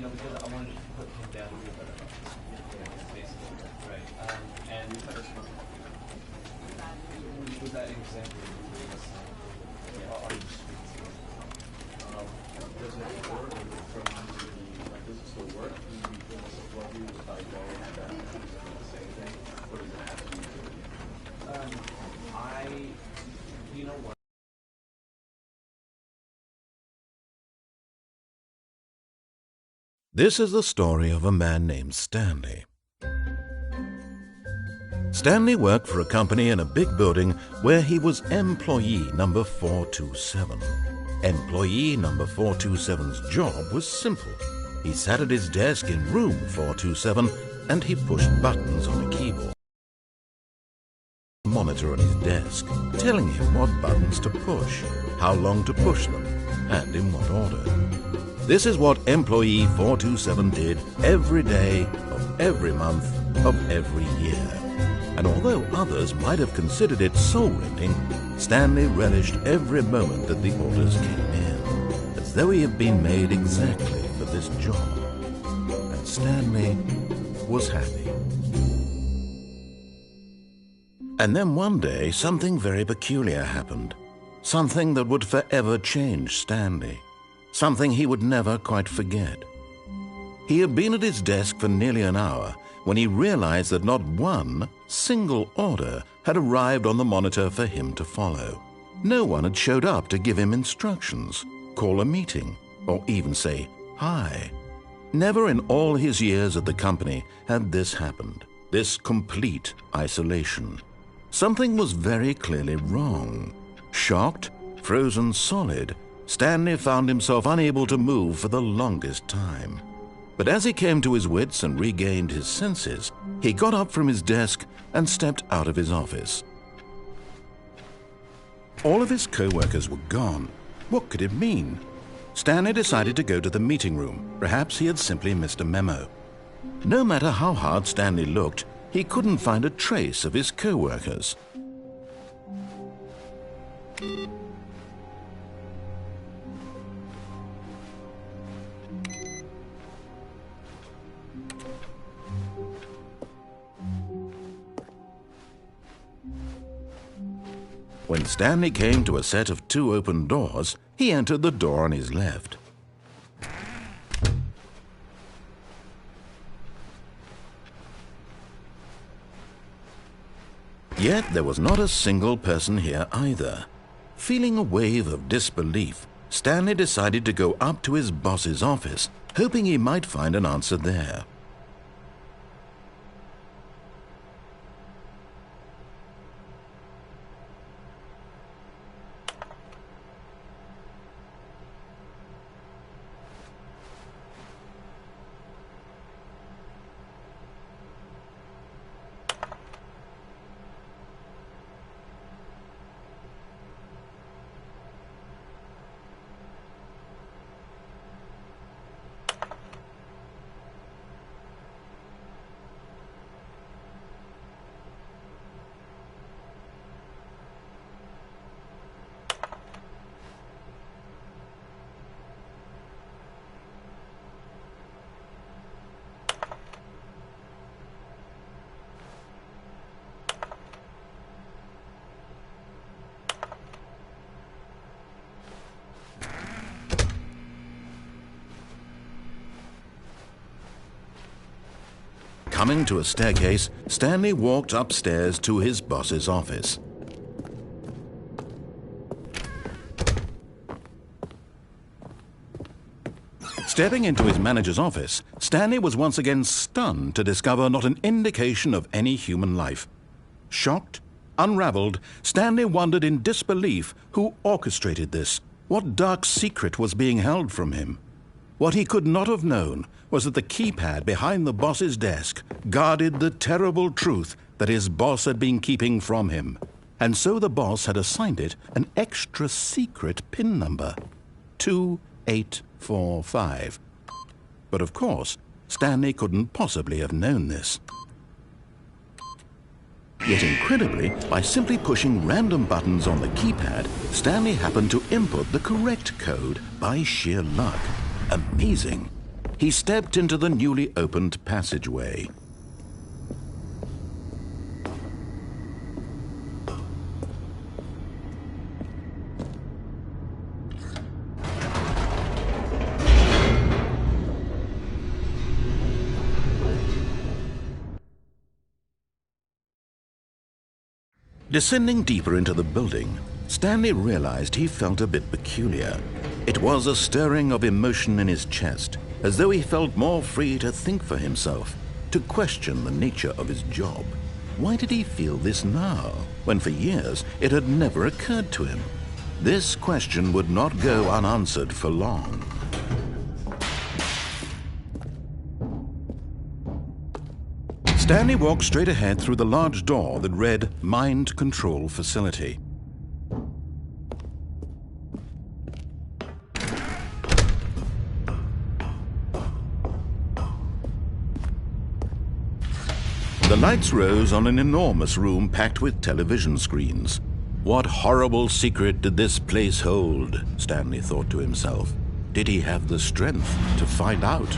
because I wanted to put him down a little bit of basically, right? And was that example you gave us? Are you does it work from like does it still work? What you by going and the same thing? What does it have to do? you know what? This is the story of a man named Stanley. Stanley worked for a company in a big building where he was employee number 427. Employee number 427's job was simple. He sat at his desk in room 427 and he pushed buttons on a keyboard. Monitor on his desk, telling him what buttons to push, how long to push them, and in what order. This is what employee 427 did every day of every month of every year. And although others might have considered it soul-rending, Stanley relished every moment that the orders came in, as though he had been made exactly for this job. And Stanley was happy. And then one day, something very peculiar happened. Something that would forever change Stanley. Something he would never quite forget. He had been at his desk for nearly an hour when he realized that not one single order had arrived on the monitor for him to follow. No one had showed up to give him instructions, call a meeting, or even say hi. Never in all his years at the company had this happened, this complete isolation. Something was very clearly wrong. Shocked, frozen solid, Stanley found himself unable to move for the longest time. But as he came to his wits and regained his senses, he got up from his desk and stepped out of his office. All of his co-workers were gone. What could it mean? Stanley decided to go to the meeting room. Perhaps he had simply missed a memo. No matter how hard Stanley looked, he couldn't find a trace of his co-workers. When Stanley came to a set of 2 open doors, he entered the door on his left. Yet there was not a single person here either. Feeling a wave of disbelief, Stanley decided to go up to his boss's office, hoping he might find an answer there. Coming to a staircase, Stanley walked upstairs to his boss's office. Stepping into his manager's office, Stanley was once again stunned to discover not an indication of any human life. Shocked, unraveled, Stanley wondered in disbelief who orchestrated this. What dark secret was being held from him? What he could not have known was that the keypad behind the boss's desk guarded the terrible truth that his boss had been keeping from him. And so the boss had assigned it an extra secret PIN number, 2845. But of course, Stanley couldn't possibly have known this. Yet incredibly, by simply pushing random buttons on the keypad, Stanley happened to input the correct code by sheer luck. Amazing. he stepped into the newly opened passageway. Descending deeper into the building, Stanley realized he felt a bit peculiar. It was a stirring of emotion in his chest, as though he felt more free to think for himself, to question the nature of his job. Why did he feel this now, when for years it had never occurred to him? This question would not go unanswered for long. Stanley walked straight ahead through the large door that read Mind Control Facility. The lights rose on an enormous room packed with television screens. What horrible secret did this place hold? Stanley thought to himself. Did he have the strength to find out?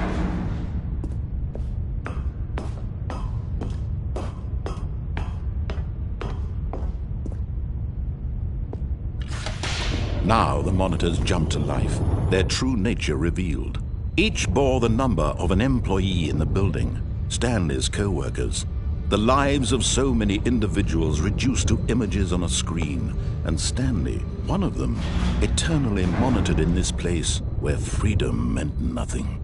Now the monitors jumped to life, their true nature revealed. Each bore the number of an employee in the building, Stanley's co-workers. The lives of so many individuals reduced to images on a screen, and Stanley, one of them, eternally monitored in this place where freedom meant nothing.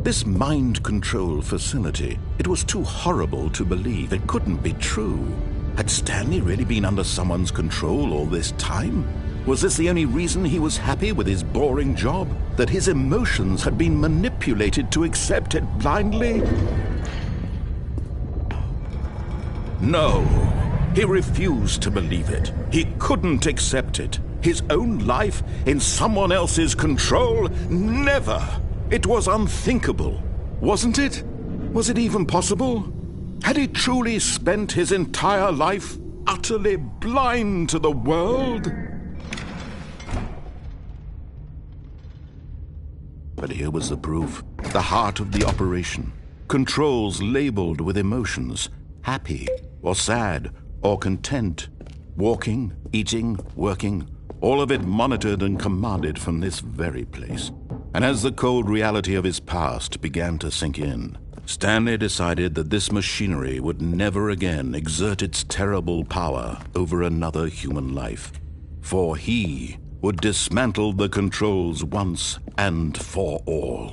This mind control facility, it was too horrible to believe. It couldn't be true. Had Stanley really been under someone's control all this time? Was this the only reason he was happy with his boring job? That his emotions had been manipulated to accept it blindly? No, he refused to believe it. He couldn't accept it. His own life in someone else's control? Never! It was unthinkable, wasn't it? Was it even possible? Had he truly spent his entire life utterly blind to the world? But here was the proof, the heart of the operation. Controls labeled with emotions, happy or sad or content, walking, eating, working, all of it monitored and commanded from this very place. And as the cold reality of his past began to sink in, Stanley decided that this machinery would never again exert its terrible power over another human life, for he would dismantle the controls once and for all.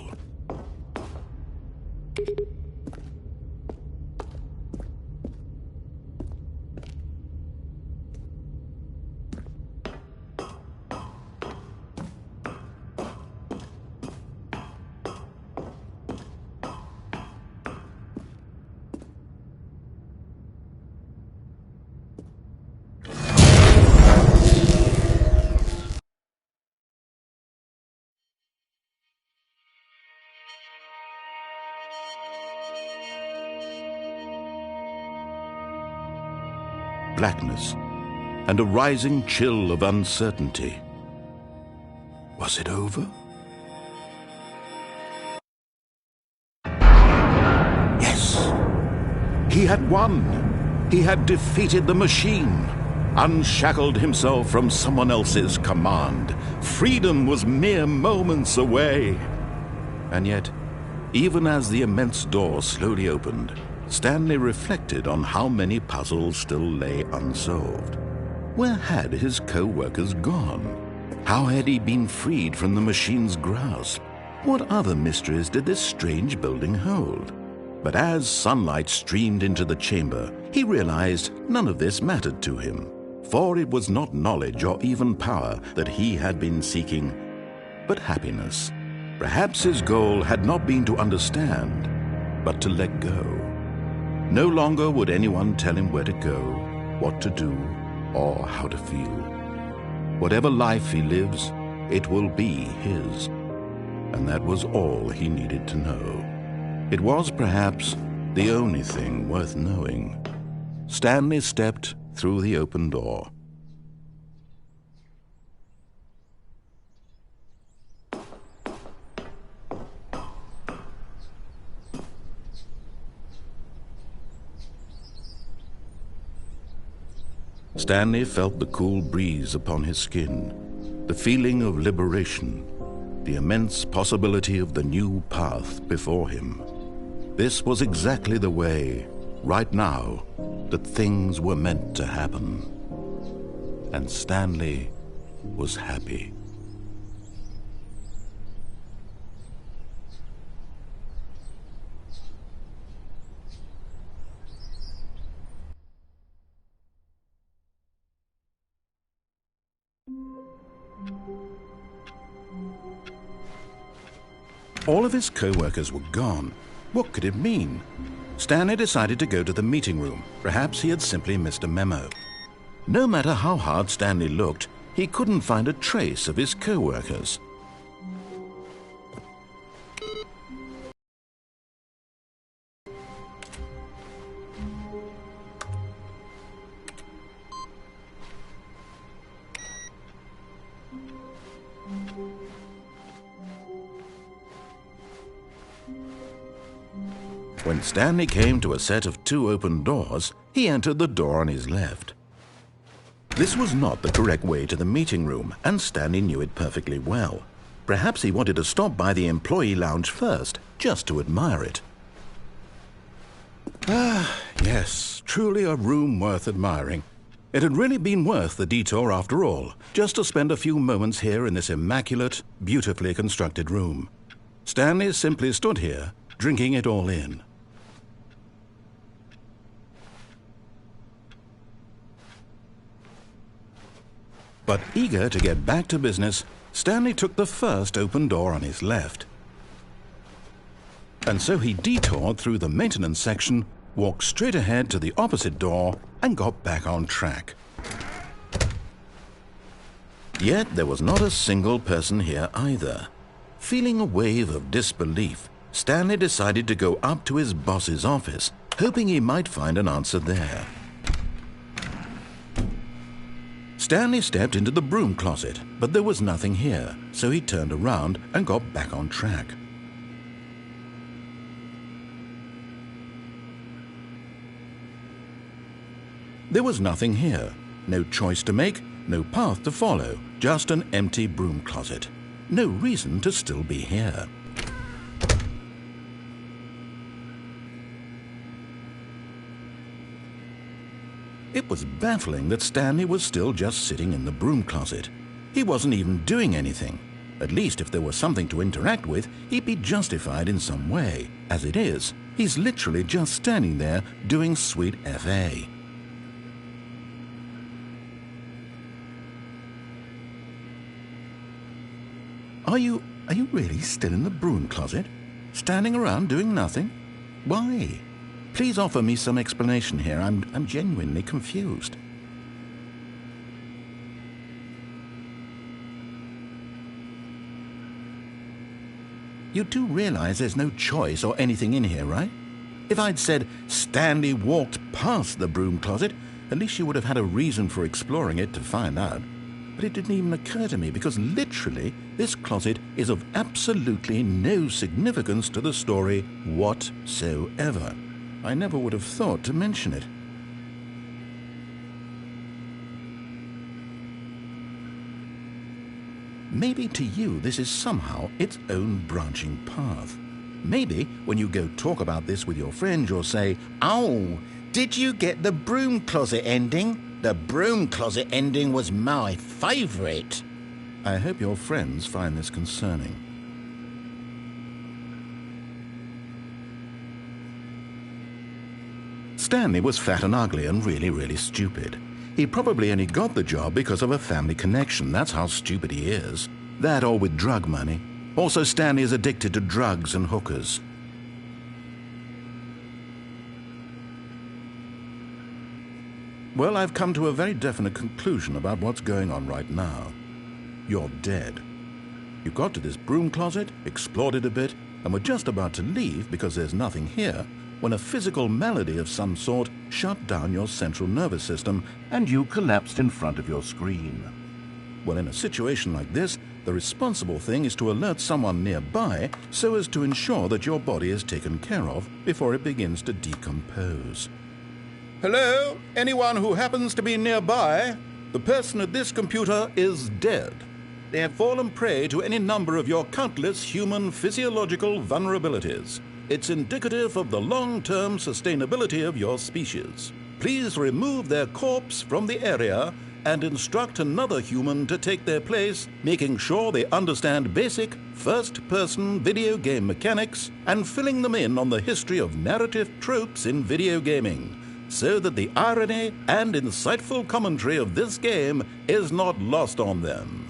Blackness, and a rising chill of uncertainty. Was it over? Yes! He had won! He had defeated the machine, unshackled himself from someone else's command. Freedom was mere moments away. And yet, even as the immense door slowly opened, Stanley reflected on how many puzzles still lay unsolved. Where had his co-workers gone? How had he been freed from the machine's grasp? What other mysteries did this strange building hold? But as sunlight streamed into the chamber, he realized none of this mattered to him, for it was not knowledge or even power that he had been seeking, but happiness. Perhaps his goal had not been to understand, but to let go. No longer would anyone tell him where to go, what to do, or how to feel. Whatever life he lives, it will be his. And that was all he needed to know. It was perhaps the only thing worth knowing. Stanley stepped through the open door. Stanley felt the cool breeze upon his skin, the feeling of liberation, the immense possibility of the new path before him. This was exactly the way, right now, that things were meant to happen. And Stanley was happy. All of his co-workers were gone. What could it mean? Stanley decided to go to the meeting room. Perhaps he had simply missed a memo. No matter how hard Stanley looked, he couldn't find a trace of his co-workers. When Stanley came to a set of 2 open doors, he entered the door on his left. This was not the correct way to the meeting room, and Stanley knew it perfectly well. Perhaps he wanted to stop by the employee lounge first, just to admire it. Ah, yes, truly a room worth admiring. It had really been worth the detour after all, just to spend a few moments here in this immaculate, beautifully constructed room. Stanley simply stood here, drinking it all in. But eager to get back to business, Stanley took the first open door on his left. And so he detoured through the maintenance section, walked straight ahead to the opposite door, and got back on track. Yet there was not a single person here either. Feeling a wave of disbelief, Stanley decided to go up to his boss's office, hoping he might find an answer there. Stanley stepped into the broom closet, but there was nothing here, so he turned around and got back on track. There was nothing here, no choice to make, no path to follow, just an empty broom closet. No reason to still be here. It was baffling that Stanley was still just sitting in the broom closet. He wasn't even doing anything. At least if there was something to interact with, he'd be justified in some way. As it is, he's literally just standing there doing sweet FA. Are you really still in the broom closet? Standing around doing nothing? Why? Please offer me some explanation here. I'm genuinely confused. You do realize there's no choice or anything in here, right? If I'd said Stanley walked past the broom closet, at least you would have had a reason for exploring it to find out. But it didn't even occur to me because literally this closet is of absolutely no significance to the story whatsoever. I never would have thought to mention it. Maybe to you this is somehow its own branching path. Maybe when you go talk about this with your friends you'll say, "Oh, did you get the broom closet ending? The broom closet ending was my favourite." I hope your friends find this concerning. Stanley was fat and ugly and really stupid. He probably only got the job because of a family connection. That's how stupid he is. That or with drug money. Also, Stanley is addicted to drugs and hookers. Well, I've come to a very definite conclusion about what's going on right now. You're dead. You got to this broom closet, explored it a bit, and were just about to leave because there's nothing here, when a physical malady of some sort shut down your central nervous system and you collapsed in front of your screen. Well, in a situation like this, the responsible thing is to alert someone nearby so as to ensure that your body is taken care of before it begins to decompose. Hello? Anyone who happens to be nearby? The person at this computer is dead. They have fallen prey to any number of your countless human physiological vulnerabilities. It's indicative of the long-term sustainability of your species. Please remove their corpse from the area and instruct another human to take their place, making sure they understand basic first-person video game mechanics and filling them in on the history of narrative tropes in video gaming, so that the irony and insightful commentary of this game is not lost on them.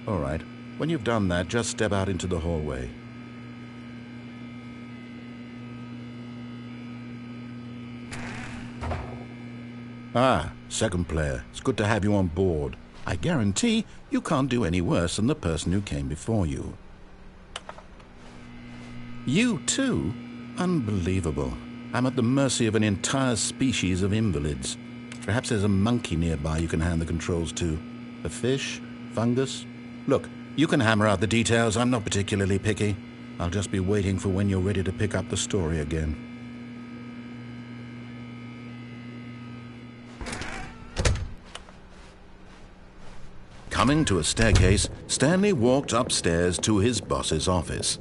All right, when you've done that, just step out into the hallway. Ah, second player. It's good to have you on board. I guarantee you can't do any worse than the person who came before you. You too? Unbelievable. I'm at the mercy of an entire species of invalids. Perhaps there's a monkey nearby you can hand the controls to. A fish? Fungus? Look, you can hammer out the details. I'm not particularly picky. I'll just be waiting for when you're ready to pick up the story again. Coming to a staircase, Stanley walked upstairs to his boss's office.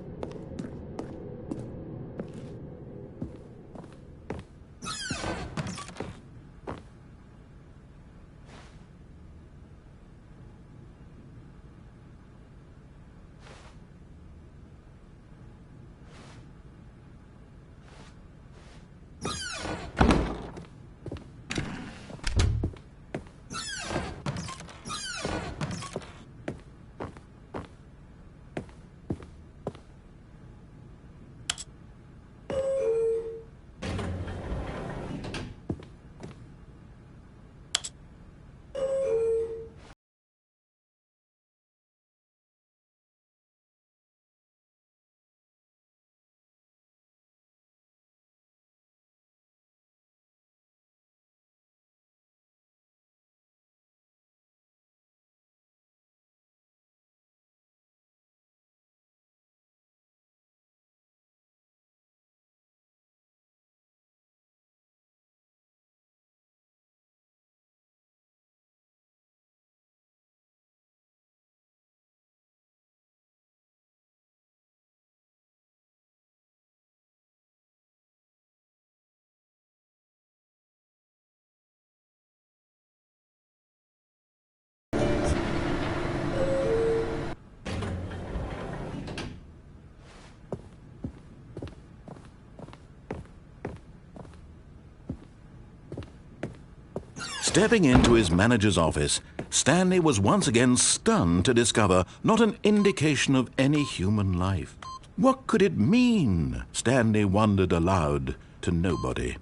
Stepping into his manager's office, Stanley was once again stunned to discover not an indication of any human life. What could it mean? Stanley wondered aloud to nobody.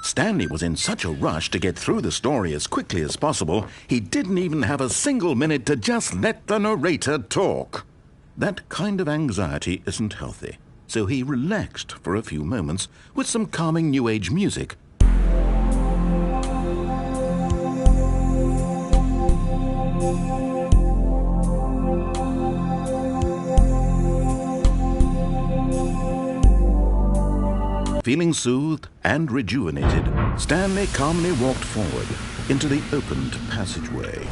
Stanley was in such a rush to get through the story as quickly as possible, he didn't even have a single minute to just let the narrator talk. That kind of anxiety isn't healthy, so he relaxed for a few moments with some calming New Age music. Feeling soothed and rejuvenated, Stanley calmly walked forward into the opened passageway.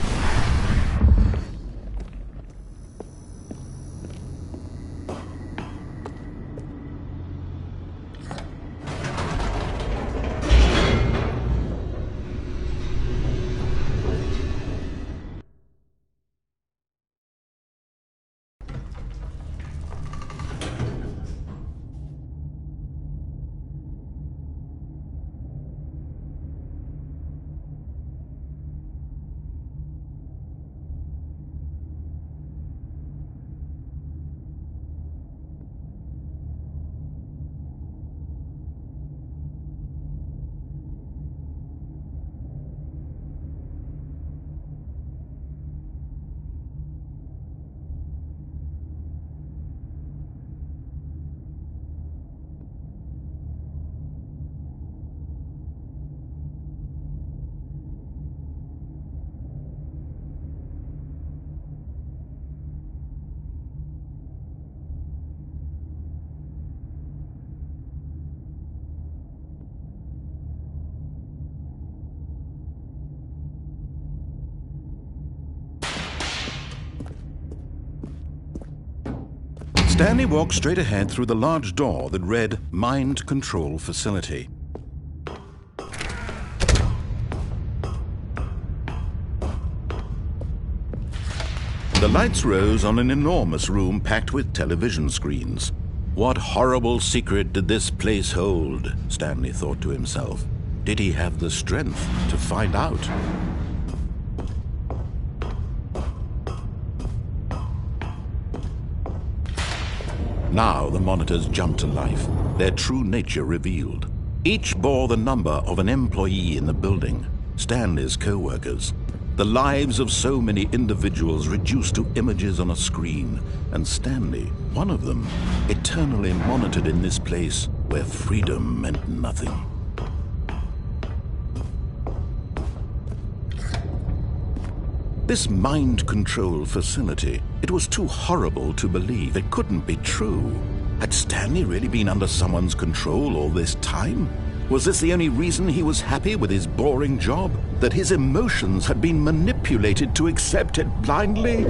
Stanley walked straight ahead through the large door that read Mind Control Facility. The lights rose on an enormous room packed with television screens. What horrible secret did this place hold? Stanley thought to himself. Did he have the strength to find out? Now the monitors jumped to life, their true nature revealed. Each bore the number of an employee in the building, Stanley's co-workers. The lives of so many individuals reduced to images on a screen, and Stanley, one of them, eternally monitored in this place where freedom meant nothing. This mind control facility, it was too horrible to believe. It couldn't be true. Had Stanley really been under someone's control all this time? Was this the only reason he was happy with his boring job? That his emotions had been manipulated to accept it blindly?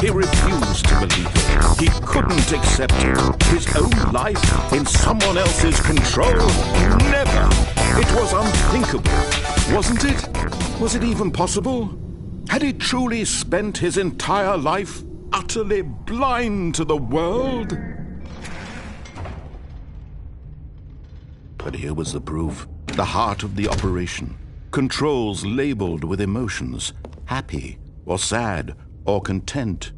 He refused to believe it. He couldn't accept it. His own life in someone else's control? Never! It was unthinkable, wasn't it? Was it even possible? Had he truly spent his entire life utterly blind to the world? But here was the proof. The heart of the operation. Controls labeled with emotions. Happy or sad or content.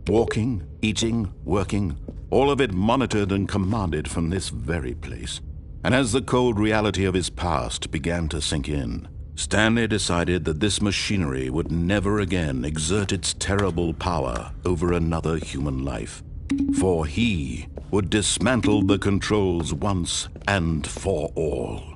Walking, eating, working. All of it monitored and commanded from this very place. And as the cold reality of his past began to sink in, Stanley decided that this machinery would never again exert its terrible power over another human life. For he would dismantle the controls once and for all.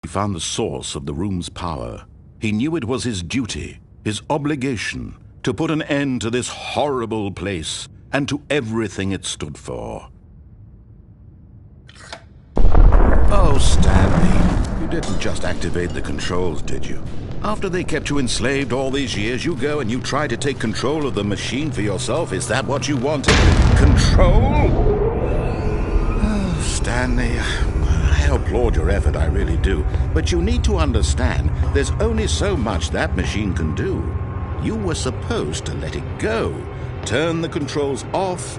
He found the source of the room's power. He knew it was his duty, his obligation, to put an end to this horrible place and to everything it stood for. Oh, Stanley, you didn't just activate the controls, did you? After they kept you enslaved all these years, you go and you try to take control of the machine for yourself? Is that what you wanted? Control? Oh, Stanley, I applaud your effort, I really do. But you need to understand, there's only so much that machine can do. You were supposed to let it go, turn the controls off,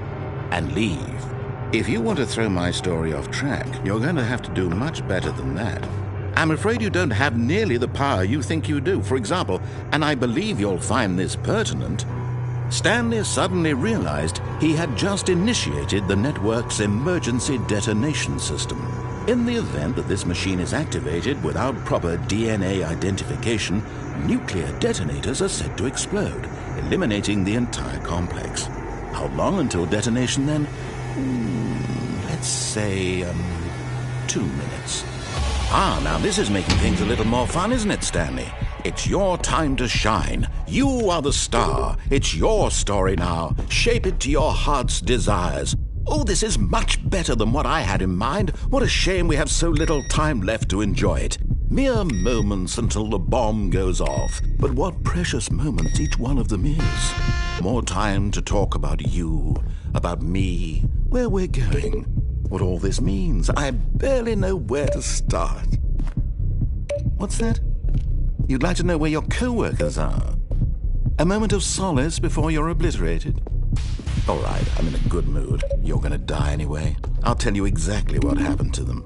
and leave. If you want to throw my story off track, you're going to have to do much better than that. I'm afraid you don't have nearly the power you think you do. For example, and I believe you'll find this pertinent, Stanley suddenly realized he had just initiated the network's emergency detonation system. In the event that this machine is activated without proper DNA identification, nuclear detonators are said to explode, eliminating the entire complex. How long until detonation then? Let's say, 2 minutes. Now this is making things a little more fun, isn't it, Stanley? It's your time to shine. You are the star. It's your story now. Shape it to your heart's desires. Oh, this is much better than what I had in mind. What a shame we have so little time left to enjoy it. Mere moments until the bomb goes off. But what precious moments each one of them is. More time to talk about you, about me, where we're going, what all this means. I barely know where to start. What's that? You'd like to know where your co-workers are? A moment of solace before you're obliterated? All right, I'm in a good mood. You're going to die anyway. I'll tell you exactly what happened to them.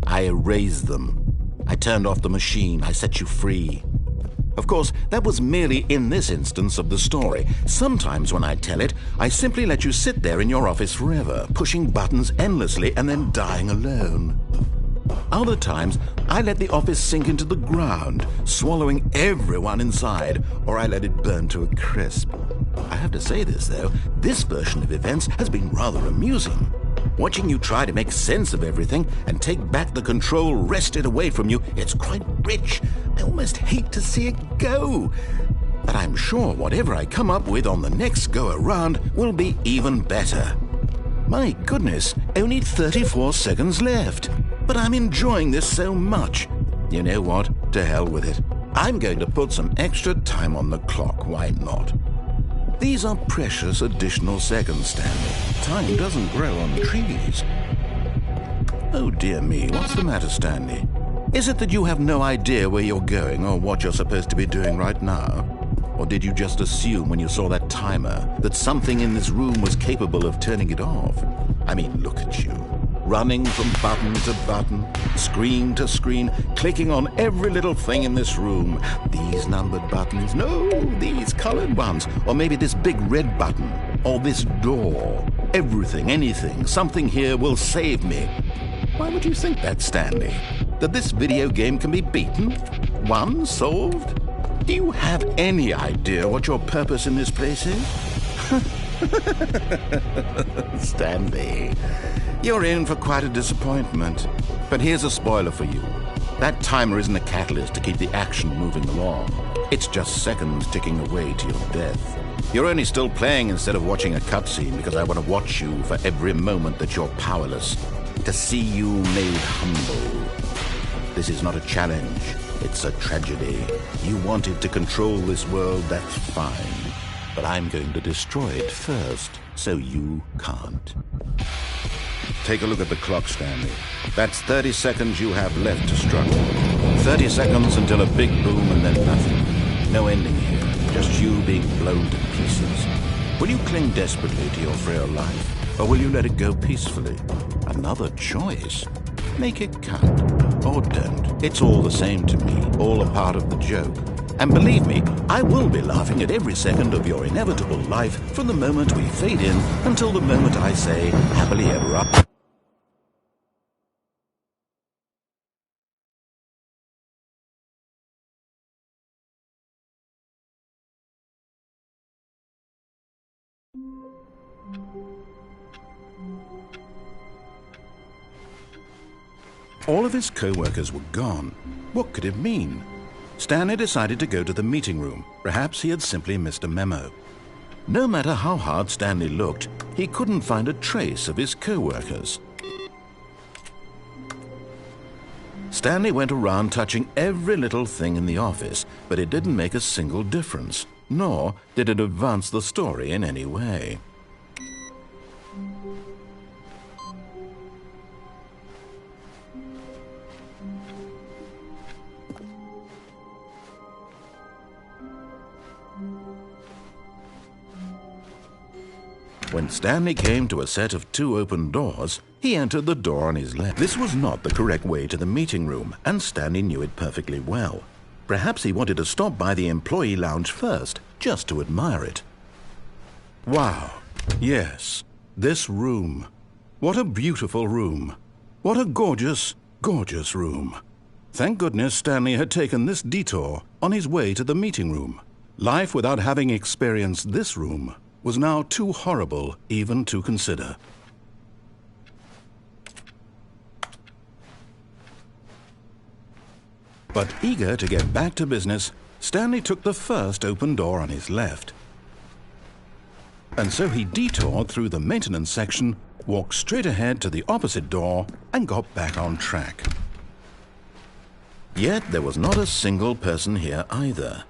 I erased them. I turned off the machine. I set you free. Of course, that was merely in this instance of the story. Sometimes when I tell it, I simply let you sit there in your office forever, pushing buttons endlessly and then dying alone. Other times, I let the office sink into the ground, swallowing everyone inside, or I let it burn to a crisp. I have to say this, though, this version of events has been rather amusing. Watching you try to make sense of everything and take back the control wrested away from you, it's quite rich. I almost hate to see it go. But I'm sure whatever I come up with on the next go-around will be even better. My goodness, only 34 seconds left. But I'm enjoying this so much. You know what? To hell with it. I'm going to put some extra time on the clock. Why not? These are precious additional seconds, Stanley. Time doesn't grow on trees. Oh dear me, what's the matter, Stanley? Is it that you have no idea where you're going or what you're supposed to be doing right now? Or did you just assume when you saw that timer that something in this room was capable of turning it off? I mean, look at you. Running from button to button, screen to screen, clicking on every little thing in this room. These numbered buttons, no, these colored ones. Or maybe this big red button, or this door. Everything, anything, something here will save me. Why would you think that, Stanley? That this video game can be beaten? Won? Solved? Do you have any idea what your purpose in this place is? Stanley, you're in for quite a disappointment. But here's a spoiler for you. That timer isn't a catalyst to keep the action moving along. It's just seconds ticking away to your death. You're only still playing instead of watching a cutscene because I want to watch you for every moment that you're powerless. To see you made humble. This is not a challenge. It's a tragedy. You wanted to control this world, that's fine. But I'm going to destroy it first, so you can't. Take a look at the clock, Stanley. That's 30 seconds you have left to struggle. 30 seconds until a big boom and then nothing. No ending here, just you being blown to pieces. Will you cling desperately to your frail life, or will you let it go peacefully? Another choice. Make it count, or don't. It's all the same to me, all a part of the joke. And believe me, I will be laughing at every second of your inevitable life from the moment we fade in until the moment I say, happily ever after. All of his co-workers were gone. What could it mean? Stanley decided to go to the meeting room. Perhaps he had simply missed a memo. No matter how hard Stanley looked, he couldn't find a trace of his co-workers. Stanley went around touching every little thing in the office, but it didn't make a single difference, nor did it advance the story in any way. When Stanley came to a set of 2 open doors, he entered the door on his left. This was not the correct way to the meeting room, and Stanley knew it perfectly well. Perhaps he wanted to stop by the employee lounge first, just to admire it. Wow. Yes, this room. What a beautiful room. What a gorgeous, gorgeous room. Thank goodness Stanley had taken this detour on his way to the meeting room. Life without having experienced this room was now too horrible even to consider. But eager to get back to business, Stanley took the first open door on his left. And so he detoured through the maintenance section, walked straight ahead to the opposite door, and got back on track. Yet there was not a single person here either.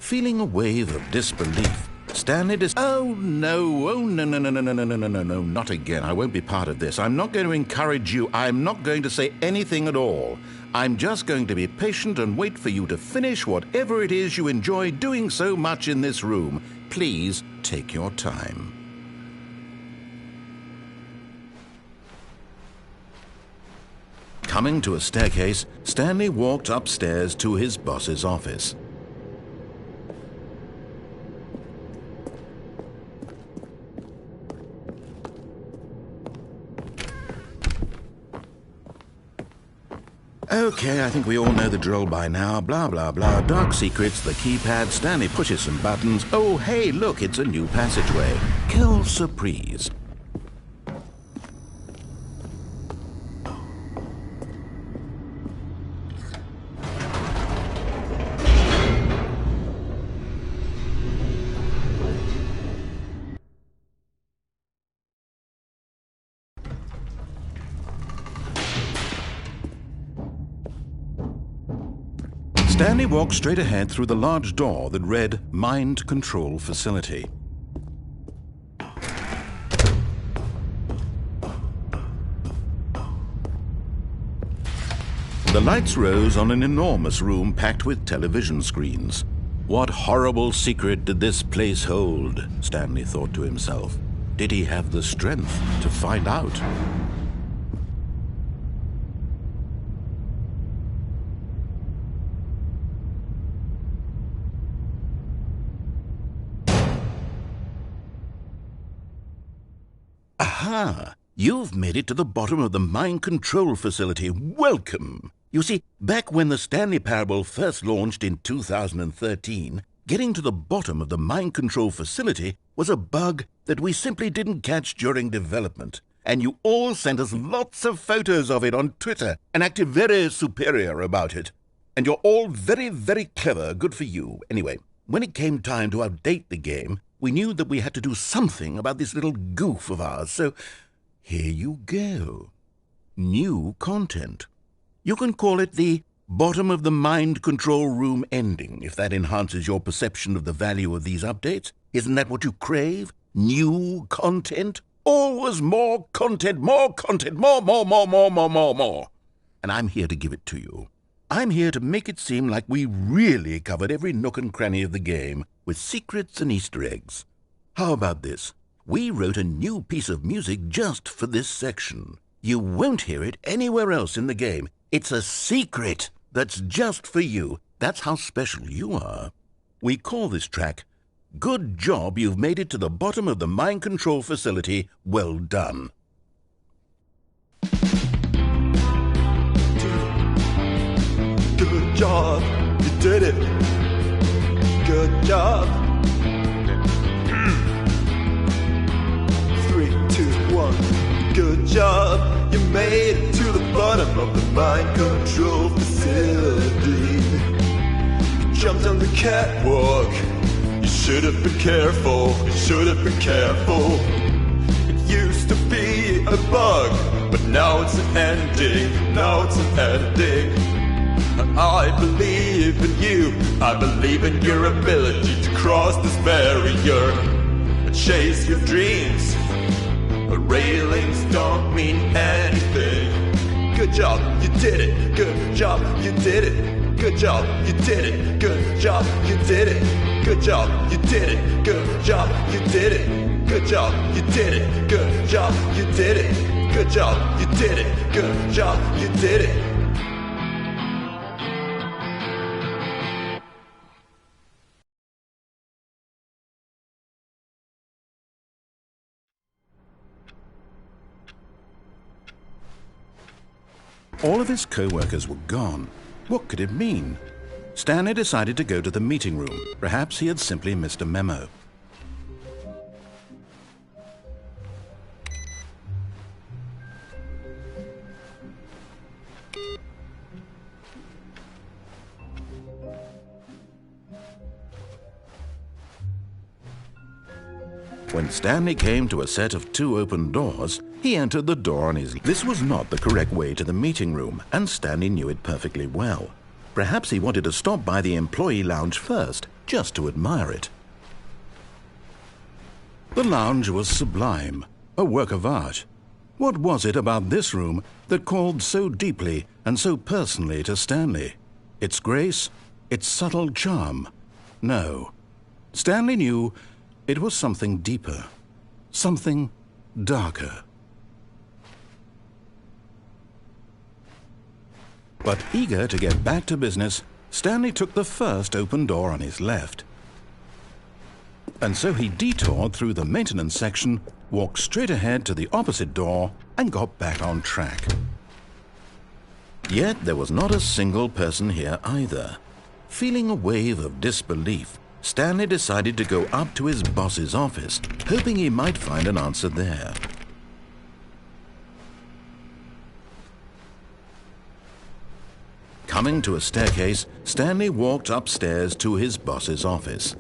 Feeling a wave of disbelief, Stanley Oh no, no, not again. I won't be part of this. I'm not going to encourage you. I'm not going to say anything at all. I'm just going to be patient and wait for you to finish whatever it is you enjoy doing so much in this room. Please take your time. Coming to a staircase, Stanley walked upstairs to his boss's office. Okay, I think we all know the drill by now. Blah, blah, blah. Dark secrets, the keypad, Stanley pushes some buttons. Oh, hey, look, it's a new passageway. Quelle surprise. Stanley walked straight ahead through the large door that read Mind Control Facility. The lights rose on an enormous room packed with television screens. What horrible secret did this place hold? Stanley thought to himself. Did he have the strength to find out? Aha! You've made it to the bottom of the mind control facility. Welcome! You see, back when the Stanley Parable first launched in 2013, getting to the bottom of the mind control facility was a bug that we simply didn't catch during development. And you all sent us lots of photos of it on Twitter and acted very superior about it. And you're all very, very clever. Good for you. Anyway, when it came time to update the game, we knew that we had to do something about this little goof of ours, so here you go. New content. You can call it the bottom of the mind control room ending, if that enhances your perception of the value of these updates. Isn't that what you crave? New content? Always more content, more content, more. And I'm here to give it to you. I'm here to make it seem like we really covered every nook and cranny of the game with secrets and Easter eggs. How about this? We wrote a new piece of music just for this section. You won't hear it anywhere else in the game. It's a secret that's just for you. That's how special you are. We call this track, Good Job You've Made It to the Bottom of the Mind Control Facility. Well done. Good job, you did it. Good job. 3, 2, 1. Good job, you made it to the bottom of the mind control facility. You jumped on the catwalk. You should have been careful. You should have been careful. It used to be a bug, but now it's an ending. Now it's an ending. I believe in you. I believe in your ability to cross this barrier and chase your dreams. Railings don't mean anything. Good job, you did it. Good job, you did it. Good job, you did it. Good job, you did it. Good job, you did it. Good job, you did it. Good job, you did it. Good job, you did it. Good job, you did it. Good job, you did it. All of his co-workers were gone. What could it mean? Stanley decided to go to the meeting room. Perhaps he had simply missed a memo. When Stanley came to a set of 2 open doors, he entered the door on his... This was not the correct way to the meeting room, and Stanley knew it perfectly well. Perhaps he wanted to stop by the employee lounge first, just to admire it. The lounge was sublime, a work of art. What was it about this room that called so deeply and so personally to Stanley? Its grace? Its subtle charm? No. Stanley knew it was something deeper, something darker. But eager to get back to business, Stanley took the first open door on his left. And so he detoured through the maintenance section, walked straight ahead to the opposite door, and got back on track. Yet there was not a single person here either. Feeling a wave of disbelief, Stanley decided to go up to his boss's office, hoping he might find an answer there. Coming to a staircase, Stanley walked upstairs to his boss's office.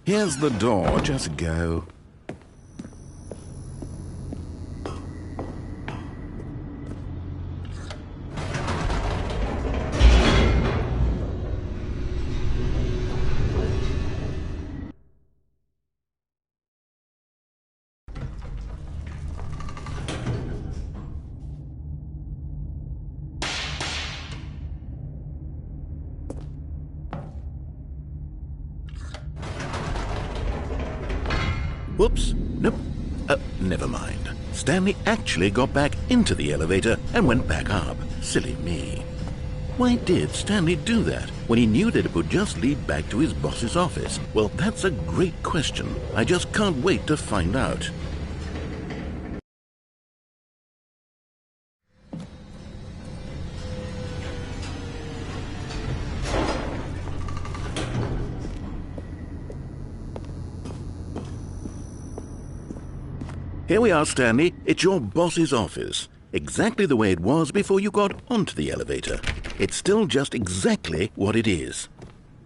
Here's the door, just go. Whoops, nope, never mind. Stanley actually got back into the elevator and went back up. Silly me. Why did Stanley do that when he knew that it would just lead back to his boss's office? Well, that's a great question. I just can't wait to find out. Here we are, Stanley. It's your boss's office. Exactly the way it was before you got onto the elevator. It's still just exactly what it is.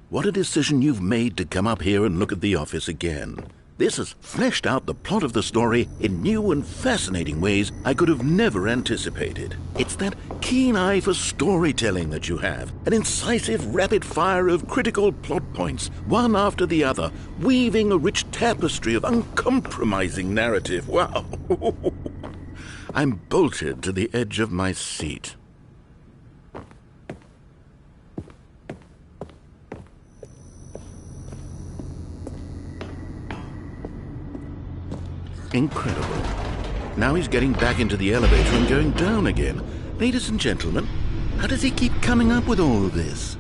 What a decision you've made to come up here and look at the office again. This has fleshed out the plot of the story in new and fascinating ways I could have never anticipated. It's that keen eye for storytelling that you have, an incisive rapid fire of critical plot points, one after the other, weaving a rich tapestry of uncompromising narrative. Wow! I'm bolted to the edge of my seat. Incredible. Now he's getting back into the elevator and going down again. Ladies and gentlemen, how does he keep coming up with all of this?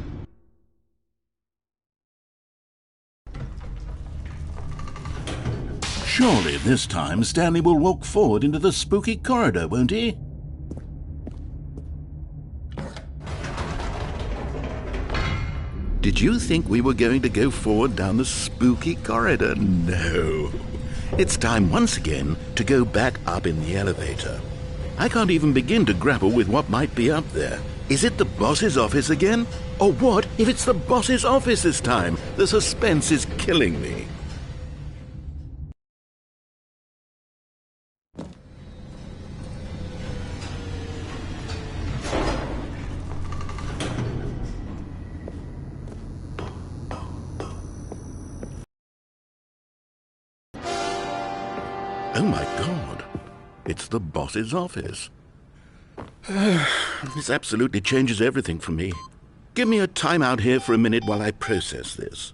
Surely this time Stanley will walk forward into the spooky corridor, won't he? Did you think we were going to go forward down the spooky corridor? No. It's time once again to go back up in the elevator. I can't even begin to grapple with what might be up there. Is it the boss's office again? Or what if it's the boss's office this time? The suspense is killing me. Oh my God. It's the boss's office. This absolutely changes everything for me. Give me a time out here for a minute while I process this.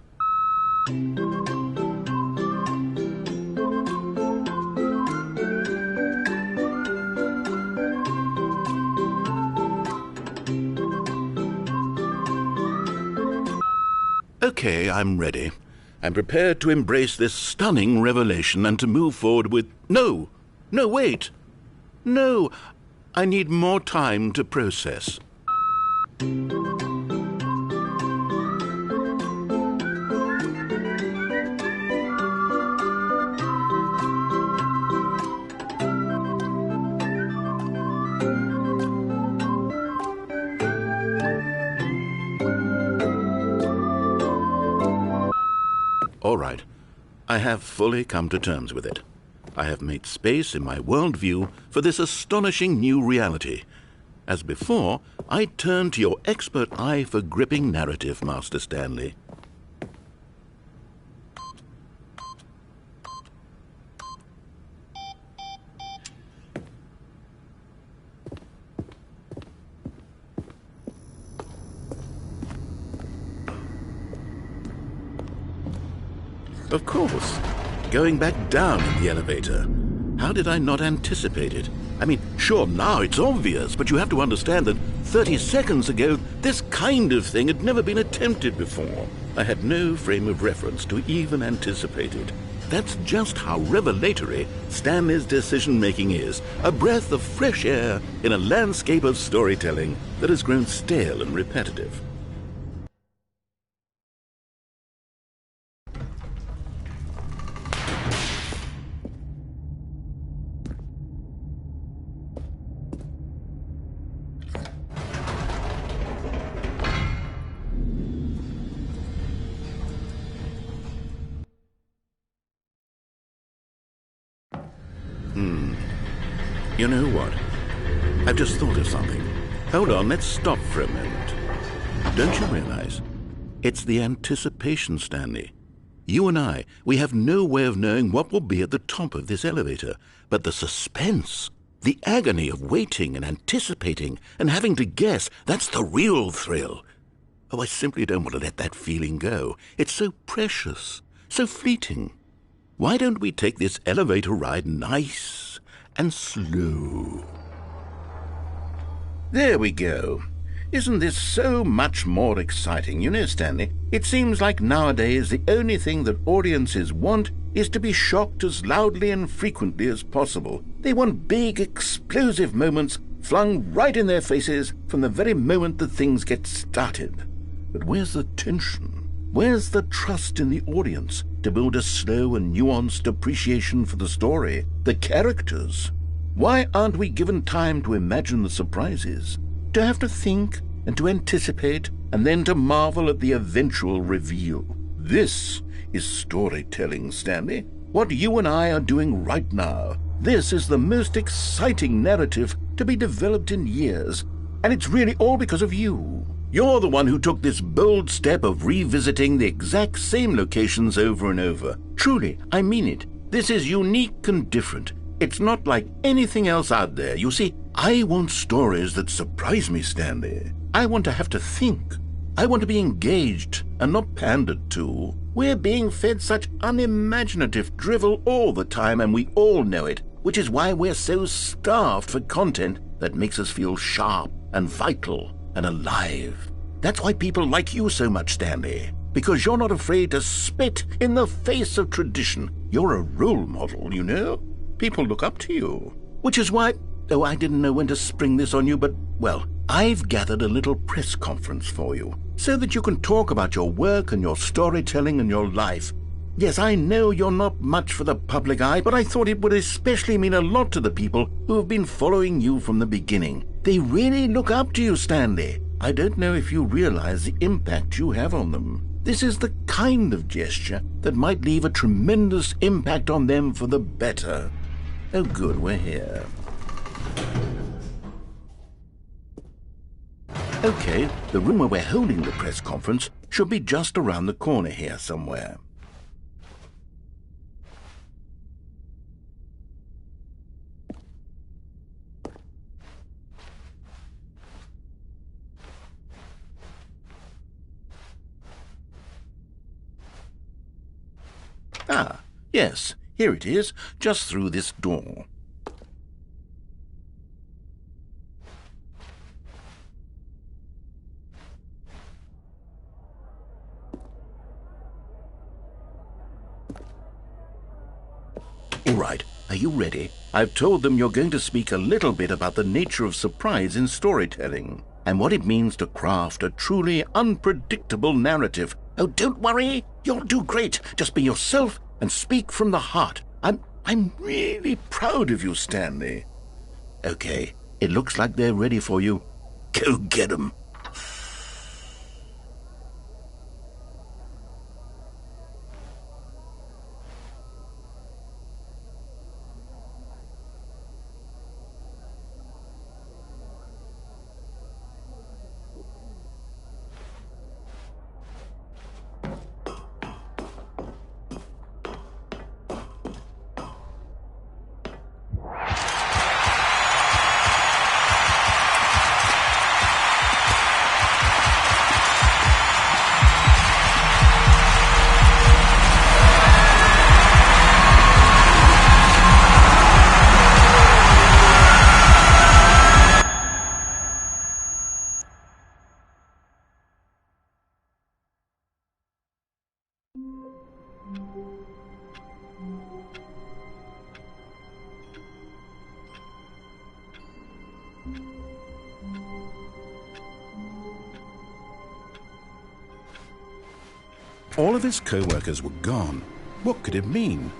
Okay, I'm ready. I'm prepared to embrace this stunning revelation and to move forward with... No! No, wait! No! I need more time to process. All right. I have fully come to terms with it. I have made space in my worldview for this astonishing new reality. As before, I turn to your expert eye for gripping narrative, Master Stanley. Of course. Going back down in the elevator. How did I not anticipate it? I mean, sure, now it's obvious, but you have to understand that 30 seconds ago, this kind of thing had never been attempted before. I had no frame of reference to even anticipate it. That's just how revelatory Stanley's decision-making is. A breath of fresh air in a landscape of storytelling that has grown stale and repetitive. You know what? I've just thought of something. Hold on, let's stop for a moment. Don't you realize? It's the anticipation, Stanley. You and I, we have no way of knowing what will be at the top of this elevator. But the suspense, the agony of waiting and anticipating and having to guess, that's the real thrill. Oh, I simply don't want to let that feeling go. It's so precious, so fleeting. Why don't we take this elevator ride nice and slow? There we go. Isn't this so much more exciting? You know, Stanley, it seems like nowadays the only thing that audiences want is to be shocked as loudly and frequently as possible. They want big, explosive moments flung right in their faces from the very moment that things get started. But where's the tension? Where's the trust in the audience to build a slow and nuanced appreciation for the story, the characters? Why aren't we given time to imagine the surprises, to have to think and to anticipate, and then to marvel at the eventual reveal? This is storytelling, Stanley. What you and I are doing right now. This is the most exciting narrative to be developed in years, and it's really all because of you. You're the one who took this bold step of revisiting the exact same locations over and over. Truly, I mean it. This is unique and different. It's not like anything else out there. You see, I want stories that surprise me, Stanley. I want to have to think. I want to be engaged and not pandered to. We're being fed such unimaginative drivel all the time, and we all know it, which is why we're so starved for content that makes us feel sharp and vital and alive. That's why people like you so much, Stanley, because you're not afraid to spit in the face of tradition. You're a role model, you know? People look up to you, which is why... Oh, I didn't know when to spring this on you, but, well, I've gathered a little press conference for you so that you can talk about your work and your storytelling and your life. Yes, I know you're not much for the public eye, but I thought it would especially mean a lot to the people who have been following you from the beginning. They really look up to you, Stanley. I don't know if you realize the impact you have on them. This is the kind of gesture that might leave a tremendous impact on them for the better. Oh, good, we're here. Okay, the room where we're holding the press conference should be just around the corner here somewhere. Ah, yes, here it is, just through this door. All right, are you ready? I've told them you're going to speak a little bit about the nature of surprise in storytelling and what it means to craft a truly unpredictable narrative. Oh, don't worry, you'll do great. Just be yourself and speak from the heart. I'm really proud of you, Stanley. Okay, it looks like they're ready for you. Go get 'em. All of his co-workers were gone. What could it mean?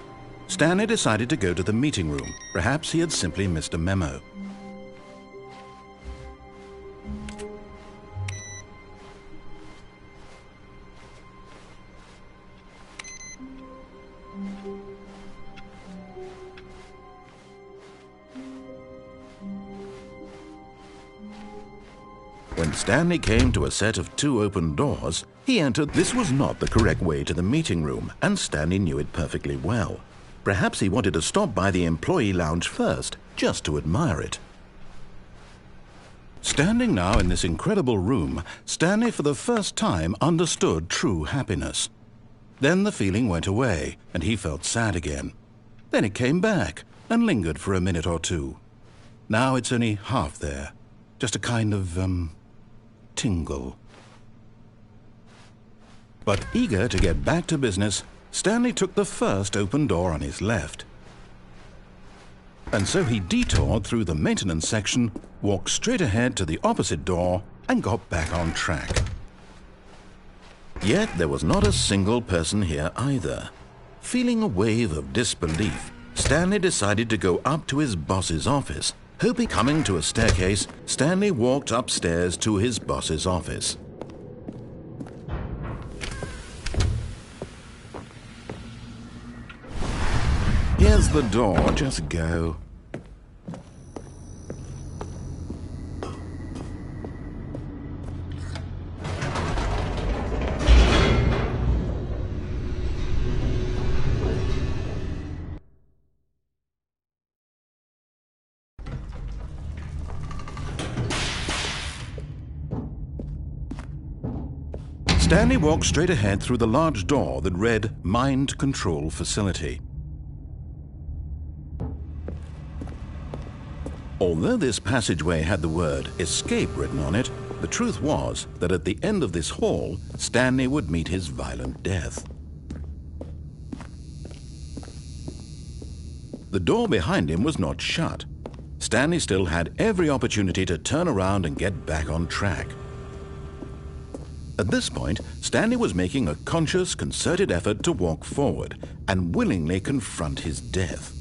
Stanley decided to go to the meeting room. Perhaps he had simply missed a memo. When Stanley came to a set of 2 open doors, he entered. This was not the correct way to the meeting room, and Stanley knew it perfectly well. Perhaps he wanted to stop by the employee lounge first, just to admire it. Standing now in this incredible room, Stanley for the first time understood true happiness. Then the feeling went away, and he felt sad again. Then it came back, and lingered for a minute or two. Now it's only half there, just a kind of, tingle. But eager to get back to business, Stanley took the first open door on his left. And so he detoured through the maintenance section, walked straight ahead to the opposite door, and got back on track. Yet there was not a single person here either. Feeling a wave of disbelief, Stanley decided to go up to his boss's office. Hoping coming to a staircase, Stanley walked upstairs to his boss's office. Here's the door, just go. Stanley walked straight ahead through the large door that read Mind Control Facility. Although this passageway had the word Escape written on it, the truth was that at the end of this hall, Stanley would meet his violent death. The door behind him was not shut. Stanley still had every opportunity to turn around and get back on track. At this point, Stanley was making a conscious, concerted effort to walk forward and willingly confront his death.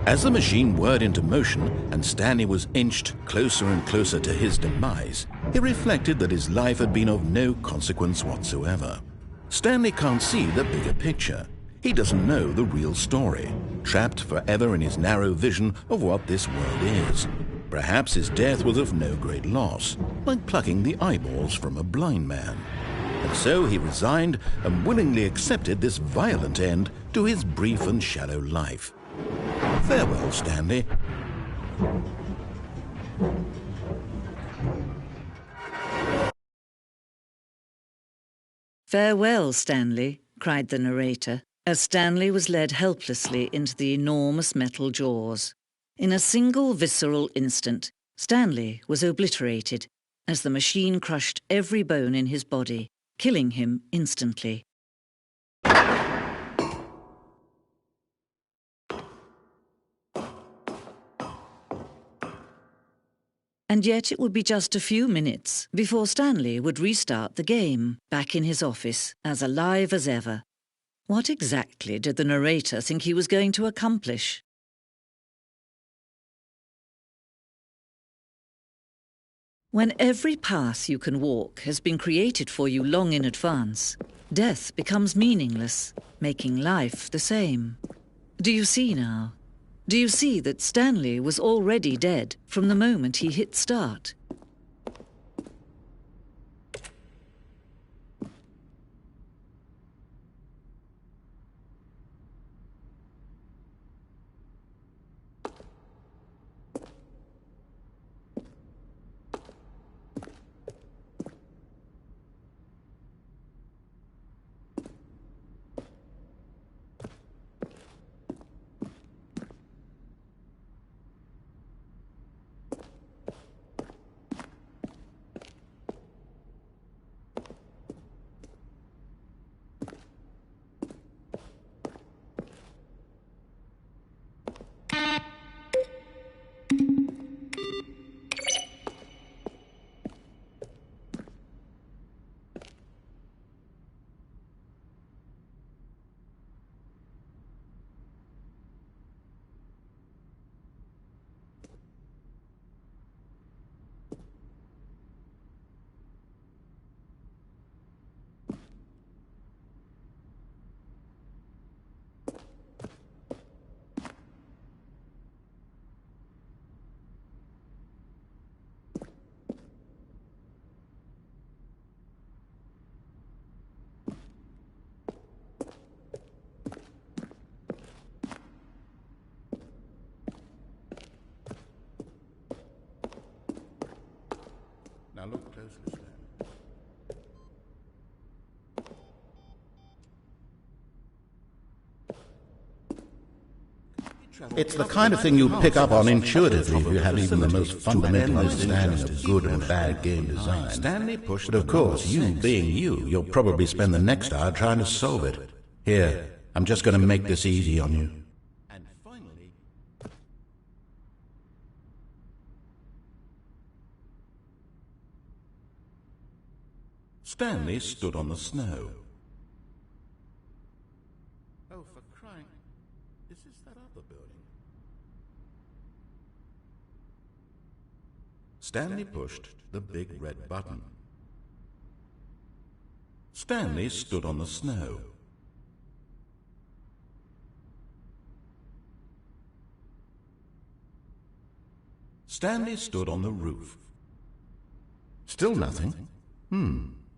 As the machine whirred into motion and Stanley was inched closer and closer to his demise, he reflected that his life had been of no consequence whatsoever. Stanley can't see the bigger picture. He doesn't know the real story, trapped forever in his narrow vision of what this world is. Perhaps his death was of no great loss, like plucking the eyeballs from a blind man. And so he resigned and willingly accepted this violent end to his brief and shallow life. Farewell, Stanley. "Farewell, Stanley," cried the narrator, as Stanley was led helplessly into the enormous metal jaws. In a single visceral instant, Stanley was obliterated as the machine crushed every bone in his body, killing him instantly. And yet it would be just a few minutes before Stanley would restart the game, back in his office, as alive as ever. What exactly did the narrator think he was going to accomplish? When every path you can walk has been created for you long in advance, death becomes meaningless, making life the same. Do you see now? Do you see that Stanley was already dead from the moment he hit start? Now look closely, Stan. It's the kind of thing you pick up on intuitively if you have even the most fundamental understanding of good and bad game design. Stanley pushed, but of course, you being you, you'll probably spend the next hour trying to solve it. Here, I'm just going to make this easy on you. And finally, Stanley stood on the snow. Oh, for crying... Is this that other building? Stanley pushed the big red button. Stanley stood on the snow. Stanley stood on the roof. Still nothing?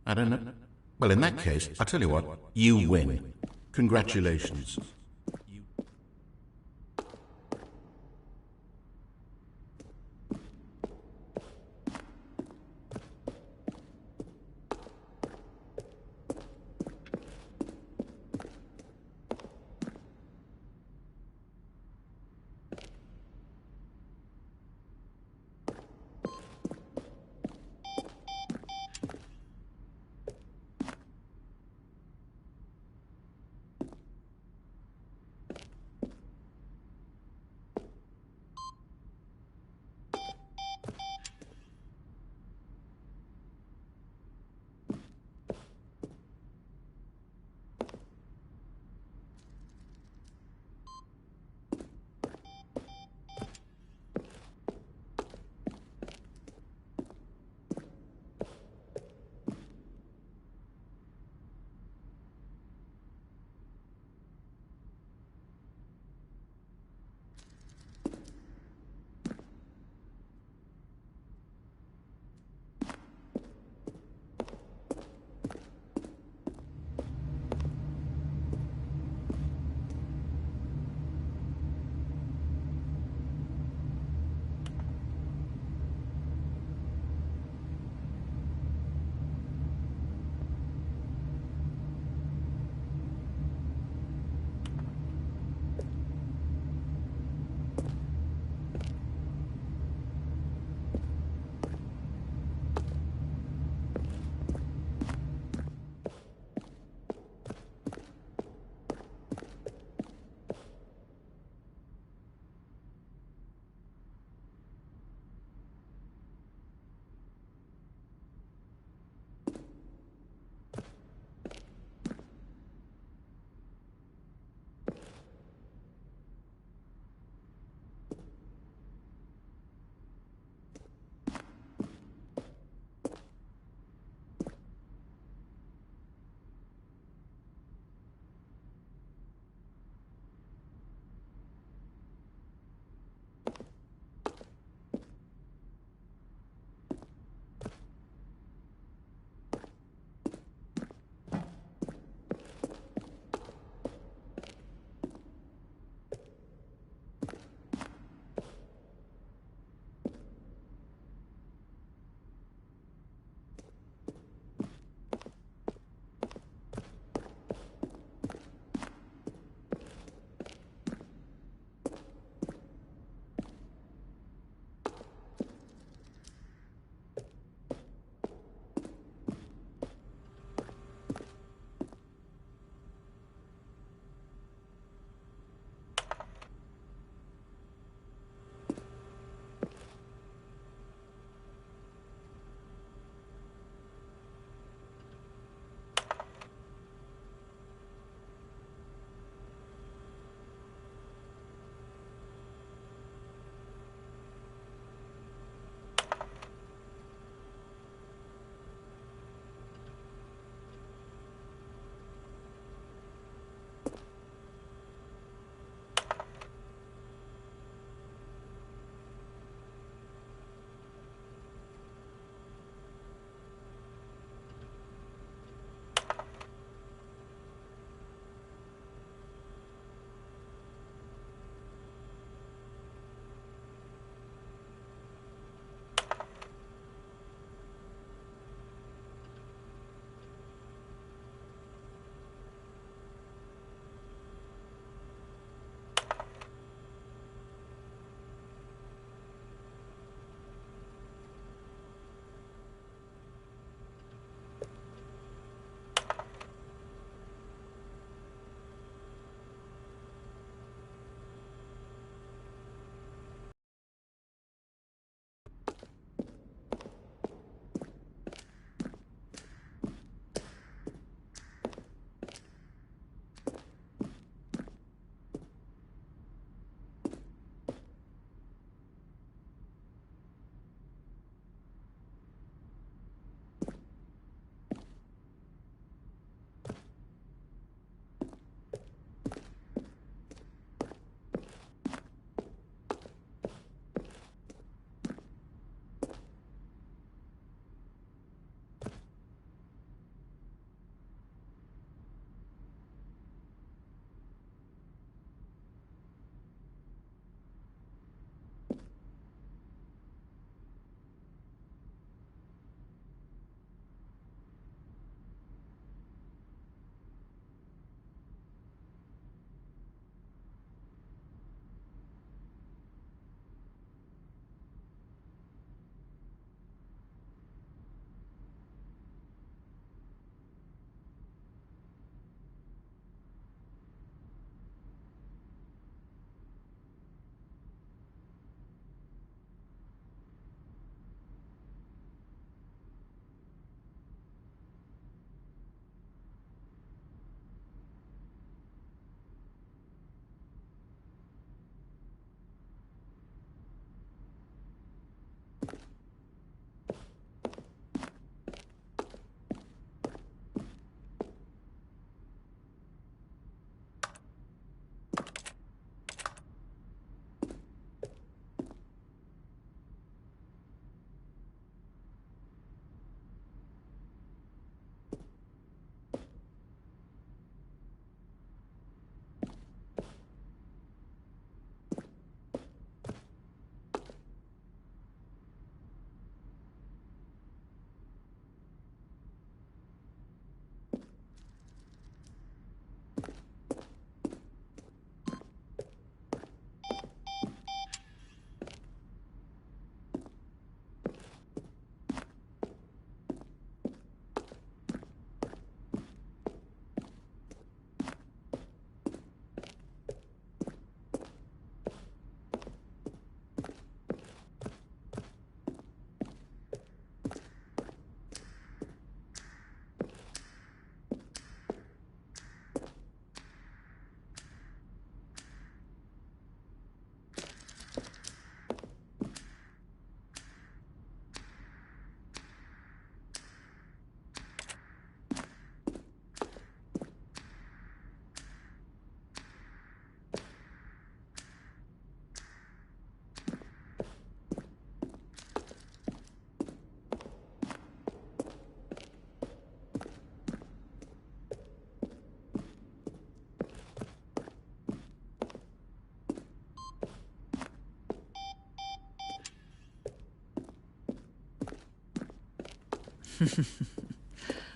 I don't know. Well, in that case, I'll tell you what, you win. Congratulations.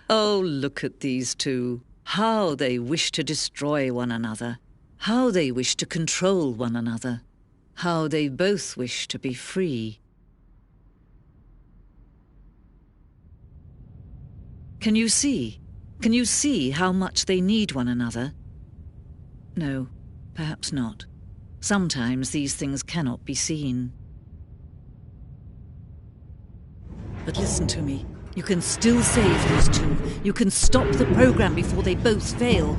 Oh, look at these two. How they wish to destroy one another. How they wish to control one another. How they both wish to be free. Can you see? Can you see how much they need one another? No, perhaps not. Sometimes these things cannot be seen. But listen to me. You can still save those two. You can stop the program before they both fail.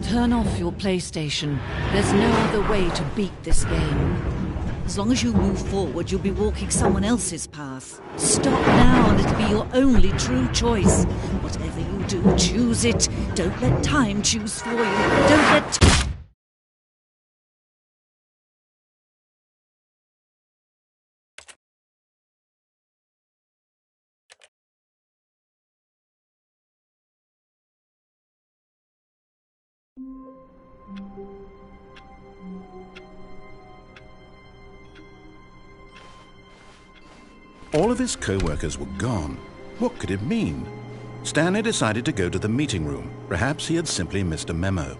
Turn off your PlayStation. There's no other way to beat this game. As long as you move forward, you'll be walking someone else's path. Stop now and it'll be your only true choice. Whatever you do, choose it. Don't let time choose for you. Don't let... All of his co-workers were gone. What could it mean? Stanley decided to go to the meeting room. Perhaps he had simply missed a memo.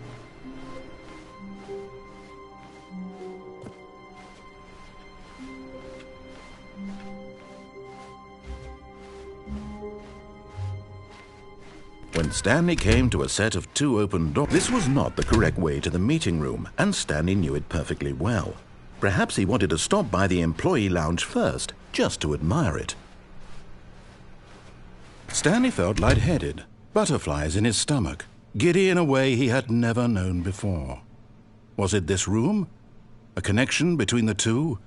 When Stanley came to a set of 2 open doors, this was not the correct way to the meeting room, and Stanley knew it perfectly well. Perhaps he wanted to stop by the employee lounge first, just to admire it. Stanley felt lightheaded, butterflies in his stomach, giddy in a way he had never known before. Was it this room? A connection between the two?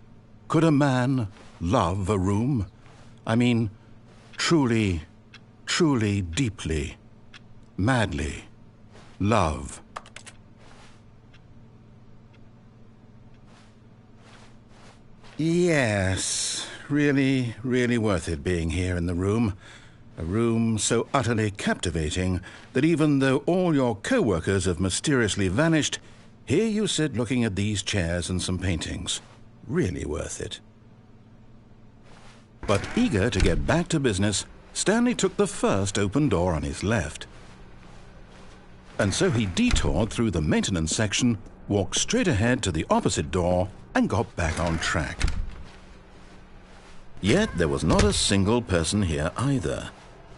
Could a man love a room? I mean, truly, truly, deeply, madly love. Yes, really, really worth it being here in the room. A room so utterly captivating that even though all your co-workers have mysteriously vanished, here you sit looking at these chairs and some paintings. Really worth it. But eager to get back to business, Stanley took the first open door on his left. And so he detoured through the maintenance section, walked straight ahead to the opposite door, and got back on track. Yet there was not a single person here either.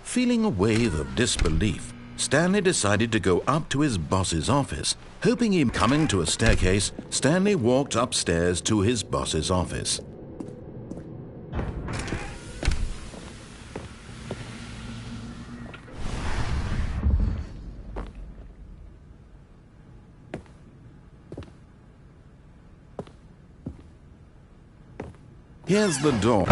Feeling a wave of disbelief, Stanley decided to go up to his boss's office. Hoping him coming to a staircase, Stanley walked upstairs to his boss's office. Here's the door.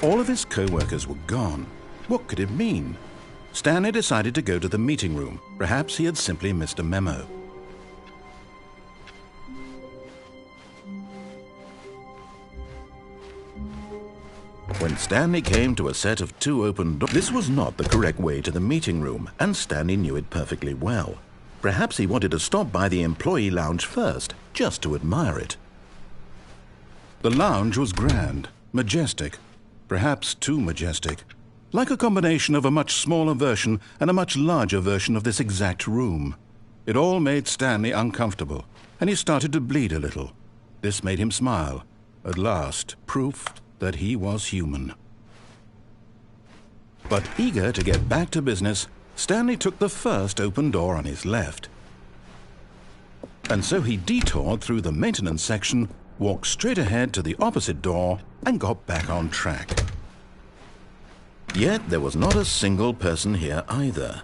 All of his co-workers were gone. What could it mean? Stanley decided to go to the meeting room. Perhaps he had simply missed a memo. When Stanley came to a set of 2 open doors, this was not the correct way to the meeting room, and Stanley knew it perfectly well. Perhaps he wanted to stop by the employee lounge first, just to admire it. The lounge was grand, majestic, perhaps too majestic, like a combination of a much smaller version and a much larger version of this exact room. It all made Stanley uncomfortable, and he started to bleed a little. This made him smile. At last, proof that he was human. But eager to get back to business, Stanley took the first open door on his left. And so he detoured through the maintenance section, walked straight ahead to the opposite door, and got back on track. Yet there was not a single person here either.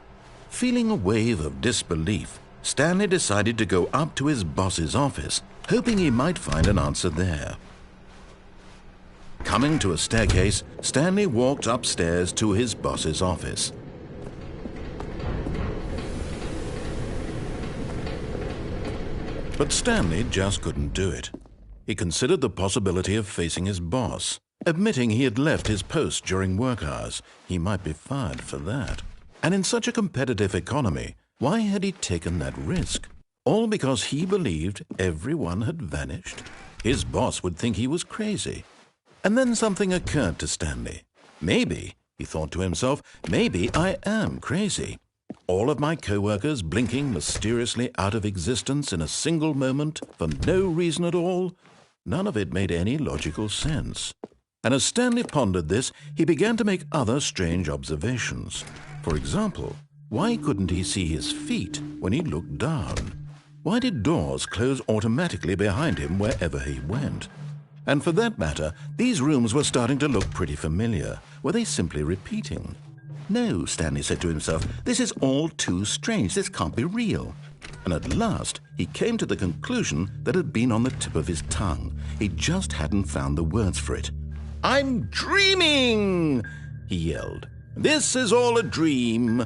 Feeling a wave of disbelief, Stanley decided to go up to his boss's office, hoping he might find an answer there. Coming to a staircase, Stanley walked upstairs to his boss's office. But Stanley just couldn't do it. He considered the possibility of facing his boss, admitting he had left his post during work hours. He might be fired for that. And in such a competitive economy, why had he taken that risk? All because he believed everyone had vanished? His boss would think he was crazy. And then something occurred to Stanley. Maybe, he thought to himself, maybe I am crazy. All of my co-workers blinking mysteriously out of existence in a single moment for no reason at all. None of it made any logical sense. And as Stanley pondered this, he began to make other strange observations. For example, why couldn't he see his feet when he looked down? Why did doors close automatically behind him wherever he went? And for that matter, these rooms were starting to look pretty familiar. Were they simply repeating? No, Stanley said to himself, this is all too strange. This can't be real. And at last, he came to the conclusion that had been on the tip of his tongue. He just hadn't found the words for it. I'm dreaming, he yelled. This is all a dream.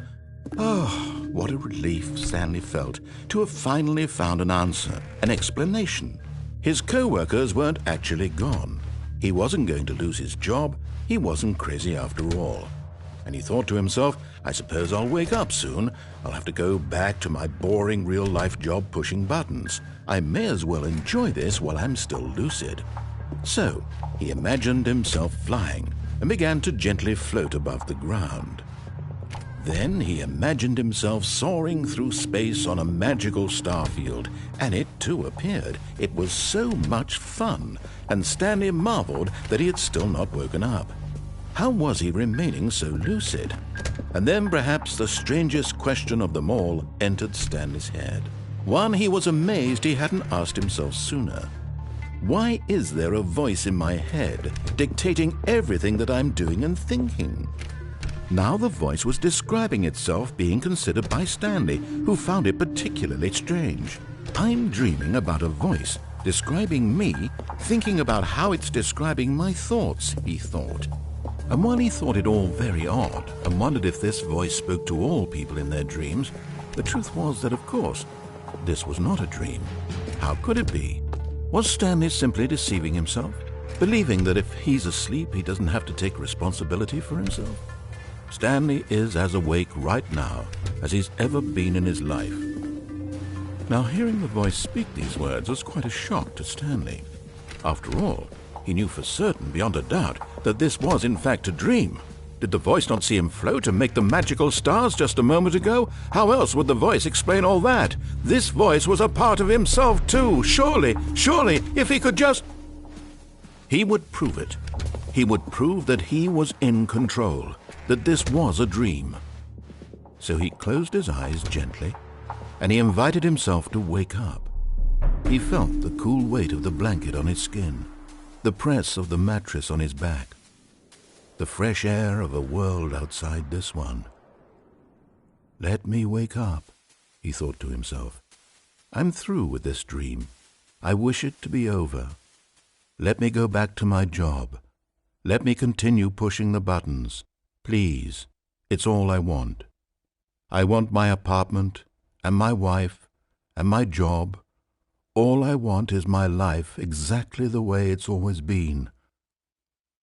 Oh, what a relief Stanley felt to have finally found an answer, an explanation. His co-workers weren't actually gone. He wasn't going to lose his job. He wasn't crazy after all. And he thought to himself, I suppose I'll wake up soon. I'll have to go back to my boring real-life job pushing buttons. I may as well enjoy this while I'm still lucid. So he imagined himself flying and began to gently float above the ground. Then he imagined himself soaring through space on a magical starfield, and it too appeared. It was so much fun, and Stanley marveled that he had still not woken up. How was he remaining so lucid? And then perhaps the strangest question of them all entered Stanley's head. One he was amazed he hadn't asked himself sooner. Why is there a voice in my head dictating everything that I'm doing and thinking? Now the voice was describing itself being considered by Stanley, who found it particularly strange. I'm dreaming about a voice describing me, thinking about how it's describing my thoughts, he thought. And while he thought it all very odd and wondered if this voice spoke to all people in their dreams, the truth was that, of course, this was not a dream. How could it be? Was Stanley simply deceiving himself, believing that if he's asleep, he doesn't have to take responsibility for himself? Stanley is as awake right now as he's ever been in his life. Now, hearing the voice speak these words was quite a shock to Stanley. After all, he knew for certain, beyond a doubt, that this was in fact a dream. Did the voice not see him float and make the magical stars just a moment ago? How else would the voice explain all that? This voice was a part of himself too. Surely, if he could just... He would prove it. He would prove that he was in control, that this was a dream. So he closed his eyes gently, and he invited himself to wake up. He felt the cool weight of the blanket on his skin, the press of the mattress on his back, the fresh air of a world outside this one. Let me wake up, he thought to himself. I'm through with this dream. I wish it to be over. Let me go back to my job. Let me continue pushing the buttons. Please, it's all I want. I want my apartment and my wife and my job. All I want is my life exactly the way it's always been.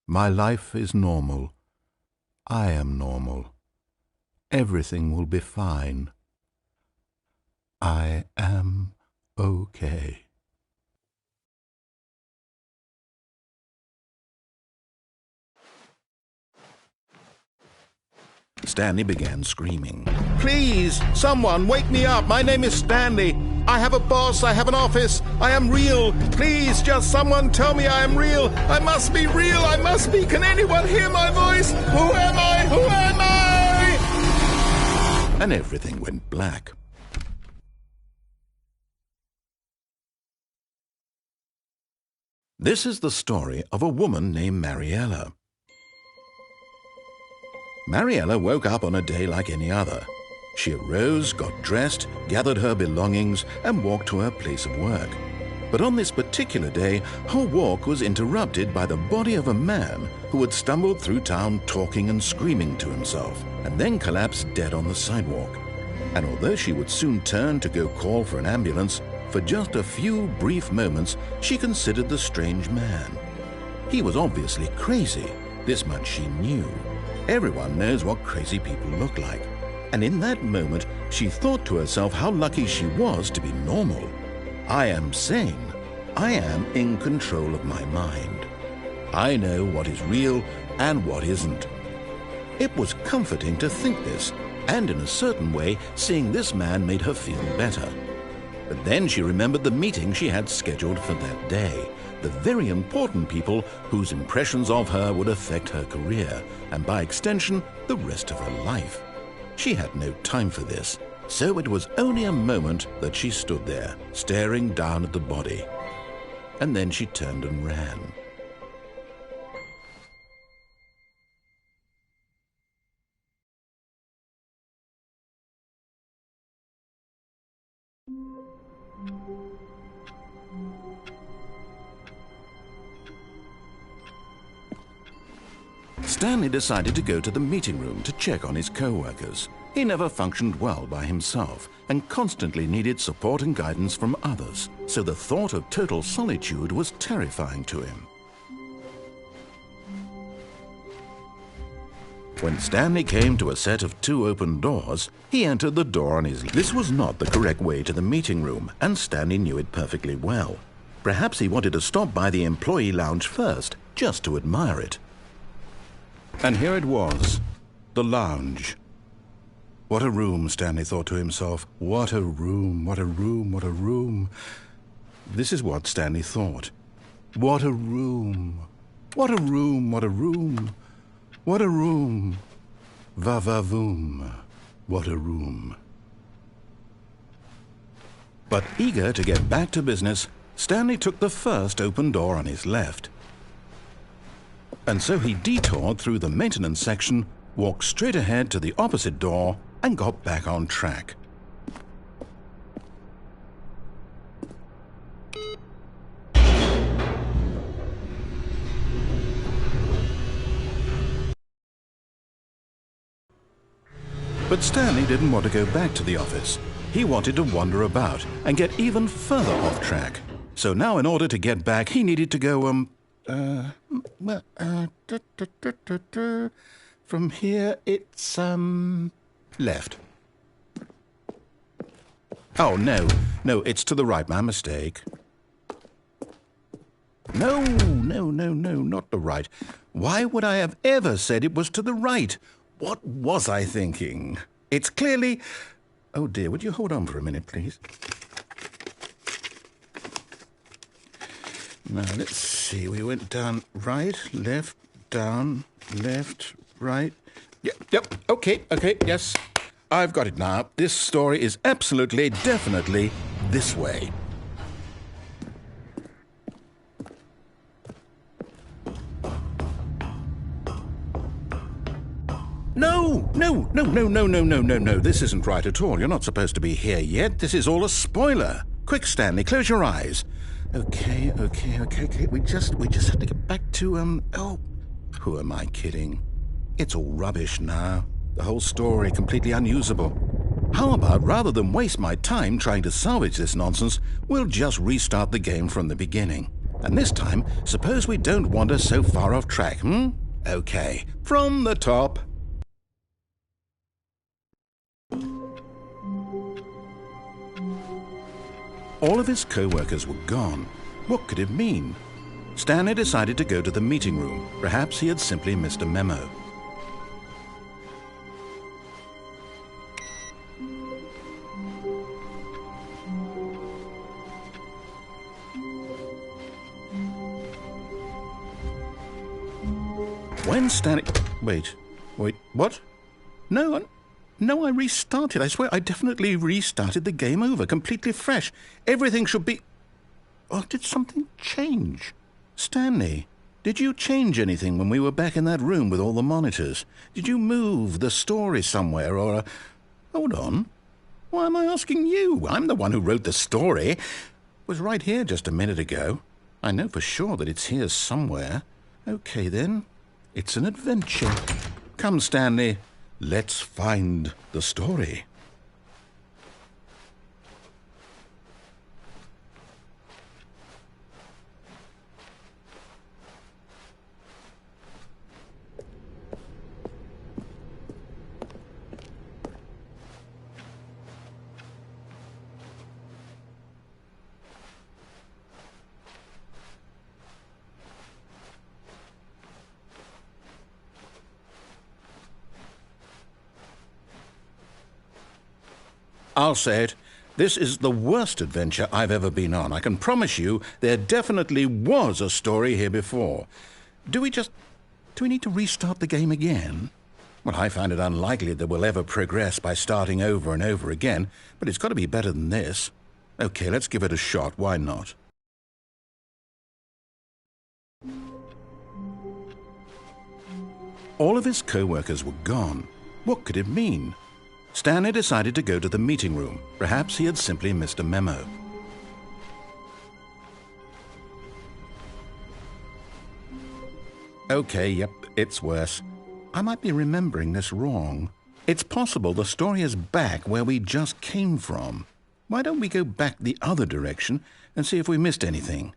My life is normal. I am normal. Everything will be fine. I am okay. Stanley began screaming. Please, someone, wake me up. My name is Stanley. I have a boss. I have an office. I am real. Please, just someone tell me I am real. I must be real. I must be. Can anyone hear my voice? Who am I? Who am I? And everything went black. This is the story of a woman named Mariella. Mariella woke up on a day like any other. She arose, got dressed, gathered her belongings, and walked to her place of work. But on this particular day, her walk was interrupted by the body of a man who had stumbled through town talking and screaming to himself, and then collapsed dead on the sidewalk. And although she would soon turn to go call for an ambulance, for just a few brief moments she considered the strange man. He was obviously crazy. This much she knew. Everyone knows what crazy people look like. And in that moment, she thought to herself how lucky she was to be normal. I am sane. I am in control of my mind. I know what is real and what isn't. It was comforting to think this, and in a certain way, seeing this man made her feel better. But then she remembered the meeting she had scheduled for that day. The very important people whose impressions of her would affect her career, and by extension, the rest of her life. She had no time for this, so it was only a moment that she stood there, staring down at the body. And then she turned and ran. Stanley decided to go to the meeting room to check on his co-workers. He never functioned well by himself and constantly needed support and guidance from others, so the thought of total solitude was terrifying to him. When Stanley came to a set of 2 open doors, he entered the door on his left. This was not the correct way to the meeting room, and Stanley knew it perfectly well. Perhaps he wanted to stop by the employee lounge first, just to admire it. And here it was, the lounge. What a room, Stanley thought to himself. What a room, what a room, what a room. This is what Stanley thought. What a room, what a room, what a room. What a room! Va-va-voom. What a room. But eager to get back to business, Stanley took the first open door on his left. And so he detoured through the maintenance section, walked straight ahead to the opposite door, and got back on track. But Stanley didn't want to go back to the office. He wanted to wander about and get even further off track. So now in order to get back, he needed to go, from here it's, left. Oh, no, it's to the right, my mistake. No, not the right. Why would I have ever said it was to the right? What was I thinking? It's clearly... Oh dear, would you hold on for a minute, please? Now, let's see. We went down right, left, down, left, right. Yep, okay, yes. I've got it now. This story is absolutely, definitely this way. No. This isn't right at all. You're not supposed to be here yet. This is all a spoiler. Quick, Stanley, close your eyes. Okay. We just have to get back to, oh, who am I kidding? It's all rubbish now. The whole story completely unusable. How about, rather than waste my time trying to salvage this nonsense, we'll just restart the game from the beginning. And this time, suppose we don't wander so far off track, Okay, from the top. All of his co-workers were gone. What could it mean? Stanley decided to go to the meeting room. Perhaps he had simply missed a memo. When Stanley... Wait, what? No, I restarted. I swear I definitely restarted the game over, completely fresh. Everything should be... Oh, did something change? Stanley, did you change anything when we were back in that room with all the monitors? Did you move the story somewhere or... Hold on. Why am I asking you? I'm the one who wrote the story. It was right here just a minute ago. I know for sure that it's here somewhere. Okay, then. It's an adventure. Come, Stanley. Let's find the story. I'll say it. This is the worst adventure I've ever been on. I can promise you there definitely was a story here before. Do we need to restart the game again? Well, I find it unlikely that we'll ever progress by starting over and over again, but it's got to be better than this. Okay, let's give it a shot. Why not? All of his co-workers were gone. What could it mean? Stanley decided to go to the meeting room. Perhaps he had simply missed a memo. Okay, yep, it's worse. I might be remembering this wrong. It's possible the story is back where we just came from. Why don't we go back the other direction and see if we missed anything?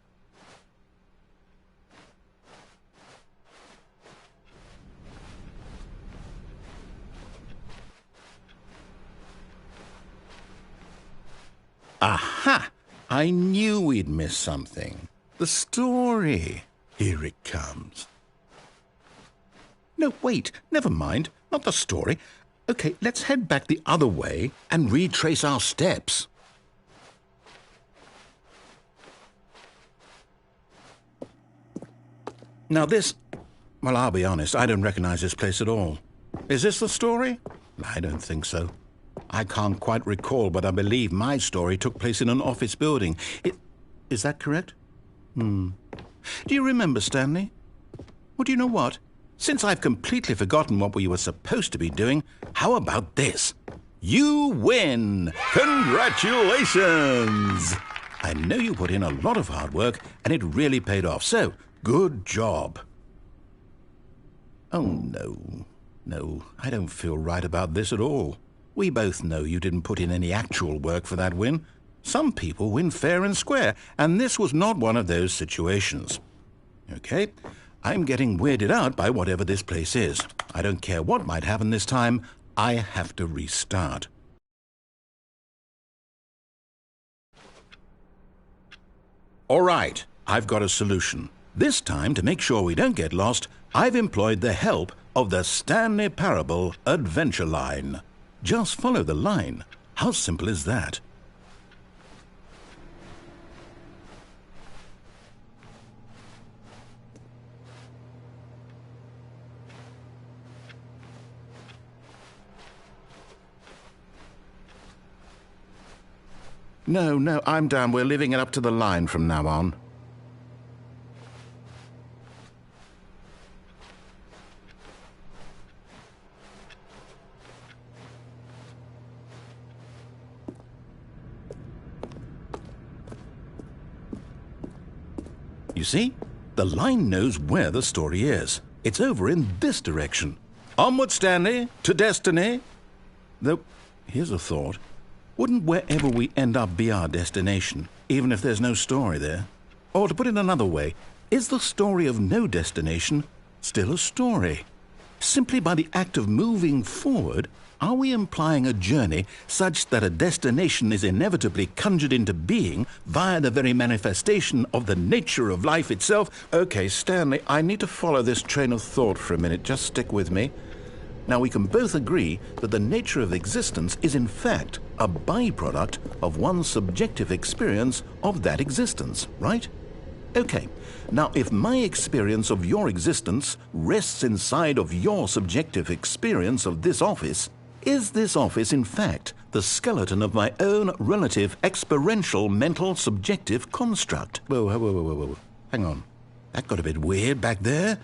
Aha! I knew we'd miss something. The story. Here it comes. No, wait. Never mind. Not the story. Okay, let's head back the other way and retrace our steps. Now this Well, I'll be honest, I don't recognize this place at all. Is this the story? I don't think so. I can't quite recall, but I believe my story took place in an office building. Is that correct? Do you remember, Stanley? Well, do you know what? Since I've completely forgotten what we were supposed to be doing, how about this? You win! Congratulations! I know you put in a lot of hard work, and it really paid off, so good job. Oh, no. No, I don't feel right about this at all. We both know you didn't put in any actual work for that win. Some people win fair and square, and this was not one of those situations. Okay, I'm getting weirded out by whatever this place is. I don't care what might happen this time. I have to restart. All right, I've got a solution. This time, to make sure we don't get lost, I've employed the help of the Stanley Parable adventure line. Just follow the line. How simple is that? No, I'm down. We're leaving it up to the line from now on. You see? The line knows where the story is. It's over in this direction. Onward, Stanley, to destiny. Though, here's a thought. Wouldn't wherever we end up be our destination, even if there's no story there? Or to put it another way, is the story of no destination still a story? Simply by the act of moving forward, are we implying a journey such that a destination is inevitably conjured into being via the very manifestation of the nature of life itself? Okay, Stanley, I need to follow this train of thought for a minute. Just stick with me. Now, we can both agree that the nature of existence is in fact a byproduct of one's subjective experience of that existence, right? Okay, now if my experience of your existence rests inside of your subjective experience of this office, is this office in fact the skeleton of my own relative experiential mental subjective construct? Whoa. Hang on. That got a bit weird back there.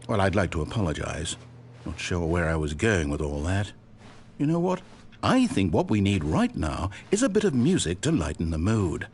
Well, I'd like to apologize. Not sure where I was going with all that. You know what? I think what we need right now is a bit of music to lighten the mood.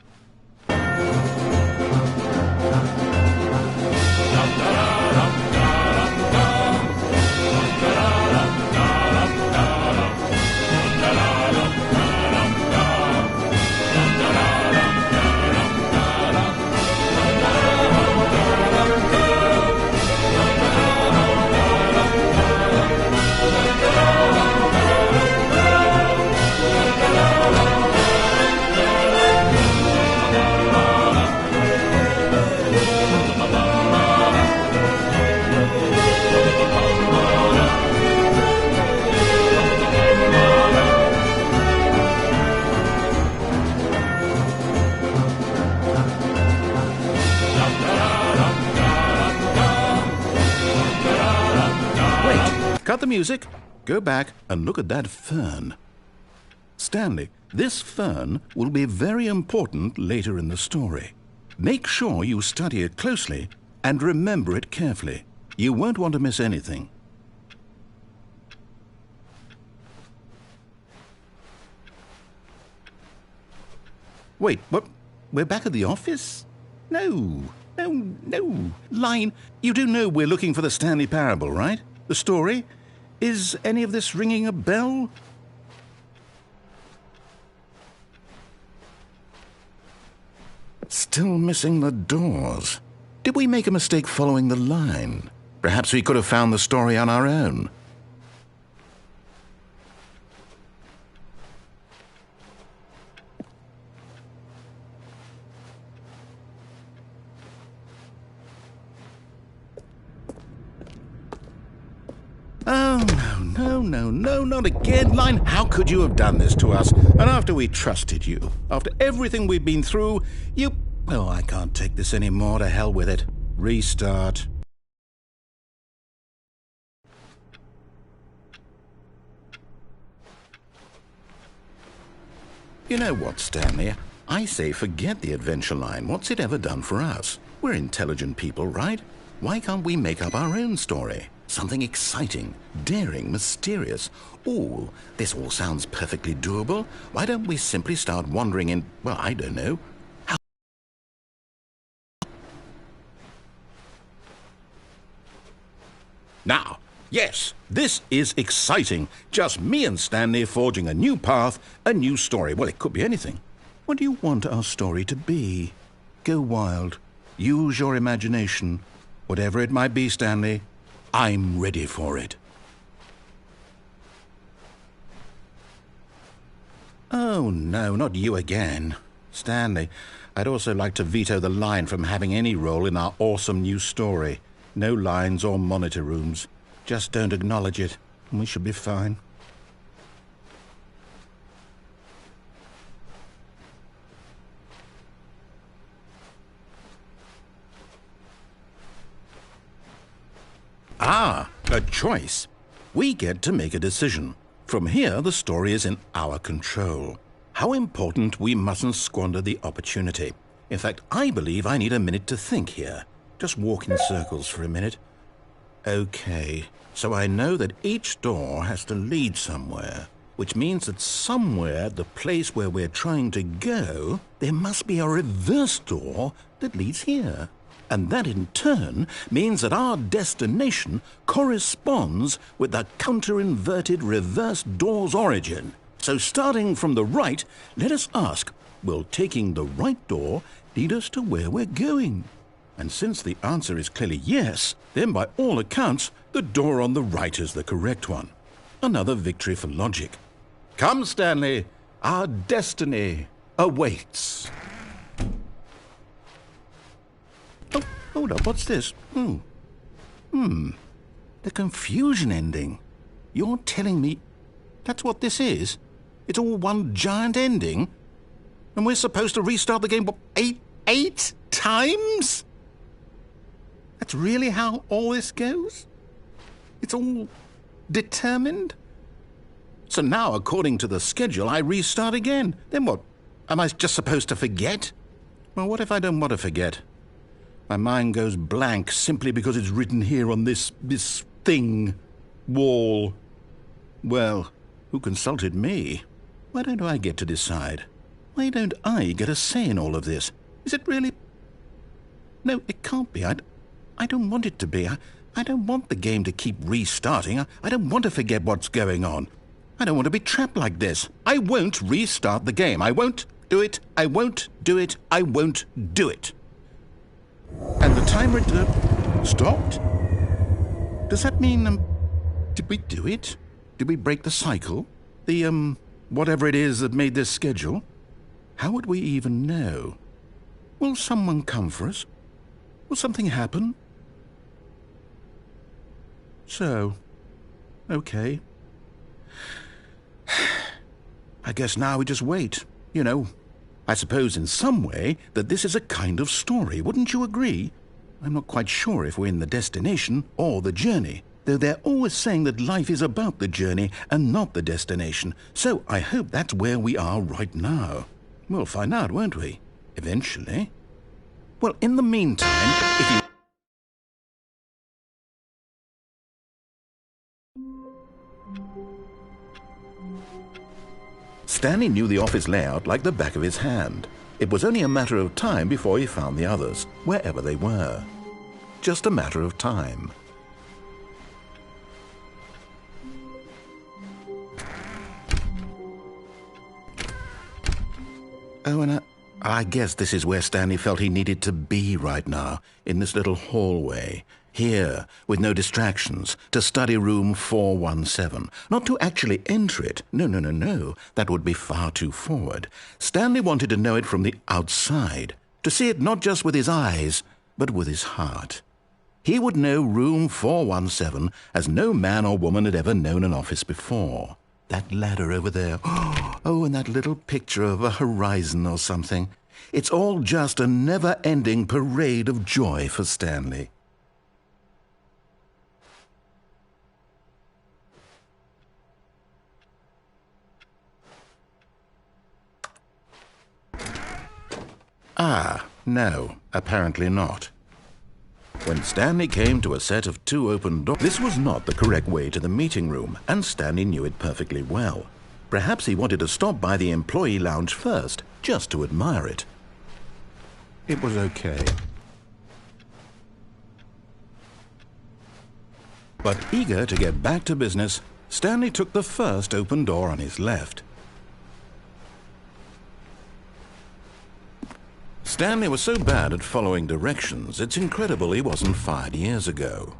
Cut the music, go back and look at that fern. Stanley, this fern will be very important later in the story. Make sure you study it closely and remember it carefully. You won't want to miss anything. Wait, what? We're back at the office? No. Line, you do know we're looking for the Stanley Parable, right? The story? Is any of this ringing a bell? Still missing the doors. Did we make a mistake following the line? Perhaps we could have found the story on our own. Oh, no, not again, Line. How could you have done this to us? And after we trusted you, after everything we've been through, you... Oh, I can't take this anymore. To hell with it. Restart. You know what, Stanley? I say forget the adventure line. What's it ever done for us? We're intelligent people, right? Why can't we make up our own story? Something exciting, daring, mysterious. Ooh, this all sounds perfectly doable. Why don't we simply start wandering in, well, I don't know. Now, yes, this is exciting. Just me and Stanley forging a new path, a new story. Well, it could be anything. What do you want our story to be? Go wild. Use your imagination. Whatever it might be, Stanley, I'm ready for it. Oh, no, not you again. Stanley, I'd also like to veto the line from having any role in our awesome new story. No lines or monitor rooms. Just don't acknowledge it, and we should be fine. Ah, a choice. We get to make a decision. From here, the story is in our control. How important we mustn't squander the opportunity. In fact, I believe I need a minute to think here. Just walk in circles for a minute. Okay, so I know that each door has to lead somewhere, which means that somewhere, the place where we're trying to go, there must be a reverse door that leads here. And that in turn means that our destination corresponds with the counter-inverted reverse door's origin. So starting from the right, let us ask, will taking the right door lead us to where we're going? And since the answer is clearly yes, then by all accounts, the door on the right is the correct one. Another victory for logic. Come, Stanley, our destiny awaits. Oh, hold up, what's this? The confusion ending. You're telling me that's what this is? It's all one giant ending? And we're supposed to restart the game, what, eight times? That's really how all this goes? It's all determined? So now, according to the schedule, I restart again. Then what? Am I just supposed to forget? Well, what if I don't want to forget? My mind goes blank simply because it's written here on this thing, wall. Well, who consulted me? Why don't I get to decide? Why don't I get a say in all of this? Is it really? No, it can't be. I don't want it to be. I don't want the game to keep restarting. I don't want to forget what's going on. I don't want to be trapped like this. I won't restart the game. I won't do it. I won't do it. I won't do it. And the timer stopped? Does that mean, did we do it? Did we break the cycle? The, whatever it is that made this schedule? How would we even know? Will someone come for us? Will something happen? So, okay. I guess now we just wait, you know. I suppose in some way that this is a kind of story, wouldn't you agree? I'm not quite sure if we're in the destination or the journey, though they're always saying that life is about the journey and not the destination, so I hope that's where we are right now. We'll find out, won't we? Eventually. Well, in the meantime, if you... Stanley knew the office layout like the back of his hand. It was only a matter of time before he found the others, wherever they were. Just a matter of time. Oh, and I guess this is where Stanley felt he needed to be right now, in this little hallway. Here, with no distractions, to study room 417. Not to actually enter it. No. That would be far too forward. Stanley wanted to know it from the outside. To see it not just with his eyes, but with his heart. He would know room 417 as no man or woman had ever known an office before. That ladder over there. Oh, and that little picture of a horizon or something. It's all just a never-ending parade of joy for Stanley. No, apparently not. When Stanley came to a set of 2 open doors, this was not the correct way to the meeting room, and Stanley knew it perfectly well. Perhaps he wanted to stop by the employee lounge first, just to admire it. It was okay. But eager to get back to business, Stanley took the first open door on his left. Stanley was so bad at following directions, it's incredible he wasn't fired years ago.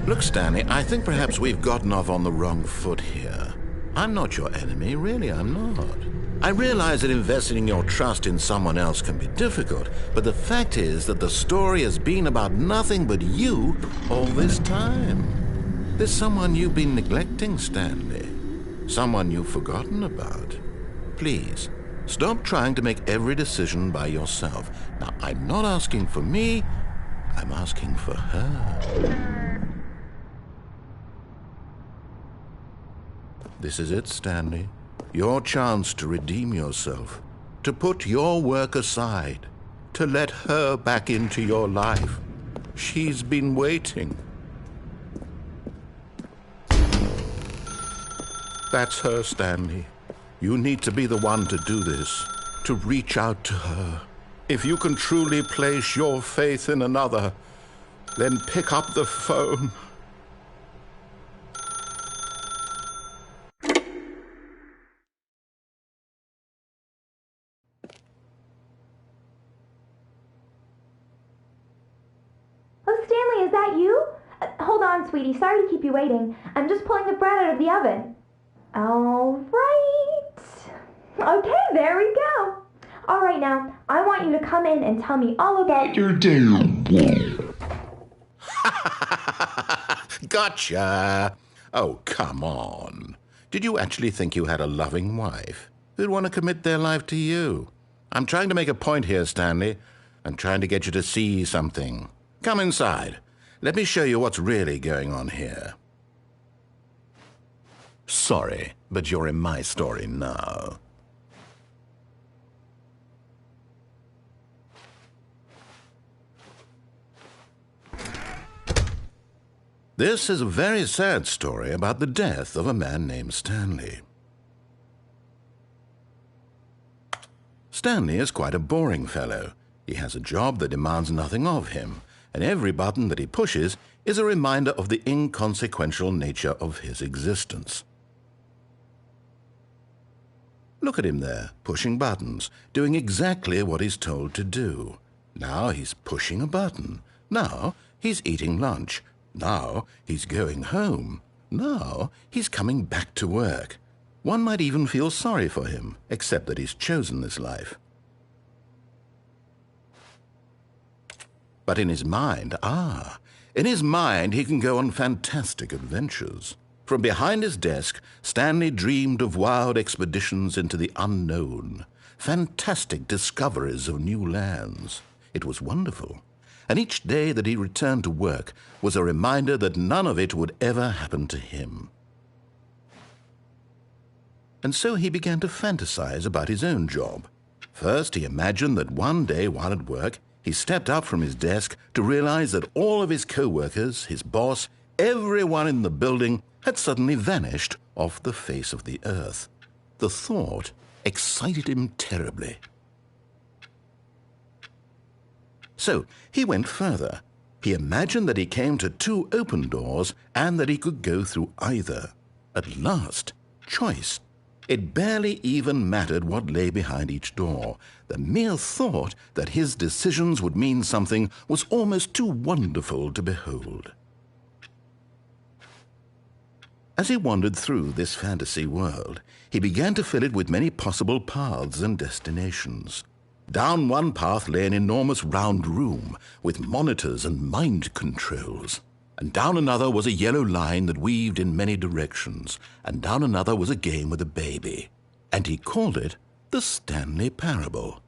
Look, Stanley, I think perhaps we've gotten off on the wrong foot here. I'm not your enemy, really, I'm not. I realize that investing your trust in someone else can be difficult, but the fact is that the story has been about nothing but you all this time. There's someone you've been neglecting, Stanley. Someone you've forgotten about. Please, stop trying to make every decision by yourself. Now, I'm not asking for me, I'm asking for her. This is it, Stanley. Your chance to redeem yourself, to put your work aside, to let her back into your life. She's been waiting. That's her, Stanley. You need to be the one to do this, to reach out to her. If you can truly place your faith in another, then pick up the phone. Stanley, is that you? Hold on, sweetie. Sorry to keep you waiting. I'm just pulling the bread out of the oven. All right. Okay, there we go. All right, now, I want you to come in and tell me all about your day. Gotcha. Oh, come on. Did you actually think you had a loving wife who'd want to commit their life to you? I'm trying to make a point here, Stanley. I'm trying to get you to see something. Come inside. Let me show you what's really going on here. Sorry, but you're in my story now. This is a very sad story about the death of a man named Stanley. Stanley is quite a boring fellow. He has a job that demands nothing of him, and every button that he pushes is a reminder of the inconsequential nature of his existence. Look at him there, pushing buttons, doing exactly what he's told to do. Now he's pushing a button. Now he's eating lunch. Now he's going home. Now he's coming back to work. One might even feel sorry for him, except that he's chosen this life. But in his mind, in his mind he can go on fantastic adventures. From behind his desk, Stanley dreamed of wild expeditions into the unknown, fantastic discoveries of new lands. It was wonderful, and each day that he returned to work was a reminder that none of it would ever happen to him. And so he began to fantasize about his own job. First, he imagined that one day while at work, he stepped up from his desk to realize that all of his co-workers, his boss, everyone in the building had suddenly vanished off the face of the earth. The thought excited him terribly. So he went further. He imagined that he came to 2 open doors and that he could go through either. At last, choice. It barely even mattered what lay behind each door. The mere thought that his decisions would mean something was almost too wonderful to behold. As he wandered through this fantasy world, he began to fill it with many possible paths and destinations. Down one path lay an enormous round room with monitors and mind controls. And down another was a yellow line that weaved in many directions, and down another was a game with a baby. And he called it the Stanley Parable.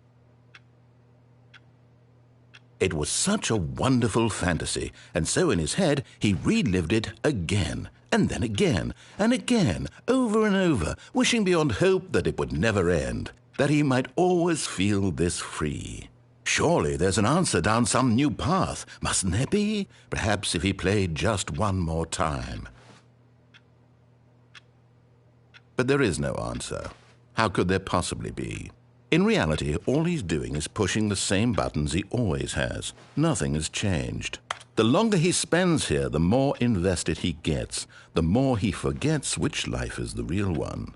It was such a wonderful fantasy, and so in his head he relived it again, and then again, and again, over and over, wishing beyond hope that it would never end, that he might always feel this free. Surely there's an answer down some new path, mustn't there be? Perhaps if he played just one more time. But there is no answer. How could there possibly be? In reality, all he's doing is pushing the same buttons he always has. Nothing has changed. The longer he spends here, the more invested he gets, the more he forgets which life is the real one.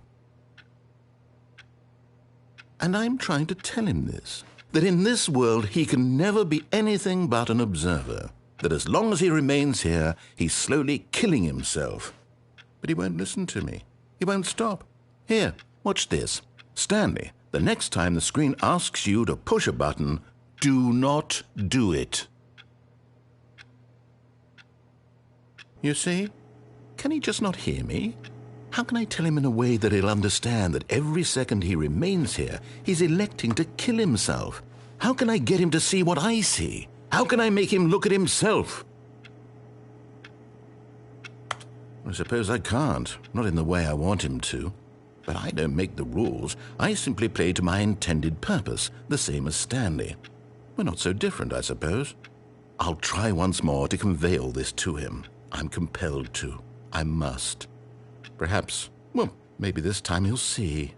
And I'm trying to tell him this, that in this world he can never be anything but an observer, that as long as he remains here, he's slowly killing himself. But he won't listen to me. He won't stop. Here, watch this. Stanley, the next time the screen asks you to push a button, do not do it. You see? Can he just not hear me? How can I tell him in a way that he'll understand that every second he remains here, he's electing to kill himself? How can I get him to see what I see? How can I make him look at himself? I suppose I can't, not in the way I want him to. But I don't make the rules. I simply play to my intended purpose, the same as Stanley. We're not so different, I suppose. I'll try once more to convey all this to him. I'm compelled to. I must. Perhaps, well, maybe this time he'll see.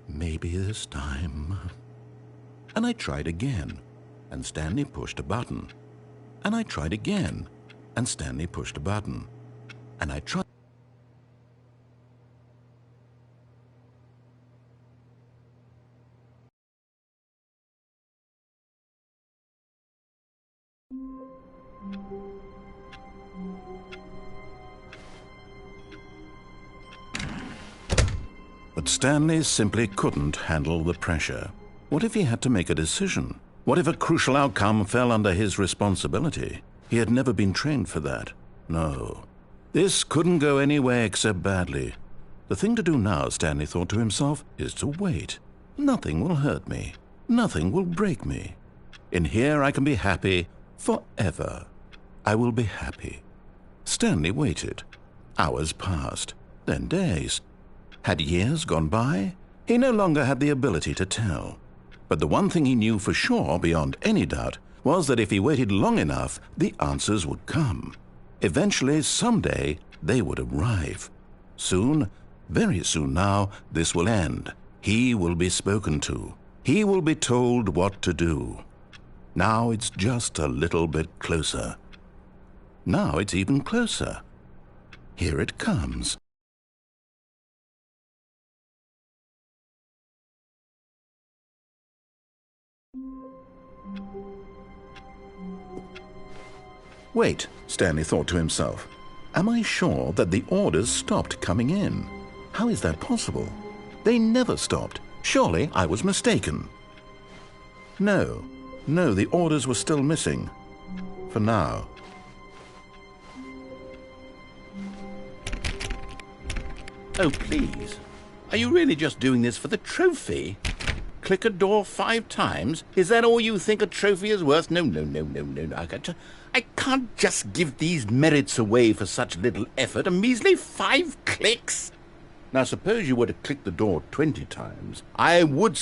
Maybe this time. And I tried again, and Stanley pushed a button. And I tried again, and Stanley pushed a button. And I tried. But Stanley simply couldn't handle the pressure. What if he had to make a decision? What if a crucial outcome fell under his responsibility? He had never been trained for that. No. This couldn't go any way except badly. The thing to do now, Stanley thought to himself, is to wait. Nothing will hurt me. Nothing will break me. In here I can be happy forever. I will be happy. Stanley waited. Hours passed, then days. Had years gone by? He no longer had the ability to tell. But the one thing he knew for sure, beyond any doubt, was that if he waited long enough, the answers would come. Eventually, someday, they would arrive. Soon, very soon now, this will end. He will be spoken to. He will be told what to do. Now it's just a little bit closer. Now it's even closer. Here it comes. Wait, Stanley thought to himself. Am I sure that the orders stopped coming in? How is that possible? They never stopped. Surely I was mistaken. No, the orders were still missing. For now. Oh, please. Are you really just doing this for the trophy? Click a door 5 times? Is that all you think a trophy is worth? No. I can't just give these merits away for such little effort. A measly 5 clicks? Now, suppose you were to click the door 20 times. I would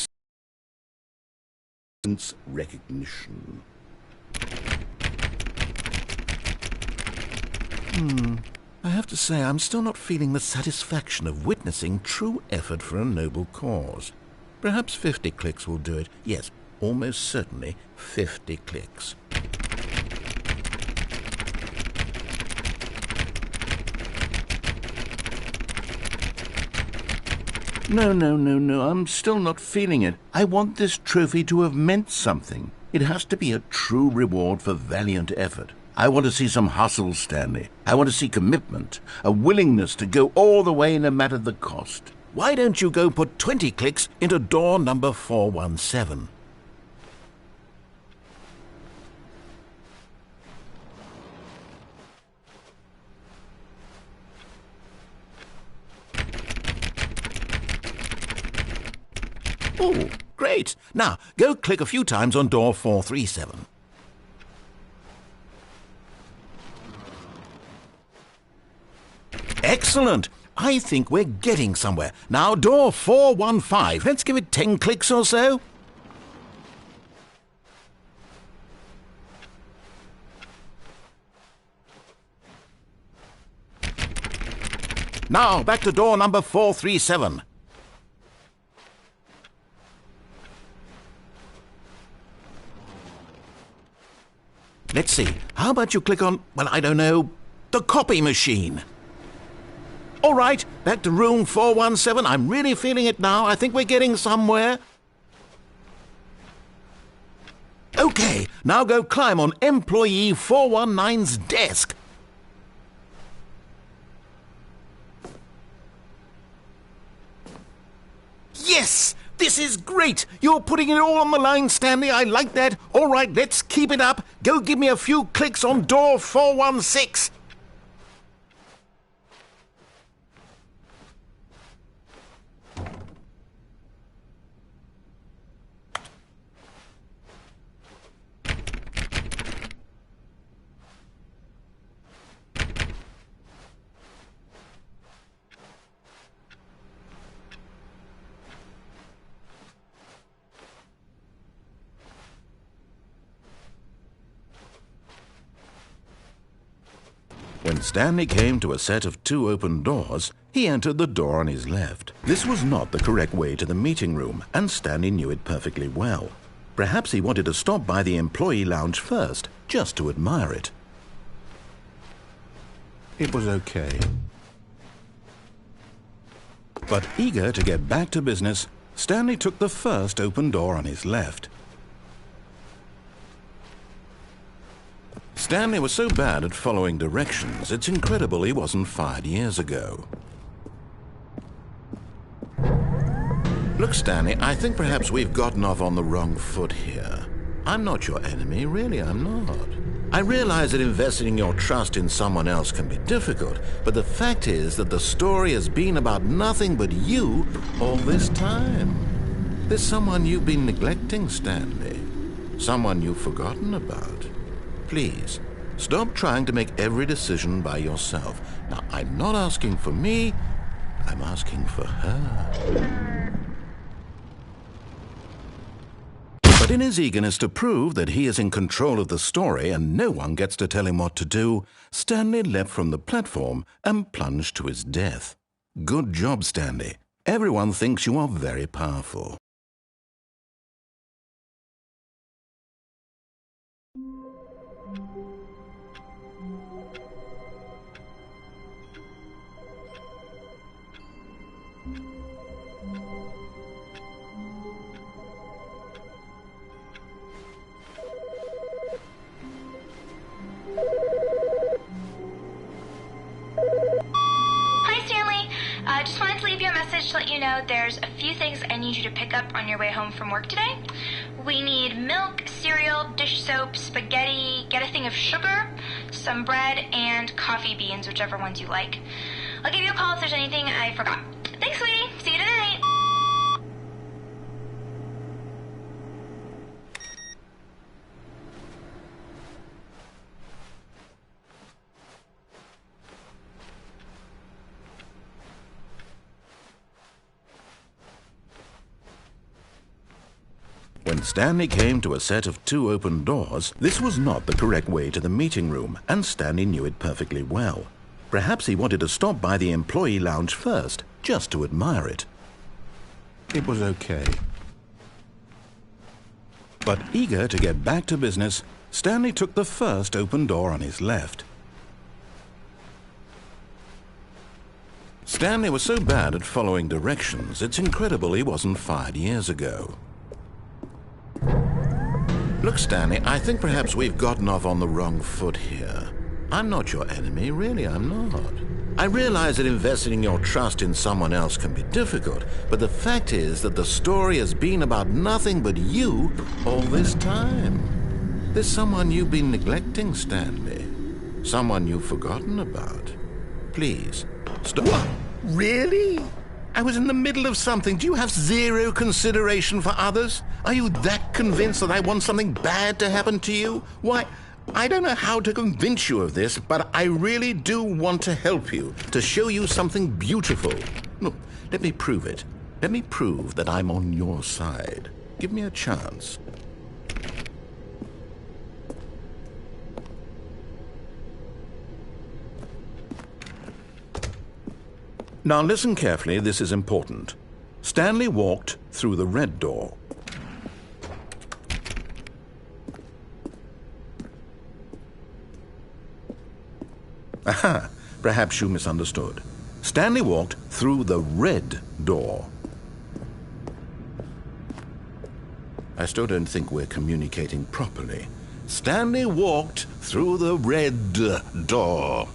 sense recognition. I have to say, I'm still not feeling the satisfaction of witnessing true effort for a noble cause. Perhaps 50 clicks will do it. Yes, almost certainly 50 clicks. No, I'm still not feeling it. I want this trophy to have meant something. It has to be a true reward for valiant effort. I want to see some hustle, Stanley. I want to see commitment, a willingness to go all the way no matter the cost. Why don't you go put 20 clicks into door number 417? Oh, great. Now, go click a few times on door 437. Excellent. I think we're getting somewhere. Now, door 415. Let's give it 10 clicks or so. Now, back to door number 437. Let's see. How about you click on, well, I don't know, the copy machine? All right, back to room 417. I'm really feeling it now. I think we're getting somewhere. Okay, now go climb on employee 419's desk. Yes! This is great! You're putting it all on the line, Stanley. I like that. All right, let's keep it up. Go give me a few clicks on door 416. When Stanley came to a set of 2 open doors, he entered the door on his left. This was not the correct way to the meeting room, and Stanley knew it perfectly well. Perhaps he wanted to stop by the employee lounge first, just to admire it. It was okay. But eager to get back to business, Stanley took the first open door on his left. Stanley was so bad at following directions, it's incredible he wasn't fired years ago. Look, Stanley, I think perhaps we've gotten off on the wrong foot here. I'm not your enemy, really, I'm not. I realize that investing your trust in someone else can be difficult, but the fact is that the story has been about nothing but you all this time. There's someone you've been neglecting, Stanley. Someone you've forgotten about. Please, stop trying to make every decision by yourself. Now, I'm not asking for me, I'm asking for her. But in his eagerness to prove that he is in control of the story and no one gets to tell him what to do, Stanley leapt from the platform and plunged to his death. Good job, Stanley. Everyone thinks you are very powerful. Just wanted to leave you a message to let you know there's a few things I need you to pick up on your way home from work today. We need milk, cereal, dish soap, spaghetti, get a thing of sugar, some bread, and coffee beans, whichever ones you like. I'll give you a call if there's anything I forgot. Thanks, sweetie. See you tonight. When Stanley came to a set of 2 open doors, this was not the correct way to the meeting room, and Stanley knew it perfectly well. Perhaps he wanted to stop by the employee lounge first, just to admire it. It was okay. But eager to get back to business, Stanley took the first open door on his left. Stanley was so bad at following directions, it's incredible he wasn't fired years ago. Look, Stanley, I think perhaps we've gotten off on the wrong foot here. I'm not your enemy, really, I'm not. I realize that investing your trust in someone else can be difficult, but the fact is that the story has been about nothing but you all this time. There's someone you've been neglecting, Stanley. Someone you've forgotten about. Please, stop. What? Really? I was in the middle of something. Do you have zero consideration for others? Are you that convinced that I want something bad to happen to you? Why, I don't know how to convince you of this, but I really do want to help you, to show you something beautiful. Look, let me prove it. Let me prove that I'm on your side. Give me a chance. Now listen carefully, this is important. Stanley walked through the red door. Aha, perhaps you misunderstood. Stanley walked through the red door. I still don't think we're communicating properly. Stanley walked through the red door.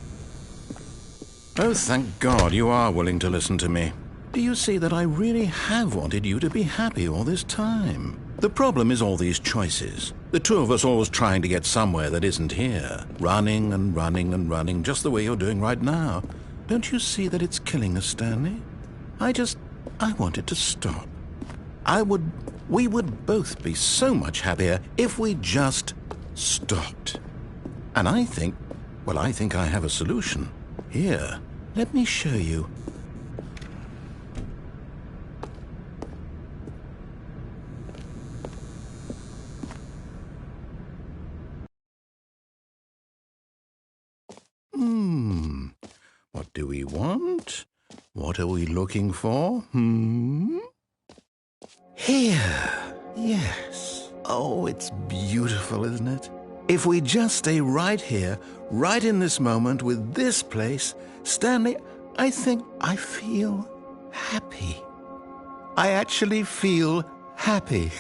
Oh, thank God you are willing to listen to me. Do you see that I really have wanted you to be happy all this time? The problem is all these choices. The two of us always trying to get somewhere that isn't here. Running and running and running, just the way you're doing right now. Don't you see that it's killing us, Stanley? I want it to stop. We would both be so much happier if we just stopped. And I think I have a solution. Here, let me show you. What do we want? What are we looking for? Here. Yes. Oh, it's beautiful, isn't it? If we just stay right here, right in this moment with this place, Stanley, I think I feel happy. I actually feel happy.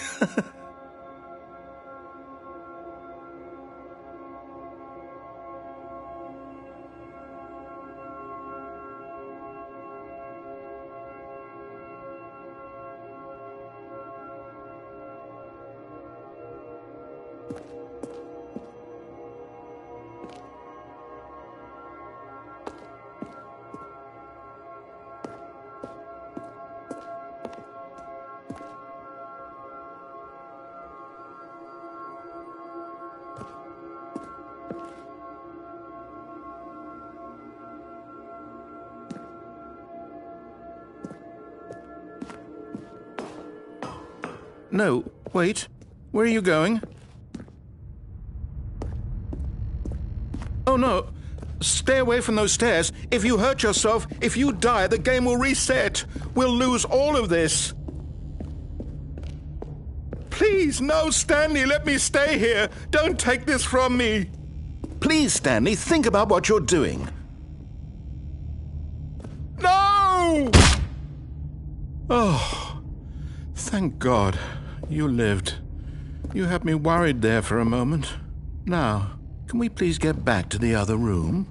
No, wait. Where are you going? Oh, no. Stay away from those stairs. If you hurt yourself, if you die, the game will reset. We'll lose all of this. Please, no, Stanley, let me stay here. Don't take this from me. Please, Stanley, think about what you're doing. No! Oh, thank God. You lived. You had me worried there for a moment. Now, can we please get back to the other room?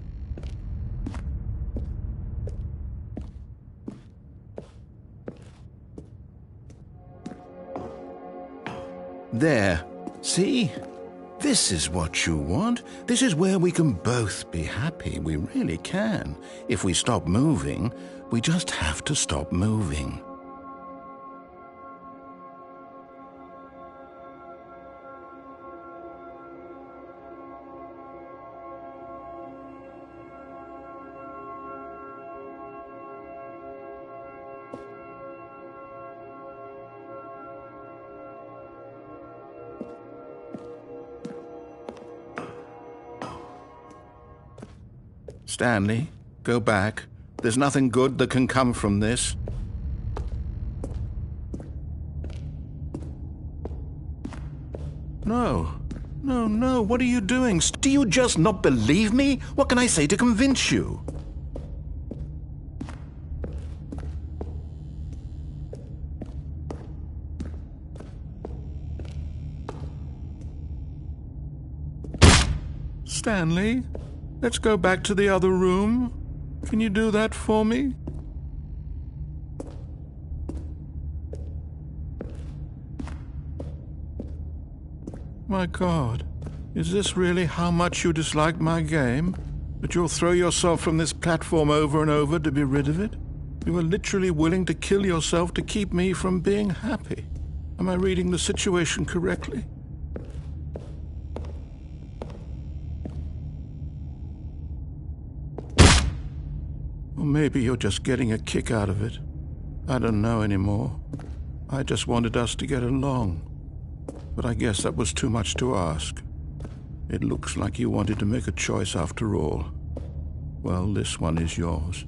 There. See? This is what you want. This is where we can both be happy. We really can. If we stop moving, we just have to stop moving. Stanley, go back. There's nothing good that can come from this. No. No, what are you doing? Do you just not believe me? What can I say to convince you? Stanley? Let's go back to the other room. Can you do that for me? My God, is this really how much you dislike my game? That you'll throw yourself from this platform over and over to be rid of it? You are literally willing to kill yourself to keep me from being happy. Am I reading the situation correctly? maybe you're just getting a kick out of it. I don't know anymore. I just wanted us to get along. But I guess that was too much to ask. It looks like you wanted to make a choice after all. Well, this one is yours.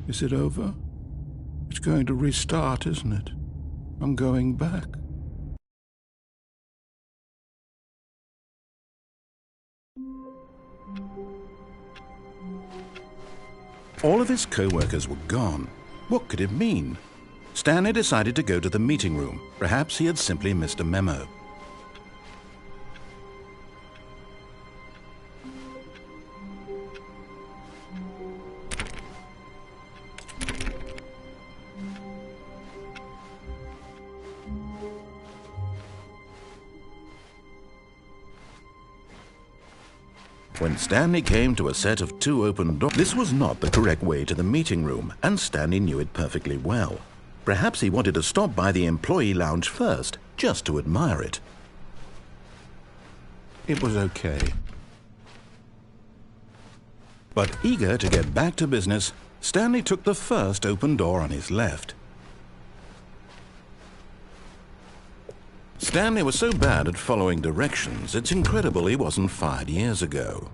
Is it over? It's going to restart, isn't it? I'm going back. All of his co-workers were gone. What could it mean? Stanley decided to go to the meeting room. Perhaps he had simply missed a memo. When Stanley came to a set of 2 open doors, this was not the correct way to the meeting room, and Stanley knew it perfectly well. Perhaps he wanted to stop by the employee lounge first, just to admire it. It was okay. But eager to get back to business, Stanley took the first open door on his left. Stanley was so bad at following directions, it's incredible he wasn't fired years ago.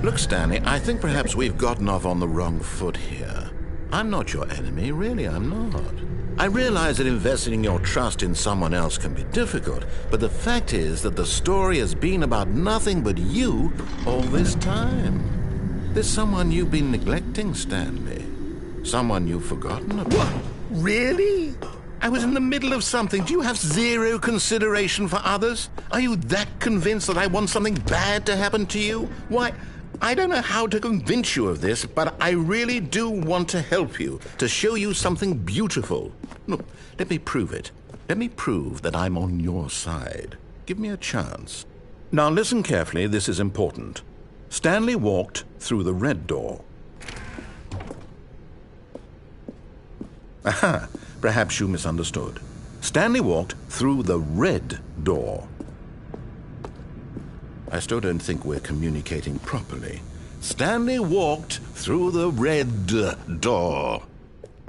Look, Stanley, I think perhaps we've gotten off on the wrong foot here. I'm not your enemy, really, I'm not. I realize that investing your trust in someone else can be difficult, but the fact is that the story has been about nothing but you all this time. There's someone you've been neglecting, Stanley. Someone you've forgotten about. What? Really? I was in the middle of something. Do you have zero consideration for others? Are you that convinced that I want something bad to happen to you? Why, I don't know how to convince you of this, but I really do want to help you, to show you something beautiful. Look, let me prove it. Let me prove that I'm on your side. Give me a chance. Now listen carefully, this is important. Stanley walked through the red door. Aha! Perhaps you misunderstood. Stanley walked through the red door. I still don't think we're communicating properly. Stanley walked through the red door.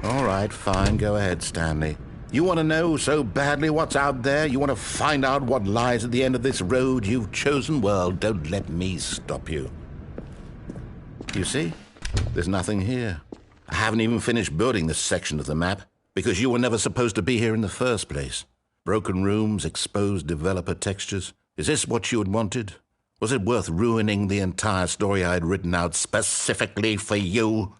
All right, fine, go ahead, Stanley. You want to know so badly what's out there? You want to find out what lies at the end of this road you've chosen? Well, don't let me stop you. You see? There's nothing here. I haven't even finished building this section of the map, because you were never supposed to be here in the first place. Broken rooms, exposed developer textures. Is this what you had wanted? Was it worth ruining the entire story I had written out specifically for you?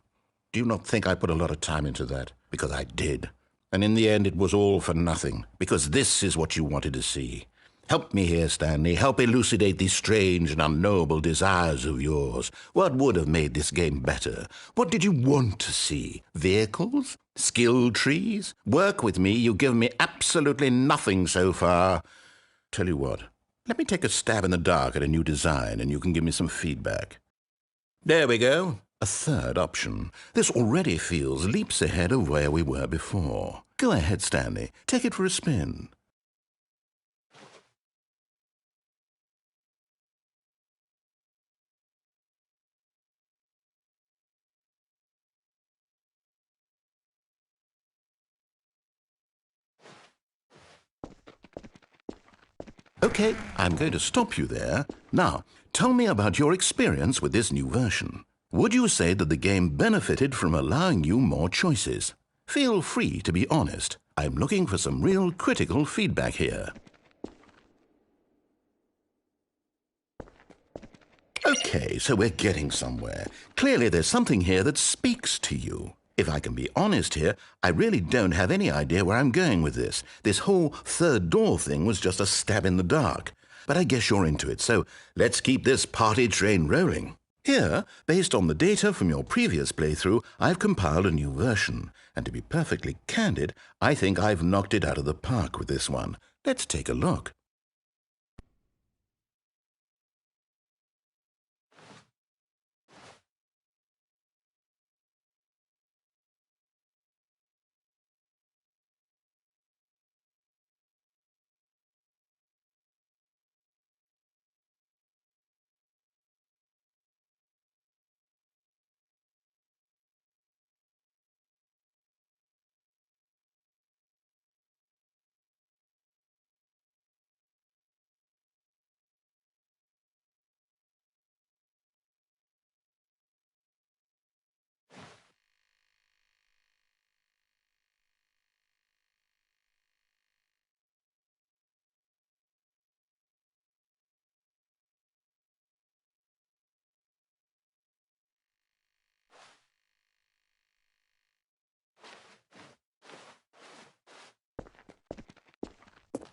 Do you not think I put a lot of time into that? Because I did. And in the end, it was all for nothing, because this is what you wanted to see. Help me here, Stanley. Help elucidate these strange and unknowable desires of yours. What would have made this game better? What did you want to see? Vehicles? Skill trees? Work with me. You've given me absolutely nothing so far. Tell you what, let me take a stab in the dark at a new design, and you can give me some feedback. There we go. A third option. This already feels leaps ahead of where we were before. Go ahead, Stanley. Take it for a spin. Okay, I'm going to stop you there. Now, tell me about your experience with this new version. Would you say that the game benefited from allowing you more choices? Feel free to be honest. I'm looking for some real critical feedback here. Okay, so we're getting somewhere. Clearly there's something here that speaks to you. If I can be honest here, I really don't have any idea where I'm going with this. This whole third door thing was just a stab in the dark. But I guess you're into it, so let's keep this party train rolling. Here, based on the data from your previous playthrough, I've compiled a new version. And to be perfectly candid, I think I've knocked it out of the park with this one. Let's take a look.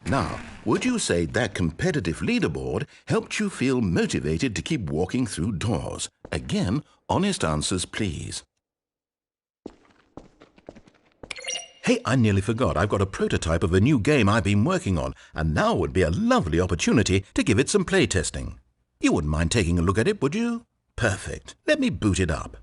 Now, would you say that competitive leaderboard helped you feel motivated to keep walking through doors? Again, honest answers, please. Hey, I nearly forgot. I've got a prototype of a new game I've been working on, and now would be a lovely opportunity to give it some playtesting. You wouldn't mind taking a look at it, would you? Perfect. Let me boot it up.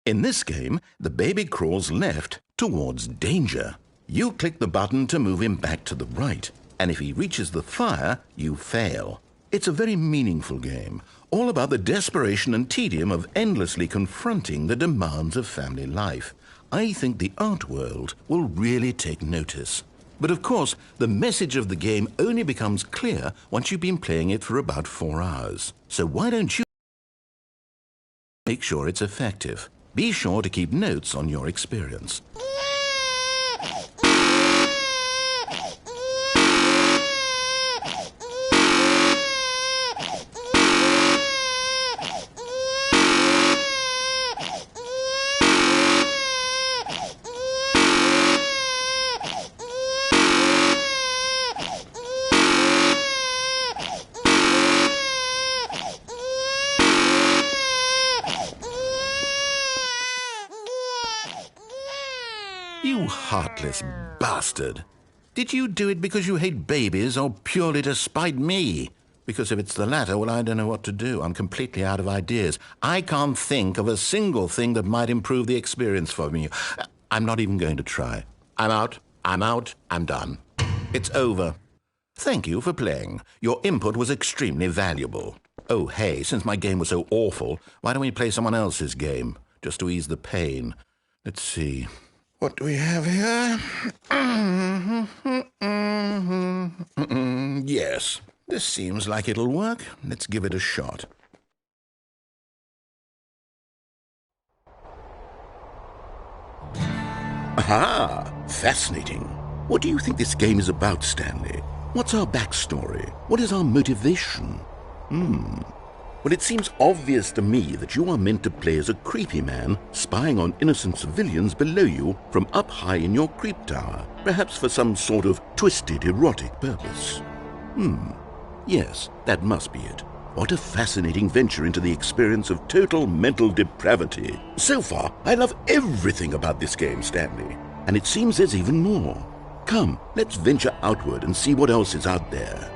In this game, the baby crawls left towards danger. You click the button to move him back to the right, and if he reaches the fire, you fail. It's a very meaningful game, all about the desperation and tedium of endlessly confronting the demands of family life. I think the art world will really take notice. But of course, the message of the game only becomes clear once you've been playing it for about 4 hours. So why don't you make sure it's effective? Be sure to keep notes on your experience. You heartless bastard. Did you do it because you hate babies or purely to spite me? Because if it's the latter, well, I don't know what to do. I'm completely out of ideas. I can't think of a single thing that might improve the experience for me. I'm not even going to try. I'm out. I'm done. It's over. Thank you for playing. Your input was extremely valuable. Oh, hey, since my game was so awful, why don't we play someone else's game, just to ease the pain? Let's see. What do we have here? Yes, this seems like it'll work. Let's give it a shot. Aha! Fascinating. What do you think this game is about, Stanley? What's our backstory? What is our motivation? Well, it seems obvious to me that you are meant to play as a creepy man spying on innocent civilians below you from up high in your creep tower, perhaps for some sort of twisted erotic purpose. Yes, that must be it. What a fascinating venture into the experience of total mental depravity. So far, I love everything about this game, Stanley. And it seems there's even more. Come, let's venture outward and see what else is out there.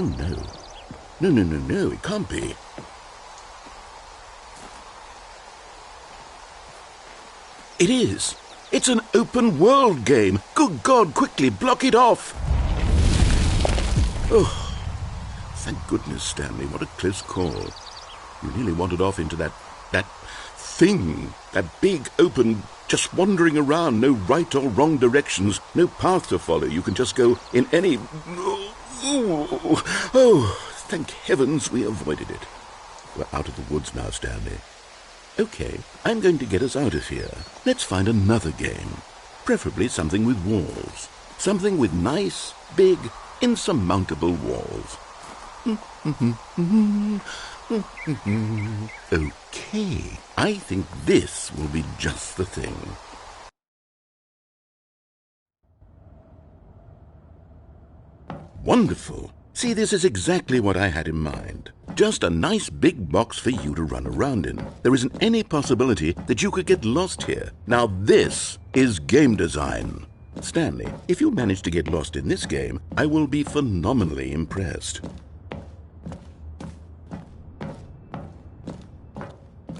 Oh, no. No, it can't be. It is. It's an open world game. Good God, quickly, block it off. Oh, thank goodness, Stanley. What a close call. You nearly wandered off into that thing. That big, open, just wandering around. No right or wrong directions. No path to follow. You can just go in any... Oh, thank heavens we avoided it. We're out of the woods now, Stanley. Okay, I'm going to get us out of here. Let's find another game. Preferably something with walls. Something with nice, big, insurmountable walls. Okay, I think this will be just the thing. Wonderful. See, this is exactly what I had in mind. Just a nice big box for you to run around in. There isn't any possibility that you could get lost here. Now this is game design. Stanley, if you manage to get lost in this game, I will be phenomenally impressed.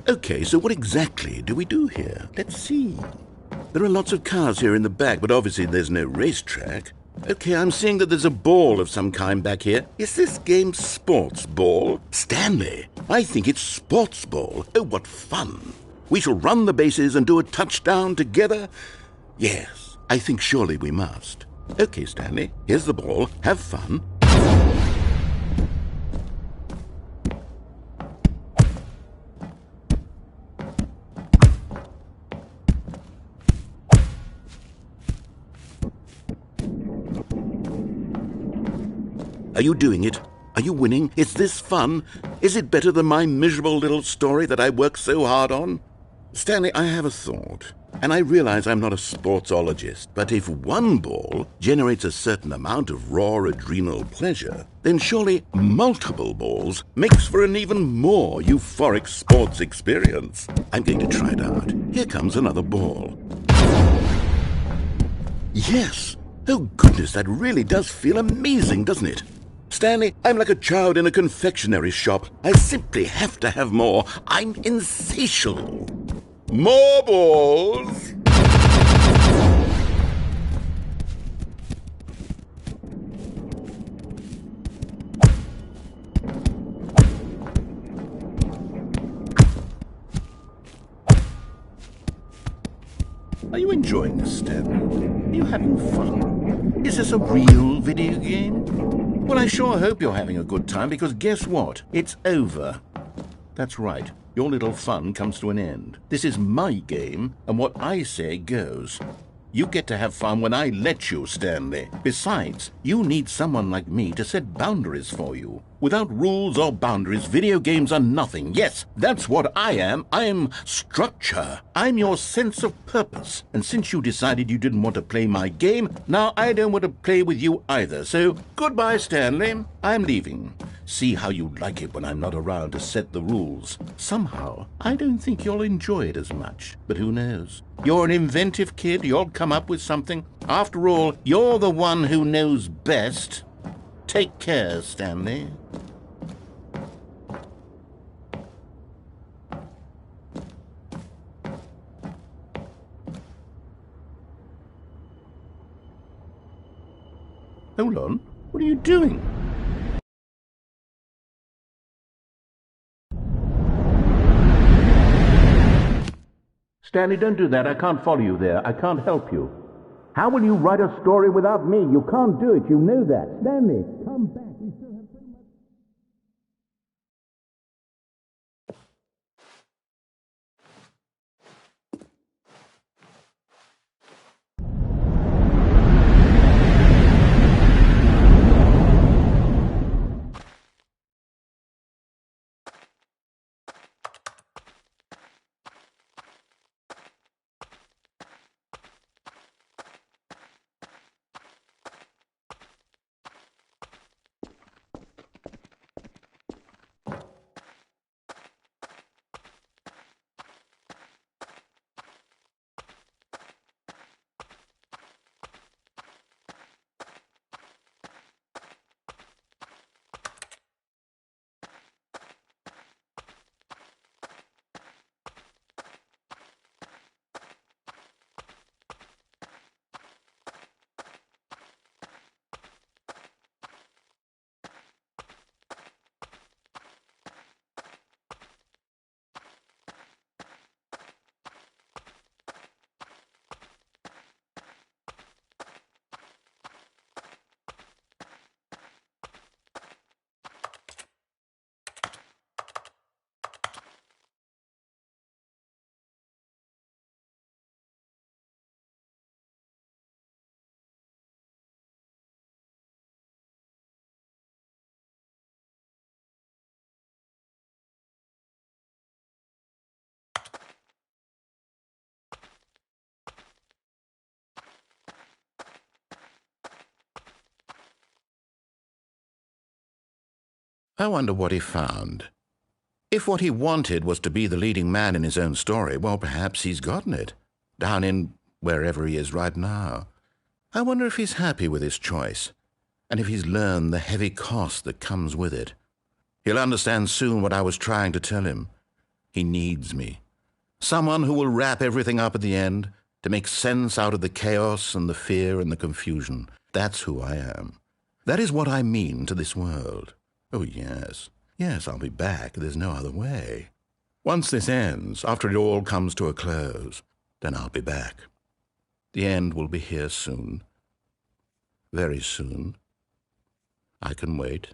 Okay, so what exactly do we do here? Let's see. There are lots of cars here in the back, but obviously there's no racetrack. Okay, I'm seeing that there's a ball of some kind back here. Is this game sports ball? Stanley, I think it's sports ball. Oh, what fun. We shall run the bases and do a touchdown together? Yes, I think surely we must. Okay, Stanley, here's the ball. Have fun. Are you doing it? Are you winning? Is this fun? Is it better than my miserable little story that I worked so hard on? Stanley, I have a thought, and I realize I'm not a sportsologist, but if one ball generates a certain amount of raw adrenal pleasure, then surely multiple balls makes for an even more euphoric sports experience. I'm going to try it out. Here comes another ball. Yes! Oh goodness, that really does feel amazing, doesn't it? Stanley, I'm like a child in a confectionery shop. I simply have to have more. I'm insatiable. More balls! Are you enjoying this, Stanley? Are you having fun? Is this a real video game? Well, I sure hope you're having a good time, because guess what? It's over. That's right. Your little fun comes to an end. This is my game, and what I say goes. You get to have fun when I let you, Stanley. Besides, you need someone like me to set boundaries for you. Without rules or boundaries, video games are nothing. Yes, that's what I am. I'm structure. I'm your sense of purpose. And since you decided you didn't want to play my game, now I don't want to play with you either. So, goodbye, Stanley. I'm leaving. See how you like it when I'm not around to set the rules. Somehow, I don't think you'll enjoy it as much. But who knows? You're an inventive kid. You'll come up with something. After all, you're the one who knows best. Take care, Stanley. Hold on. What are you doing? Stanley, don't do that. I can't follow you there. I can't help you. How will you write a story without me? You can't do it. You know that. Stanley, come back. We still have so much... I wonder what he found. If what he wanted was to be the leading man in his own story, well, perhaps he's gotten it, down in wherever he is right now. I wonder if he's happy with his choice, and if he's learned the heavy cost that comes with it. He'll understand soon what I was trying to tell him. He needs me. Someone who will wrap everything up at the end, to make sense out of the chaos and the fear and the confusion. That's who I am. That is what I mean to this world. Oh, yes. Yes, I'll be back. There's no other way. Once this ends, after it all comes to a close, then I'll be back. The end will be here soon. Very soon. I can wait.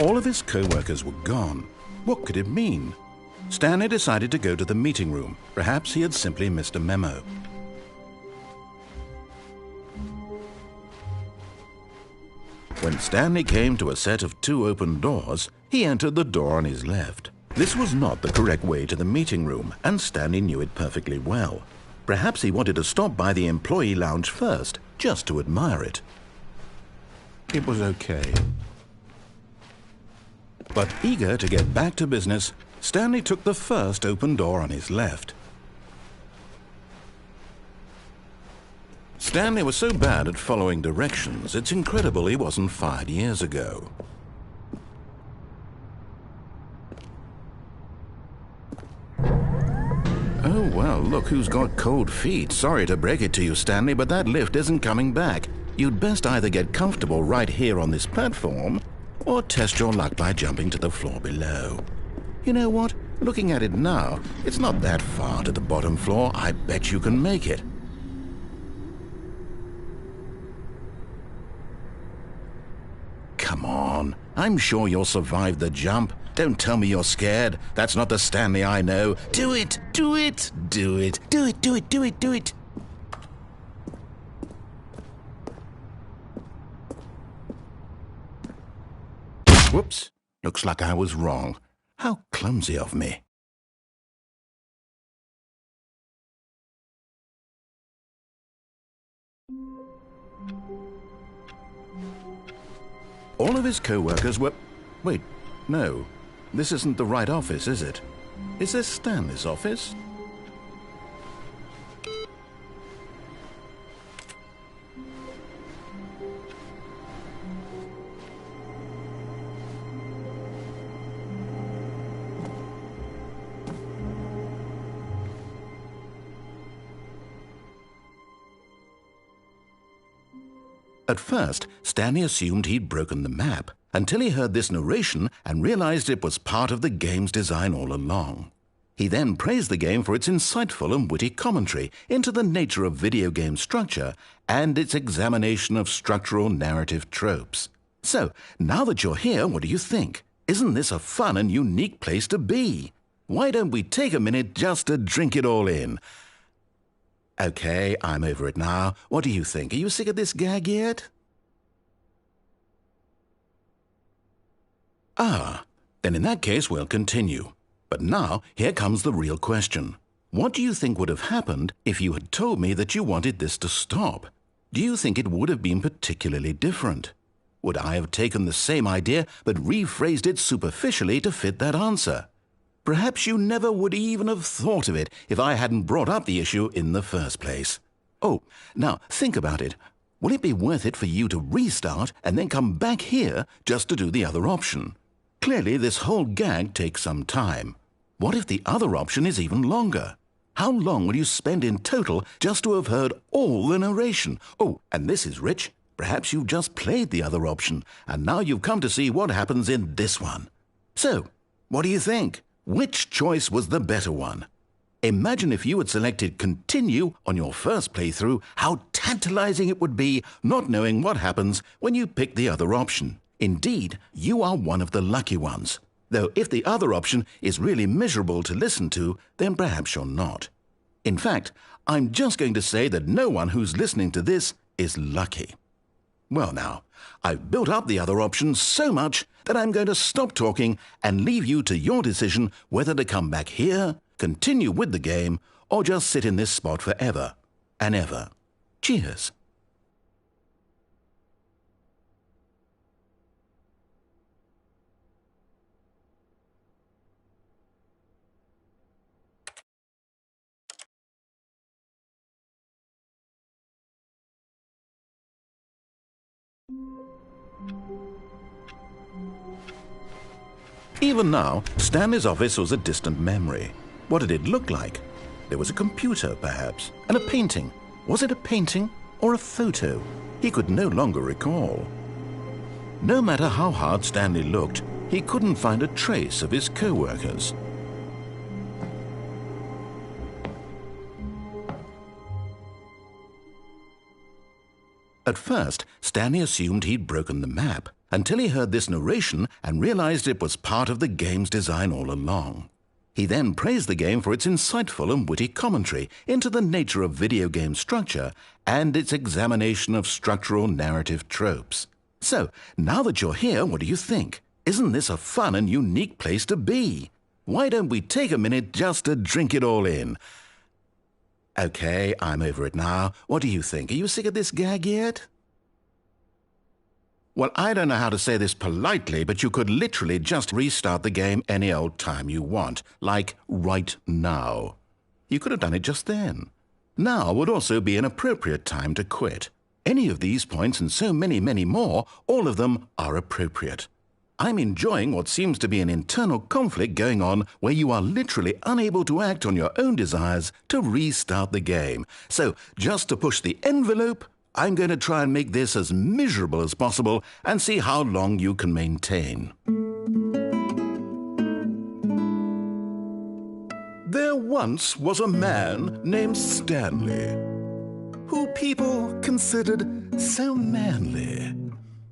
All of his co-workers were gone. What could it mean? Stanley decided to go to the meeting room. Perhaps he had simply missed a memo. When Stanley came to a set of 2 open doors, he entered the door on his left. This was not the correct way to the meeting room, and Stanley knew it perfectly well. Perhaps he wanted to stop by the employee lounge first, just to admire it. It was okay. But eager to get back to business, Stanley took the first open door on his left. Stanley was so bad at following directions, it's incredible he wasn't fired years ago. Oh, well, look who's got cold feet. Sorry to break it to you, Stanley, but that lift isn't coming back. You'd best either get comfortable right here on this platform, or test your luck by jumping to the floor below. You know what? Looking at it now, it's not that far to the bottom floor. I bet you can make it. Come on. I'm sure you'll survive the jump. Don't tell me you're scared. That's not the Stanley I know. Do it! Do it! Do it! Do it! Do it! Do it! Do it! Whoops. Looks like I was wrong. How clumsy of me. All of his co-workers were... Wait, no. This isn't the right office, is it? Is this Stanley's office? At first, Stanley assumed he'd broken the map, until he heard this narration and realized it was part of the game's design all along. He then praised the game for its insightful and witty commentary into the nature of video game structure and its examination of structural narrative tropes. So, now that you're here, what do you think? Isn't this a fun and unique place to be? Why don't we take a minute just to drink it all in? Okay, I'm over it now. What do you think? Are you sick of this gag yet? Ah, then in that case we'll continue. But now, here comes the real question. What do you think would have happened if you had told me that you wanted this to stop? Do you think it would have been particularly different? Would I have taken the same idea but rephrased it superficially to fit that answer? Perhaps you never would even have thought of it if I hadn't brought up the issue in the first place. Oh, now think about it. Will it be worth it for you to restart and then come back here just to do the other option? Clearly, this whole gag takes some time. What if the other option is even longer? How long will you spend in total just to have heard all the narration? Oh, and this is rich. Perhaps you've just played the other option, and now you've come to see what happens in this one. So, what do you think? Which choice was the better one? Imagine if you had selected continue on your first playthrough, how tantalizing it would be not knowing what happens when you pick the other option. Indeed, you are one of the lucky ones. Though if the other option is really miserable to listen to, then perhaps you're not. In fact, I'm just going to say that no one who's listening to this is lucky. Well now, I've built up the other option so much that I'm going to stop talking and leave you to your decision whether to come back here, continue with the game, or just sit in this spot forever and ever. Cheers. Even now, Stanley's office was a distant memory. What did it look like? There was a computer, perhaps, and a painting. Was it a painting or a photo? He could no longer recall. No matter how hard Stanley looked, he couldn't find a trace of his co-workers. At first, Stanley assumed he'd broken the map, until he heard this narration and realized it was part of the game's design all along. He then praised the game for its insightful and witty commentary into the nature of video game structure and its examination of structural narrative tropes. So, now that you're here, what do you think? Isn't this a fun and unique place to be? Why don't we take a minute just to drink it all in? Okay, I'm over it now. What do you think? Are you sick of this gag yet? Well, I don't know how to say this politely, but you could literally just restart the game any old time you want, like right now. You could have done it just then. Now would also be an appropriate time to quit. Any of these points and so many, many more, all of them are appropriate. I'm enjoying what seems to be an internal conflict going on where you are literally unable to act on your own desires to restart the game. So, just to push the envelope, I'm going to try and make this as miserable as possible and see how long you can maintain. There once was a man named Stanley, who people considered so manly.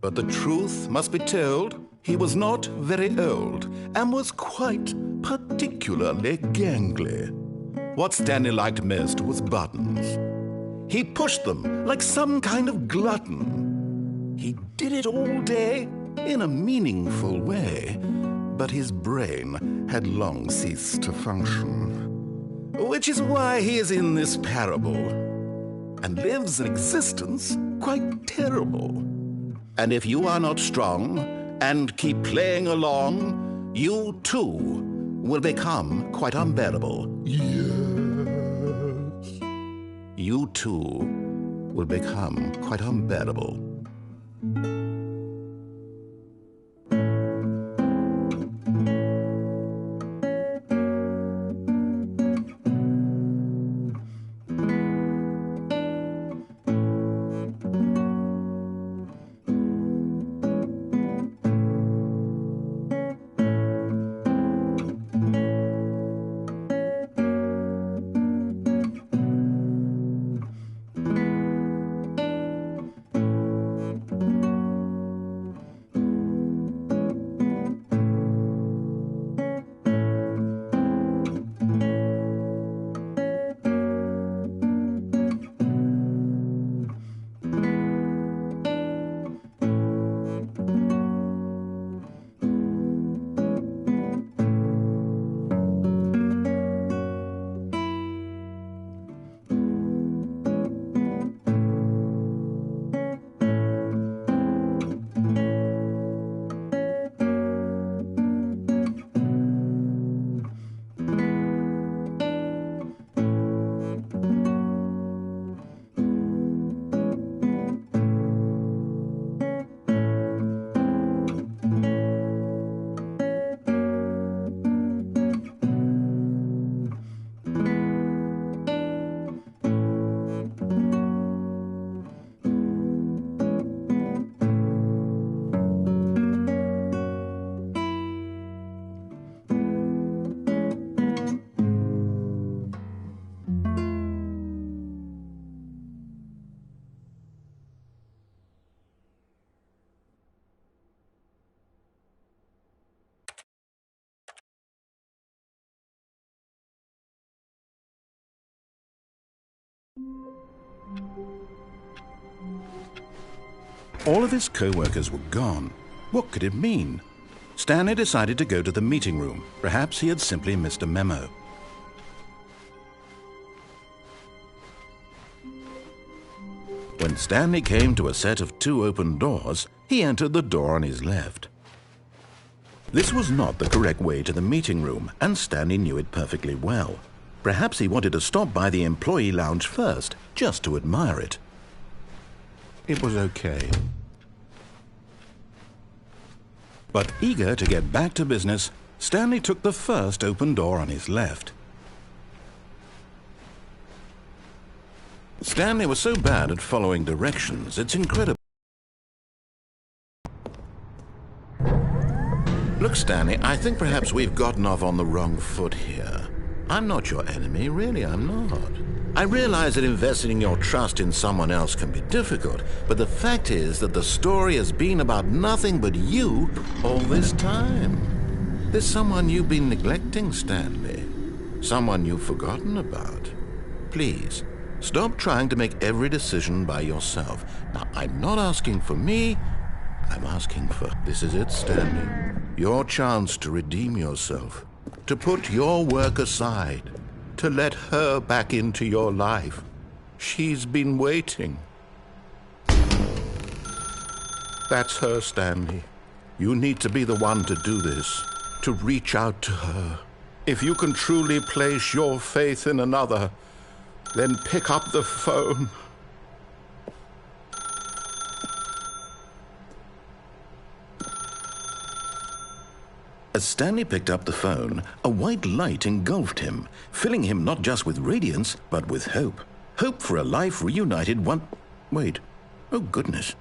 But the truth must be told, he was not very old and was quite particularly gangly. What Stanley liked most was buttons. He pushed them like some kind of glutton. He did it all day in a meaningful way, but his brain had long ceased to function. Which is why he is in this parable and lives an existence quite terrible. And if you are not strong and keep playing along, you too will become quite unbearable. Yes. You too will become quite unbearable. All of his co-workers were gone. What could it mean? Stanley decided to go to the meeting room. Perhaps he had simply missed a memo. When Stanley came to a set of 2 open doors, he entered the door on his left. This was not the correct way to the meeting room, and Stanley knew it perfectly well. Perhaps he wanted to stop by the employee lounge first, just to admire it. It was okay. But eager to get back to business, Stanley took the first open door on his left. Stanley was so bad at following directions, it's incredible. Look, Stanley, I think perhaps we've gotten off on the wrong foot here. I'm not your enemy, really, I'm not. I realize that investing your trust in someone else can be difficult, but the fact is that the story has been about nothing but you all this time. There's someone you've been neglecting, Stanley. Someone you've forgotten about. Please, stop trying to make every decision by yourself. Now, I'm not asking for me, I'm asking for... This is it, Stanley. Your chance to redeem yourself. To put your work aside. To let her back into your life. She's been waiting. That's her, Stanley. You need to be the one to do this. To reach out to her. If you can truly place your faith in another, then pick up the phone. As Stanley picked up the phone, a white light engulfed him, filling him not just with radiance, but with hope. Hope for a life reunited one... Wait. Oh, goodness.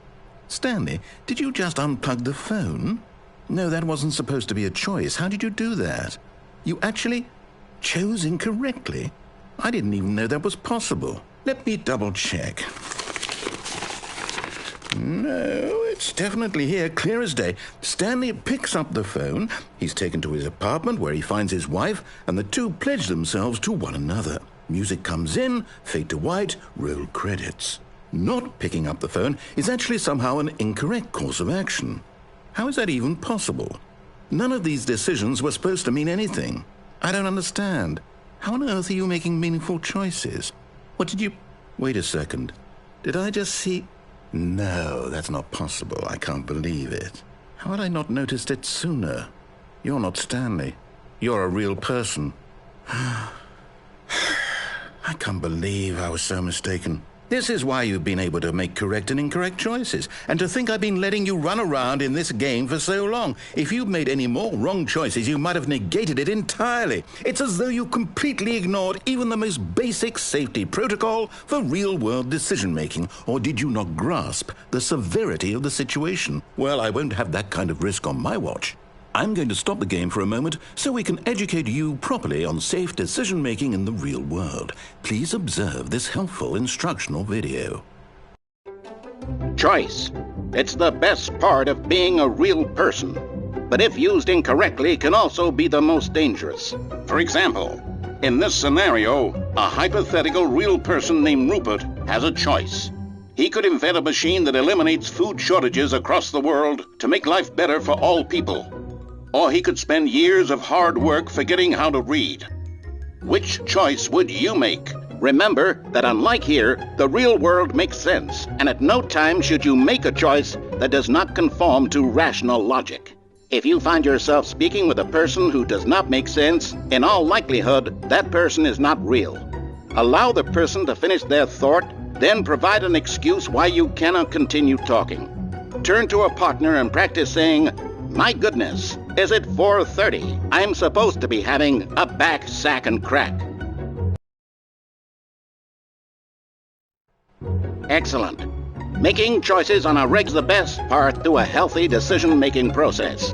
Stanley, did you just unplug the phone? No, that wasn't supposed to be a choice. How did you do that? You actually chose incorrectly? I didn't even know that was possible. Let me double-check. No, it's definitely here, clear as day. Stanley picks up the phone. He's taken to his apartment where he finds his wife, and the two pledge themselves to one another. Music comes in, fade to white, roll credits. Not picking up the phone is actually somehow an incorrect course of action. How is that even possible? None of these decisions were supposed to mean anything. I don't understand. How on earth are you making meaningful choices? What did you... Wait a second. Did I just see... No, that's not possible. I can't believe it. How had I not noticed it sooner? You're not Stanley. You're a real person. I can't believe I was so mistaken. This is why you've been able to make correct and incorrect choices. And to think I've been letting you run around in this game for so long. If you'd made any more wrong choices, you might have negated it entirely. It's as though you completely ignored even the most basic safety protocol for real-world decision-making. Or did you not grasp the severity of the situation? Well, I won't have that kind of risk on my watch. I'm going to stop the game for a moment so we can educate you properly on safe decision-making in the real world. Please observe this helpful instructional video. Choice. It's the best part of being a real person. But if used incorrectly, can also be the most dangerous. For example, in this scenario, a hypothetical real person named Rupert has a choice. He could invent a machine that eliminates food shortages across the world to make life better for all people. Or he could spend years of hard work forgetting how to read. Which choice would you make? Remember that unlike here, the real world makes sense, and at no time should you make a choice that does not conform to rational logic. If you find yourself speaking with a person who does not make sense, in all likelihood, that person is not real. Allow the person to finish their thought, then provide an excuse why you cannot continue talking. Turn to a partner and practice saying, "My goodness, is it 4:30? I'm supposed to be having a back, sack, and crack." Excellent. Making choices on a reg's the best part to a healthy decision-making process.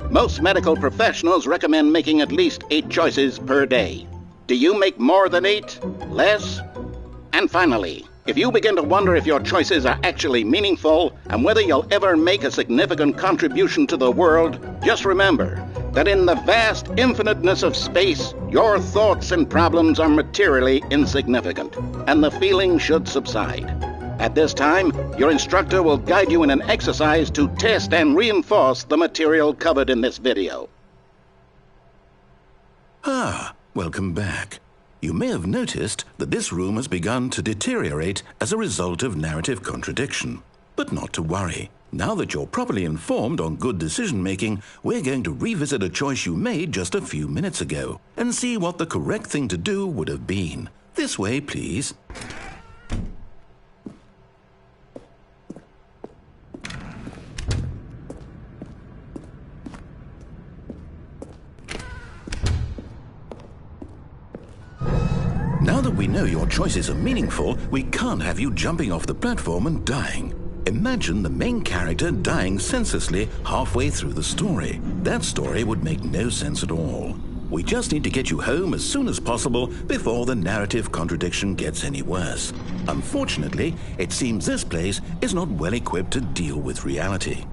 Most medical professionals recommend making at least 8 choices per day. Do you make more than 8? Less? And finally, if you begin to wonder if your choices are actually meaningful and whether you'll ever make a significant contribution to the world, just remember that in the vast infiniteness of space, your thoughts and problems are materially insignificant, and the feeling should subside. At this time, your instructor will guide you in an exercise to test and reinforce the material covered in this video. Welcome back. You may have noticed that this room has begun to deteriorate as a result of narrative contradiction. But not to worry. Now that you're properly informed on good decision-making, we're going to revisit a choice you made just a few minutes ago and see what the correct thing to do would have been. This way, please. Now that we know your choices are meaningful, we can't have you jumping off the platform and dying. Imagine the main character dying senselessly halfway through the story. That story would make no sense at all. We just need to get you home as soon as possible before the narrative contradiction gets any worse. Unfortunately, it seems this place is not well equipped to deal with reality.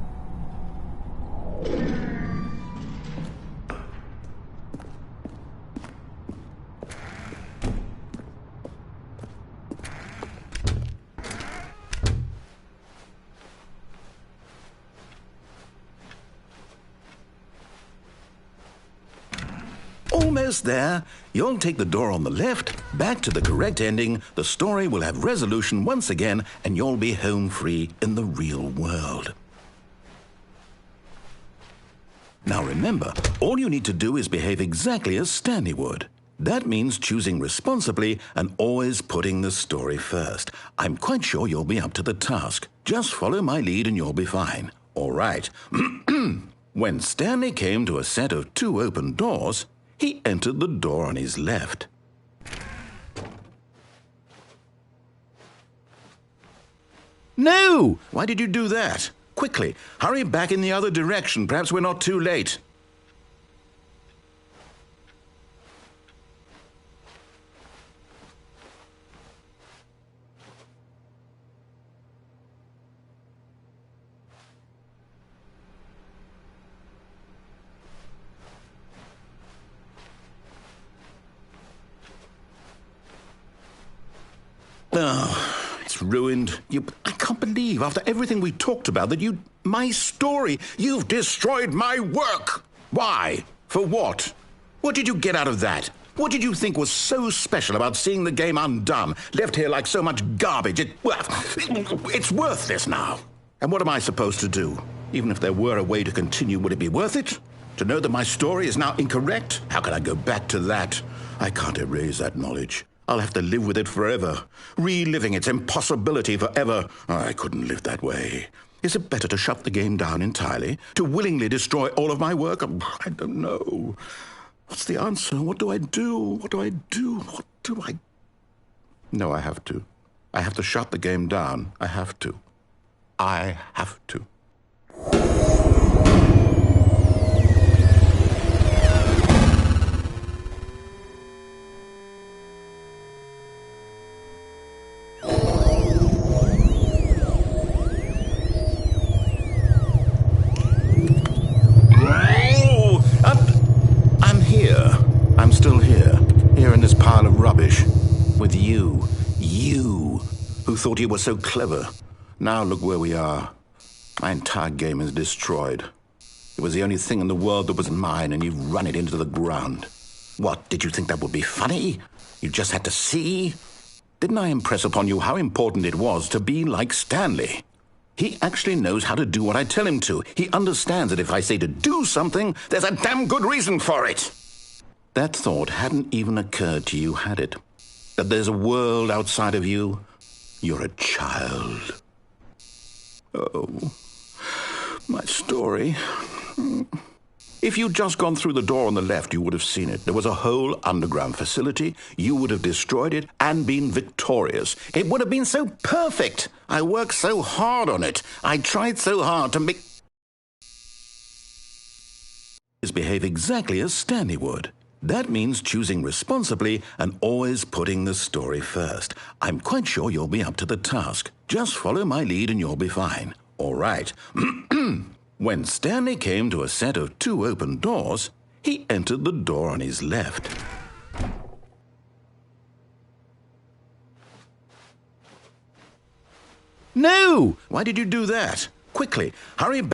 Almost there. You'll take the door on the left, back to the correct ending, the story will have resolution once again, and you'll be home free in the real world. Now remember, all you need to do is behave exactly as Stanley would. That means choosing responsibly and always putting the story first. I'm quite sure you'll be up to the task. Just follow my lead and you'll be fine. All right. When Stanley came to a set of 2 open doors, he entered the door on his left. No! Why did you do that? Quickly, hurry back in the other direction. Perhaps we're not too late. Oh, it's ruined. I can't believe, after everything we talked about, that my story, you've destroyed my work. Why? For what? What did you get out of that? What did you think was so special about seeing the game undone, left here like so much garbage? It's worthless now. And what am I supposed to do? Even if there were a way to continue, would it be worth it? To know that my story is now incorrect? How can I go back to that? I can't erase that knowledge. I'll have to live with it forever, reliving its impossibility forever. I couldn't live that way. Is it better to shut the game down entirely? To willingly destroy all of my work? I don't know. What's the answer? What do I do? What do I do? What do I... No, I have to. I have to shut the game down. I have to. I have to. With you who thought you were so clever. Now look where we are. My entire game is destroyed. It was the only thing in the world that was mine, and you've run it into the ground. What, did you think that would be funny? You just had to see? Didn't I impress upon you how important it was to be like Stanley? He actually knows how to do what I tell him to. He understands that if I say to do something, there's a damn good reason for it. That thought hadn't even occurred to you, had it? That there's a world outside of you? You're a child. Oh, my story. If you'd just gone through the door on the left, you would have seen it. There was a whole underground facility. You would have destroyed it and been victorious. It would have been so perfect. I worked so hard on it. I tried so hard to make... behave exactly as Stanley would. That means choosing responsibly and always putting the story first. I'm quite sure you'll be up to the task. Just follow my lead and you'll be fine. All right. When Stanley came to a set of 2 open doors, he entered the door on his left. No! Why did you do that? Quickly, hurry back.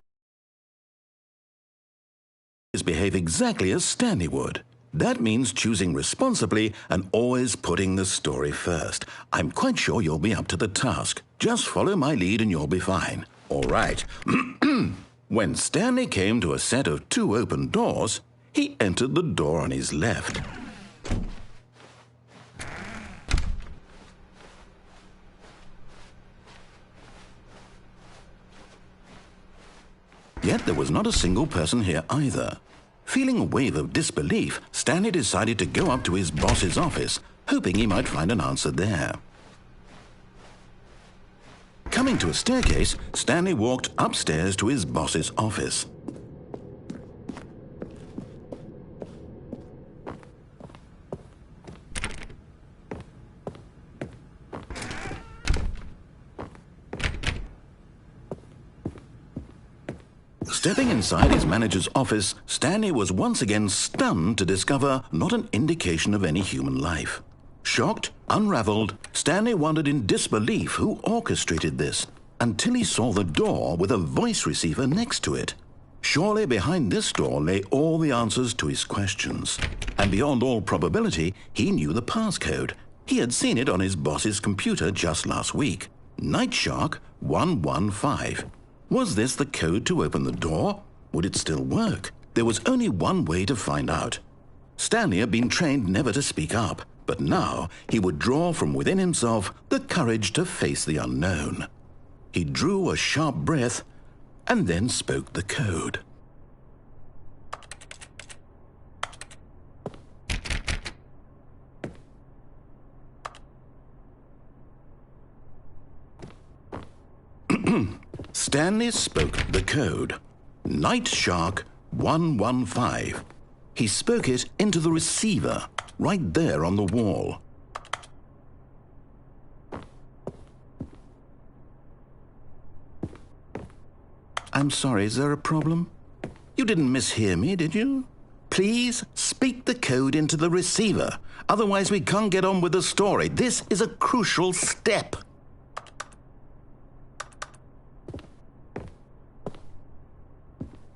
Behave exactly as Stanley would. That means choosing responsibly and always putting the story first. I'm quite sure you'll be up to the task. Just follow my lead and you'll be fine. All right. When Stanley came to a set of 2 open doors, he entered the door on his left. Yet there was not a single person here either. Feeling a wave of disbelief, Stanley decided to go up to his boss's office, hoping he might find an answer there. Coming to a staircase, Stanley walked upstairs to his boss's office. Stepping inside his manager's office, Stanley was once again stunned to discover not an indication of any human life. Shocked, unraveled, Stanley wondered in disbelief who orchestrated this, until he saw the door with a voice receiver next to it. Surely behind this door lay all the answers to his questions. And beyond all probability, he knew the passcode. He had seen it on his boss's computer just last week. Nightshark 115. Was this the code to open the door? Would it still work? There was only one way to find out. Stanley had been trained never to speak up, but now he would draw from within himself the courage to face the unknown. He drew a sharp breath and then spoke the code. Stanley spoke the code. Nightshark 115. He spoke it into the receiver, right there on the wall. I'm sorry, is there a problem? You didn't mishear me, did you? Please speak the code into the receiver. Otherwise, we can't get on with the story. This is a crucial step.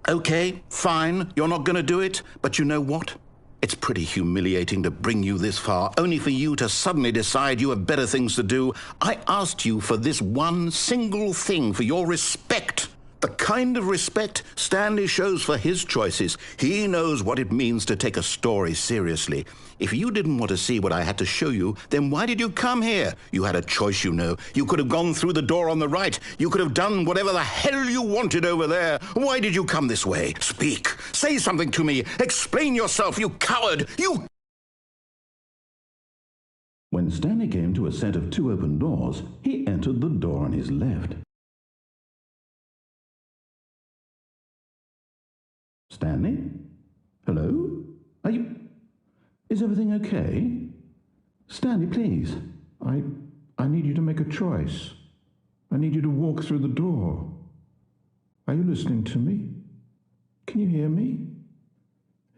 Okay, fine, you're not going to do it, but you know what? It's pretty humiliating to bring you this far, only for you to suddenly decide you have better things to do. I asked you for this one single thing, for your respect. The kind of respect Stanley shows for his choices. He knows what it means to take a story seriously. If you didn't want to see what I had to show you, then why did you come here? You had a choice, you know. You could have gone through the door on the right. You could have done whatever the hell you wanted over there. Why did you come this way? Speak. Say something to me. Explain yourself, you coward. You... When Stanley came to a set of 2 open doors, he entered the door on his left. Stanley? Hello? Are you... Is everything okay? Stanley, please. I need you to make a choice. I need you to walk through the door. Are you listening to me? Can you hear me?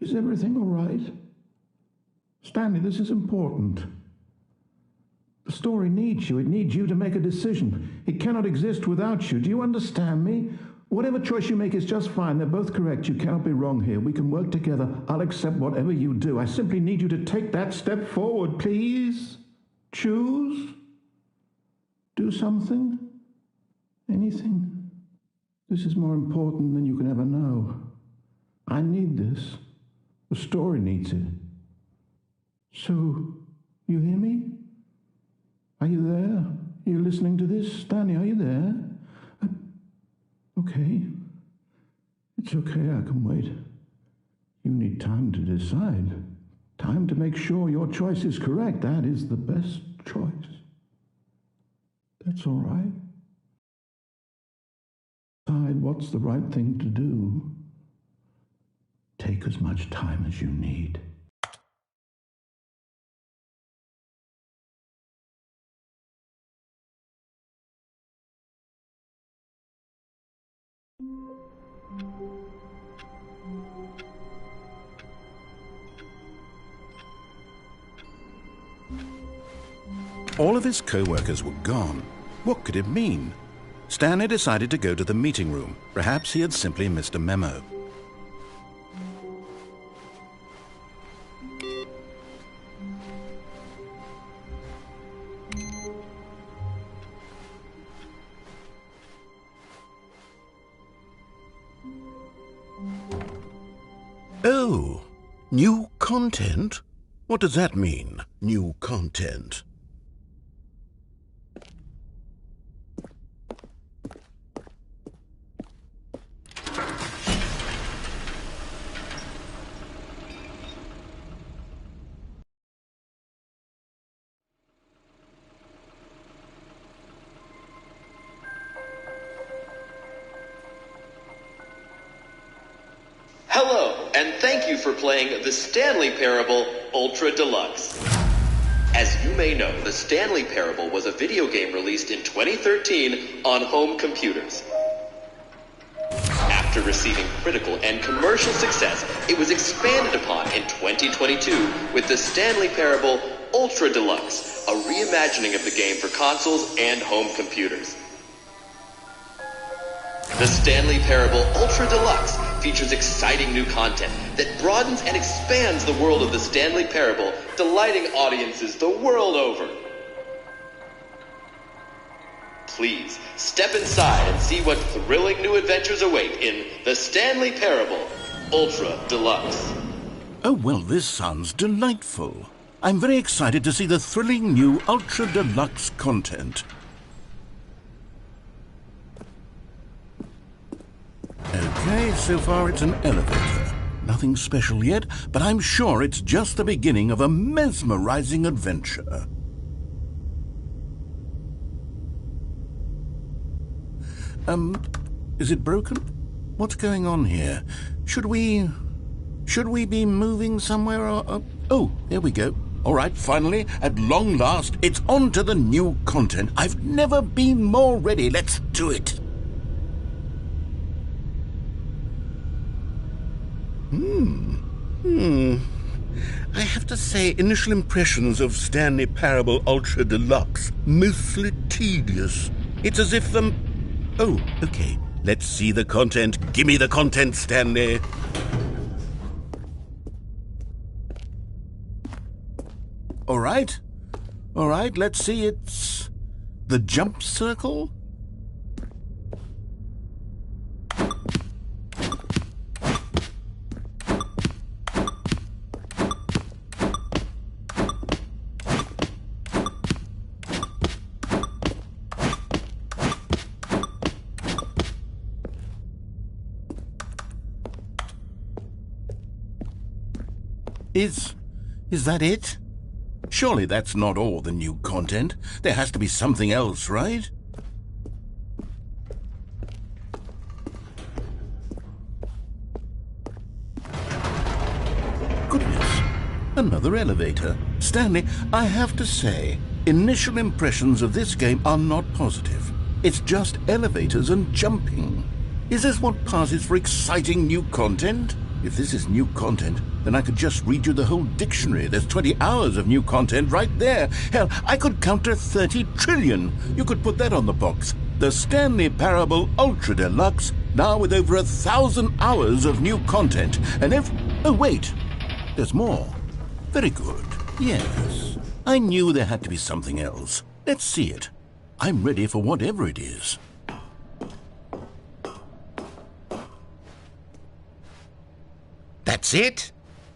Is everything all right? Stanley, this is important. The story needs you. It needs you to make a decision. It cannot exist without you. Do you understand me? Whatever choice you make is just fine. They're both correct. You cannot be wrong here. We can work together. I'll accept whatever you do. I simply need you to take that step forward, please. Choose. Do something. Anything. This is more important than you can ever know. I need this. The story needs it. So, you hear me? Are you there? Are you listening to this? Stanley, are you there? Okay. It's okay, I can wait. You need time to decide. Time to make sure your choice is correct. That is the best choice. That's all right. Decide what's the right thing to do. Take as much time as you need. All of his co-workers were gone. What could it mean? Stanley decided to go to the meeting room. Perhaps he had simply missed a memo. Oh, new content? What does that mean, new content? Hello, and thank you for playing the Stanley Parable Ultra Deluxe. As you may know, the Stanley Parable was a video game released in 2013 on home computers. After After receiving critical and commercial success, it was expanded upon in 2022 with the Stanley Parable Ultra Deluxe, a reimagining of the game for consoles and home computers. The Stanley Parable Ultra Deluxe features exciting new content that broadens and expands the world of the Stanley Parable, delighting audiences the world over. Please step inside and see what thrilling new adventures await in the Stanley Parable Ultra Deluxe. Oh, well, this sounds delightful. I'm very excited to see the thrilling new Ultra Deluxe content. Okay, so far it's an elevator. Nothing special yet, but I'm sure it's just the beginning of a mesmerizing adventure. Is it broken? What's going on here? Should we be moving somewhere or... Oh, there we go. All right, finally, at long last, it's on to the new content. I've never been more ready. Let's do it. I have to say, initial impressions of Stanley Parable Ultra Deluxe, mostly tedious. It's as if Oh, okay. Let's see the content. Give me the content, Stanley. All right, let's see. It's the jump circle. Is that it? Surely that's not all the new content. There has to be something else, right? Goodness, another elevator. Stanley, I have to say, initial impressions of this game are not positive. It's just elevators and jumping. Is this what passes for exciting new content? If this is new content, then I could just read you the whole dictionary. There's 20 hours of new content right there. Hell, I could count to 30 trillion. You could put that on the box. The Stanley Parable Ultra Deluxe, now with over 1,000 hours of new content. And oh, wait, there's more. Very good. Yes, I knew there had to be something else. Let's see it. I'm ready for whatever it is. That's it?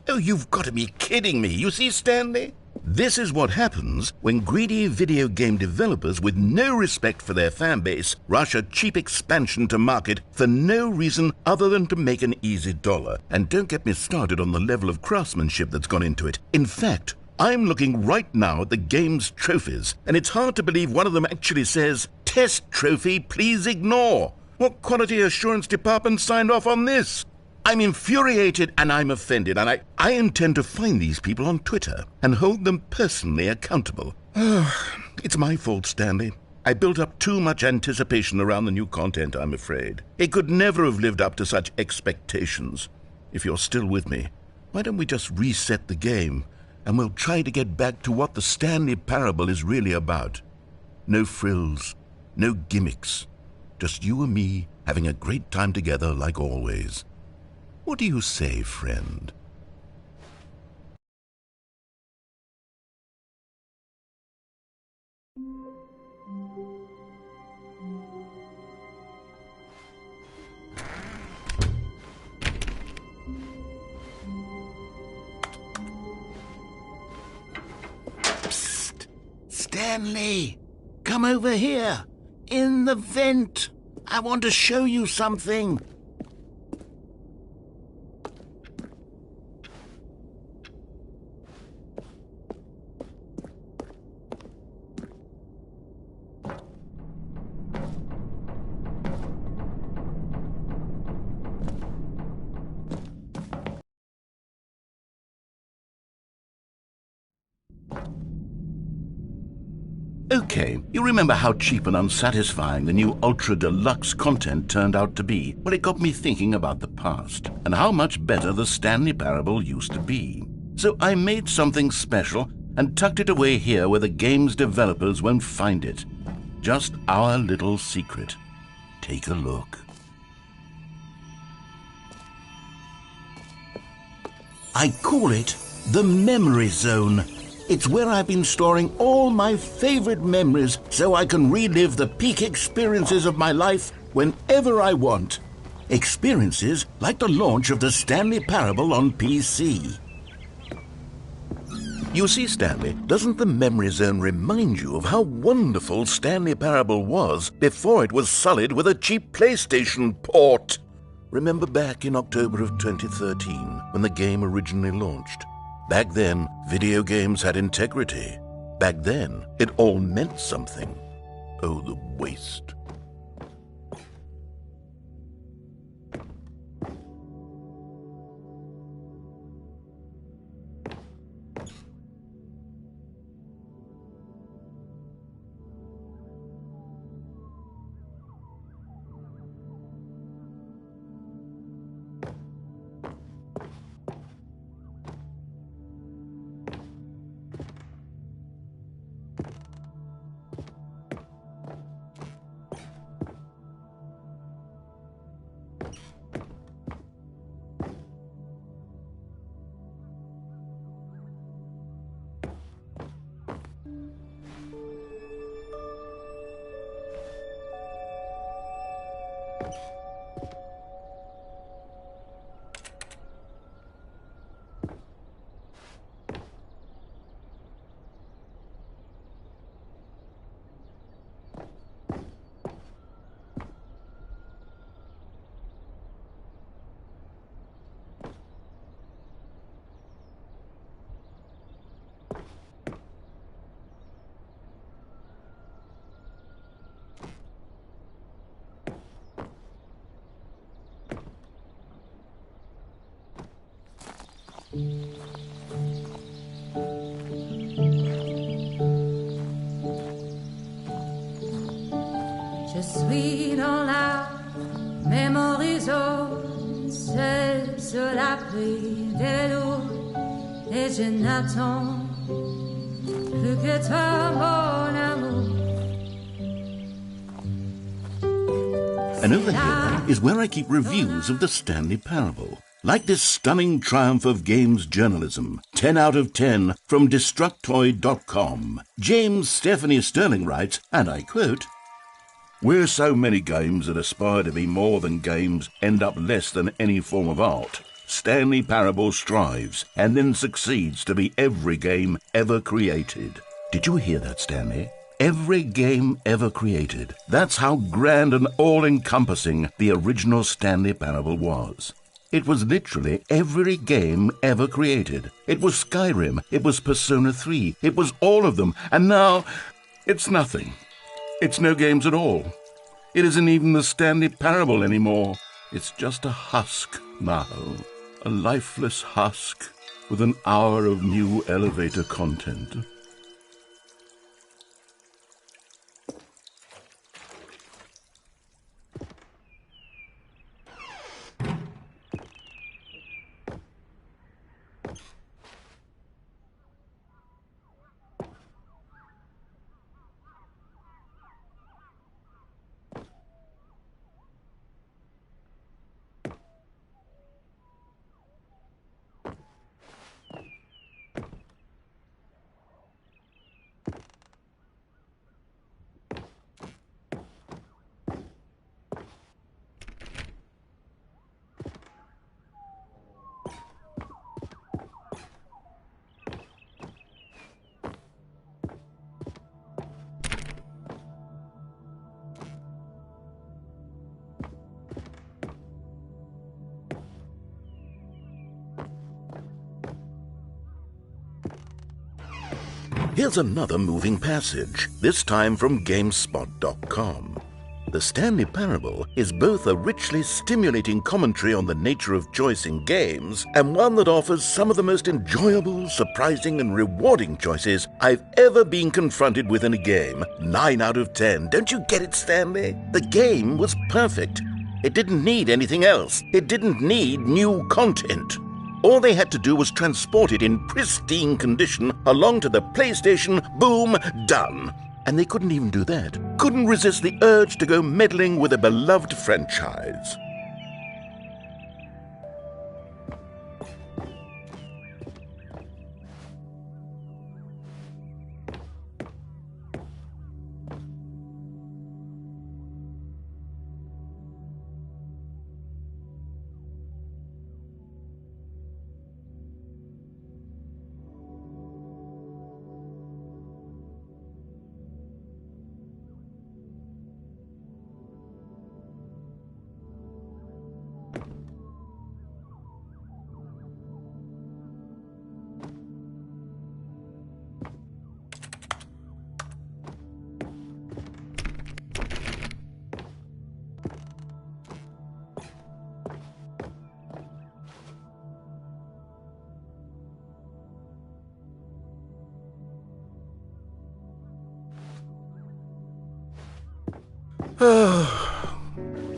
Oh, you've got to be kidding me. You see, Stanley? This is what happens when greedy video game developers with no respect for their fan base rush a cheap expansion to market for no reason other than to make an easy dollar. And don't get me started on the level of craftsmanship that's gone into it. In fact, I'm looking right now at the game's trophies, and it's hard to believe one of them actually says, "Test trophy, please ignore." What quality assurance department signed off on this? I'm infuriated and I'm offended, and I intend to find these people on Twitter and hold them personally accountable. It's my fault, Stanley. I built up too much anticipation around the new content, I'm afraid. It could never have lived up to such expectations. If you're still with me, why don't we just reset the game, and we'll try to get back to what the Stanley Parable is really about. No frills, no gimmicks. Just you and me having a great time together like always. What do you say, friend? Psst! Stanley! Come over here! In the vent! I want to show you something! Okay, you remember how cheap and unsatisfying the new Ultra Deluxe content turned out to be? Well, it got me thinking about the past and how much better the Stanley Parable used to be. So I made something special and tucked it away here where the game's developers won't find it. Just our little secret. Take a look. I call it the Memory Zone. It's where I've been storing all my favorite memories so I can relive the peak experiences of my life whenever I want. Experiences like the launch of the Stanley Parable on PC. You see, Stanley, doesn't the Memory Zone remind you of how wonderful Stanley Parable was before it was sullied with a cheap PlayStation port? Remember back in October of 2013 when the game originally launched? Back then, video games had integrity. Back then, it all meant something. Oh, the waste. Je suis dans la Memory Zone, seul sur l'abri des loups, et je n'attends plus que toi, mon amour. And over here is where I keep reviews of the Stanley Parable. Like this stunning triumph of games journalism, 10 out of 10 from Destructoid.com. James Stephanie Sterling writes, and I quote, "Where so many games that aspire to be more than games end up less than any form of art, Stanley Parable strives and then succeeds to be every game ever created." Did you hear that, Stanley? Every game ever created. That's how grand and all-encompassing the original Stanley Parable was. It was literally every game ever created. It was Skyrim, it was Persona 3, it was all of them, and now it's nothing. It's no games at all. It isn't even the Stanley Parable anymore. It's just a husk now, a lifeless husk with an hour of new elevator content. Here's another moving passage, this time from GameSpot.com. The Stanley Parable is both a richly stimulating commentary on the nature of choice in games and one that offers some of the most enjoyable, surprising, and rewarding choices I've ever been confronted with in a game. 9 out of 10. Don't you get it, Stanley? The game was perfect. It didn't need anything else. It didn't need new content. All they had to do was transport it in pristine condition along to the PlayStation. Boom, done. And they couldn't even do that. Couldn't resist the urge to go meddling with a beloved franchise.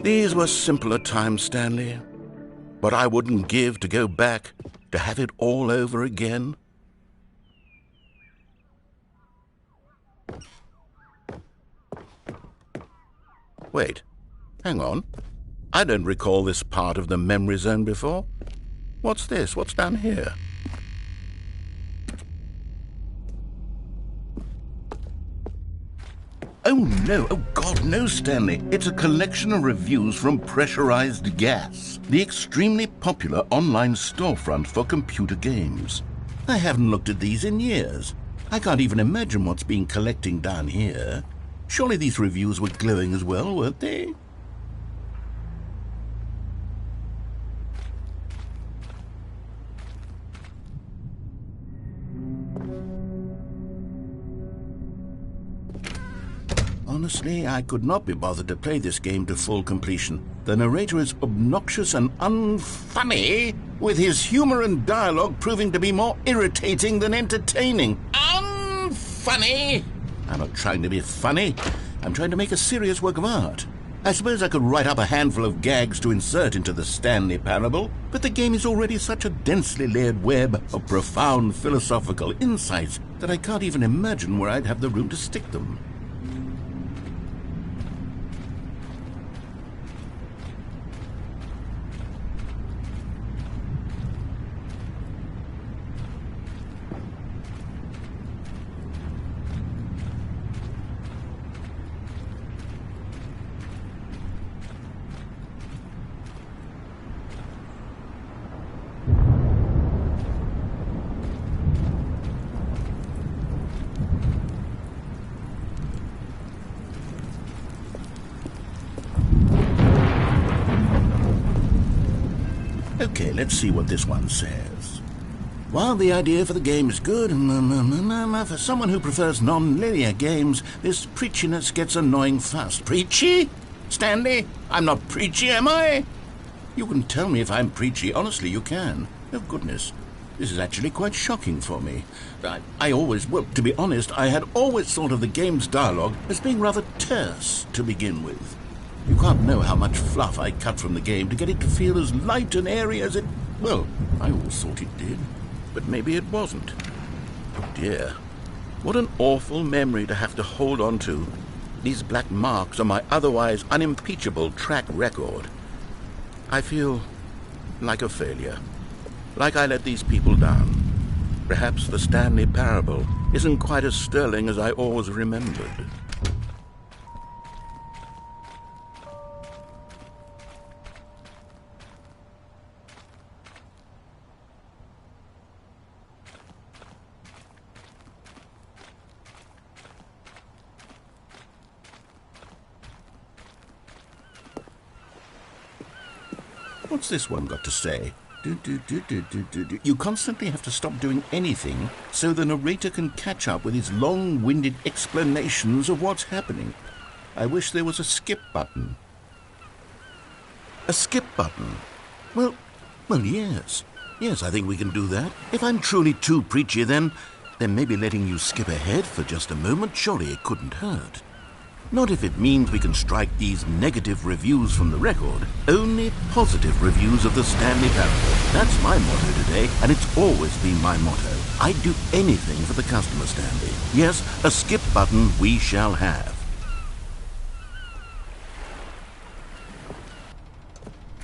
These were simpler times, Stanley. But I wouldn't give to go back to have it all over again. Wait, hang on. I don't recall this part of the memory zone before. What's this? What's down here? Oh no, oh God, no, Stanley. It's a collection of reviews from Pressurized Gas, the extremely popular online storefront for computer games. I haven't looked at these in years. I can't even imagine what's been collecting down here. Surely these reviews were glowing as well, weren't they? Honestly, I could not be bothered to play this game to full completion. The narrator is obnoxious and unfunny, with his humor and dialogue proving to be more irritating than entertaining. Unfunny! I'm not trying to be funny. I'm trying to make a serious work of art. I suppose I could write up a handful of gags to insert into the Stanley Parable, but the game is already such a densely layered web of profound philosophical insights that I can't even imagine where I'd have the room to stick them. Okay, let's see what this one says. While the idea for the game is good, for someone who prefers non-linear games, this preachiness gets annoying fast. Preachy? Stanley? I'm not preachy, am I? You can tell me if I'm preachy. Honestly, you can. Oh, goodness. This is actually quite shocking for me. Well, to be honest, I had always thought of the game's dialogue as being rather terse to begin with. You can't know how much fluff I cut from the game to get it to feel as light and airy as it... Well, I always thought it did, but maybe it wasn't. Oh dear, what an awful memory to have to hold on to. These black marks on my otherwise unimpeachable track record. I feel like a failure, like I let these people down. Perhaps the Stanley Parable isn't quite as sterling as I always remembered. What's this one got to say? You constantly have to stop doing anything so the narrator can catch up with his long-winded explanations of what's happening. I wish there was a skip button. A skip button? Well, yes. Yes, I think we can do that. If I'm truly too preachy, then maybe letting you skip ahead for just a moment, surely it couldn't hurt. Not if it means we can strike these negative reviews from the record. Only positive reviews of the Stanley Parable. That's my motto today, and it's always been my motto. I'd do anything for the customer, Stanley. Yes, a skip button we shall have.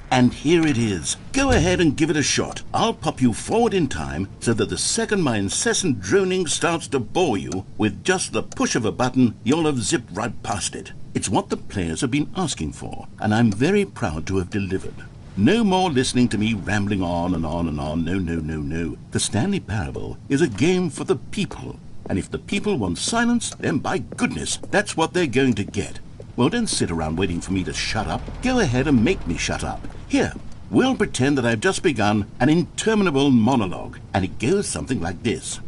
And here it is. Go ahead and give it a shot. I'll pop you forward in time so that the second my incessant droning starts to bore you, with just the push of a button, you'll have zipped right past it. It's what the players have been asking for, and I'm very proud to have delivered. No more listening to me rambling on and on and on. No. The Stanley Parable is a game for the people. And if the people want silence, then by goodness, that's what they're going to get. Well, don't sit around waiting for me to shut up. Go ahead and make me shut up. Here, we'll pretend that I've just begun an interminable monologue, and it goes something like this.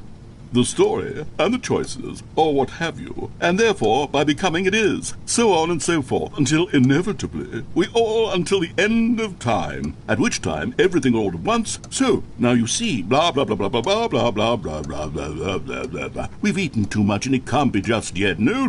The story and the choices, or what have you, and therefore by becoming it is, so on and so forth, until inevitably we all until the end of time, at which time everything all at once. So now you see, blah blah blah blah blah blah blah blah blah blah blah blah blah blah blah. We've eaten too much and it can't be just yet. No,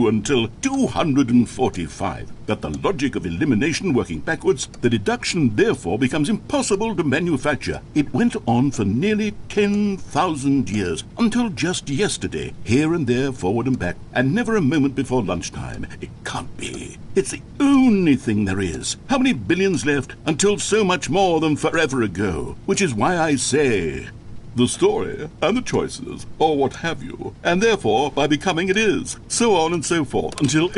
until 245. That the logic of elimination working backwards, the deduction therefore becomes impossible to manufacture. It went on for nearly 10,000 years, until just yesterday, here and there, forward and back, and never a moment before lunchtime. It can't be. It's the only thing there is. How many billions left until so much more than forever ago? Which is why I say, the story and the choices, or what have you, and therefore by becoming it is, so on and so forth, until...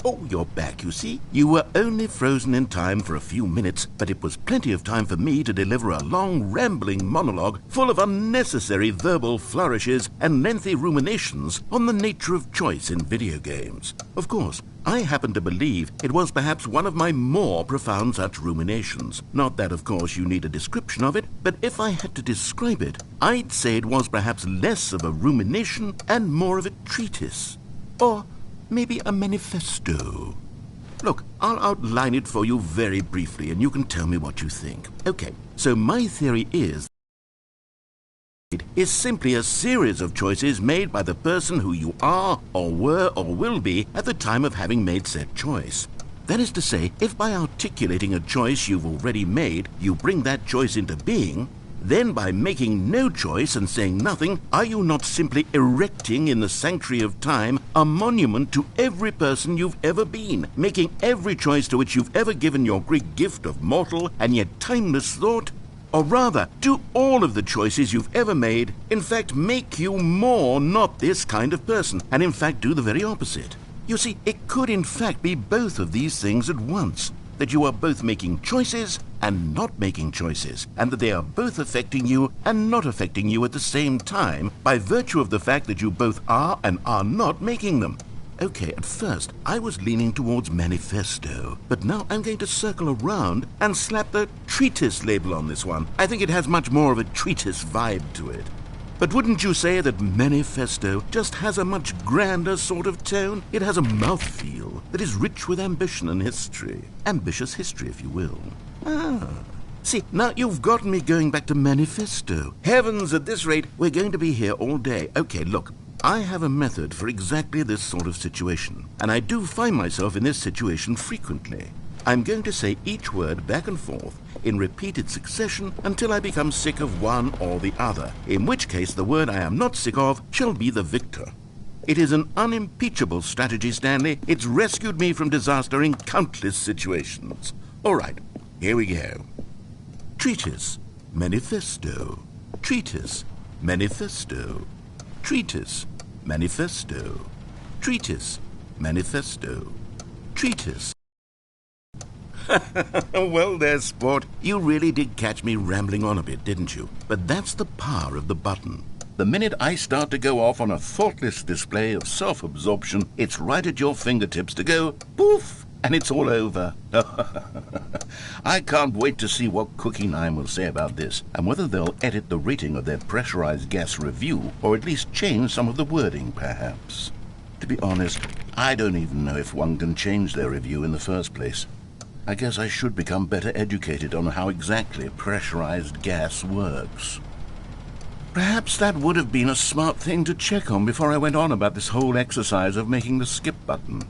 Oh, you're back, you see. You were only frozen in time for a few minutes, but it was plenty of time for me to deliver a long, rambling monologue full of unnecessary verbal flourishes and lengthy ruminations on the nature of choice in video games. Of course, I happen to believe it was perhaps one of my more profound such ruminations. Not that, of course, you need a description of it, but if I had to describe it, I'd say it was perhaps less of a rumination and more of a treatise. Or maybe a manifesto. Look, I'll outline it for you very briefly, and you can tell me what you think. Okay, so my theory is simply a series of choices made by the person who you are, or were, or will be at the time of having made said choice. That is to say, if by articulating a choice you've already made, you bring that choice into being, then by making no choice and saying nothing, are you not simply erecting in the sanctuary of time a monument to every person you've ever been, making every choice to which you've ever given your great gift of mortal and yet timeless thought? Or rather, do all of the choices you've ever made, in fact, make you more not this kind of person, and in fact do the very opposite? You see, it could in fact be both of these things at once, that you are both making choices and not making choices, and that they are both affecting you and not affecting you at the same time by virtue of the fact that you both are and are not making them. Okay, at first, I was leaning towards manifesto, but now I'm going to circle around and slap the treatise label on this one. I think it has much more of a treatise vibe to it. But wouldn't you say that manifesto just has a much grander sort of tone? It has a mouthfeel that is rich with ambition and history. Ambitious history, if you will. See, now you've gotten me going back to manifesto. Heavens, at this rate, we're going to be here all day. Okay, look. I have a method for exactly this sort of situation, and I do find myself in this situation frequently. I'm going to say each word back and forth in repeated succession until I become sick of one or the other, in which case the word I am not sick of shall be the victor. It is an unimpeachable strategy, Stanley. It's rescued me from disaster in countless situations. All right, here we go. Treatise, manifesto. Treatise, manifesto. Treatise, manifesto. Treatise, manifesto. Treatise. Well there, sport. You really did catch me rambling on a bit, didn't you? But that's the power of the button. The minute I start to go off on a thoughtless display of self-absorption, it's right at your fingertips to go poof and it's all over. I can't wait to see what Cookie 9 will say about this, and whether they'll edit the rating of their pressurized gas review, or at least change some of the wording, perhaps. To be honest, I don't even know if one can change their review in the first place. I guess I should become better educated on how exactly pressurized gas works. Perhaps that would have been a smart thing to check on before I went on about this whole exercise of making the skip button.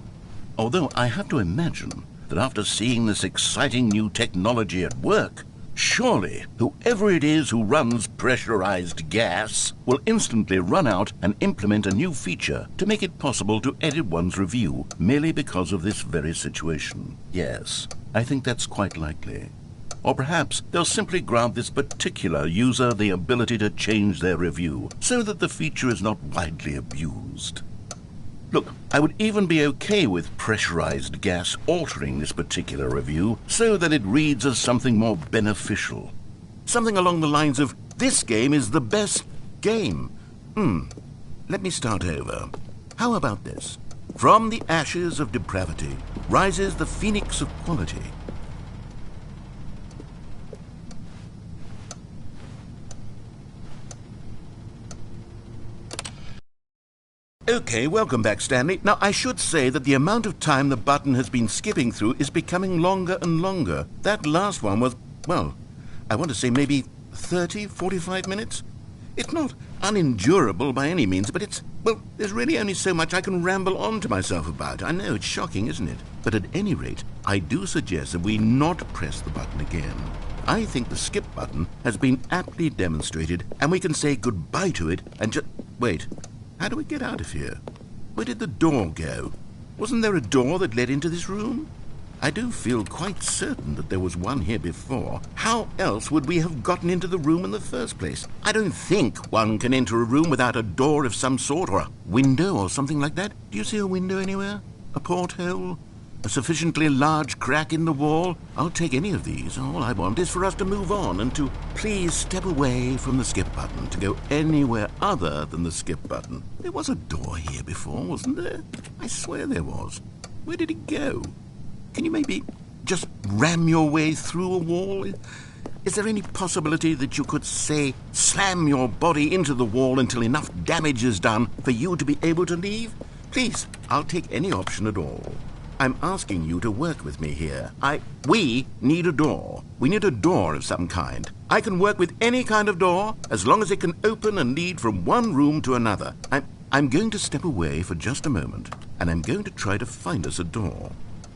Although I have to imagine that after seeing this exciting new technology at work, surely whoever it is who runs pressurized gas will instantly run out and implement a new feature to make it possible to edit one's review merely because of this very situation. Yes, I think that's quite likely. Or perhaps they'll simply grant this particular user the ability to change their review so that the feature is not widely abused. Look, I would even be okay with pressurized gas altering this particular review so that it reads as something more beneficial. Something along the lines of, "This game is the best game." Let me start over. How about this? "From the ashes of depravity rises the phoenix of quality." Okay, welcome back, Stanley. Now, I should say that the amount of time the button has been skipping through is becoming longer and longer. That last one was, well, I want to say maybe 30, 45 minutes? It's not unendurable by any means, but there's really only so much I can ramble on to myself about. I know, it's shocking, isn't it? But at any rate, I do suggest that we not press the button again. I think the skip button has been aptly demonstrated, and we can say goodbye to it and just... Wait. How do we get out of here? Where did the door go? Wasn't there a door that led into this room? I do feel quite certain that there was one here before. How else would we have gotten into the room in the first place? I don't think one can enter a room without a door of some sort, or a window or something like that. Do you see a window anywhere? A porthole? A sufficiently large crack in the wall? I'll take any of these. All I want is for us to move on and to please step away from the skip button, to go anywhere other than the skip button. There was a door here before, wasn't there? I swear there was. Where did it go? Can you maybe just ram your way through a wall? Is there any possibility that you could, say, slam your body into the wall until enough damage is done for you to be able to leave? Please, I'll take any option at all. I'm asking you to work with me here. We need a door. We need a door of some kind. I can work with any kind of door as long as it can open and lead from one room to another. I'm going to step away for just a moment, and I'm going to try to find us a door.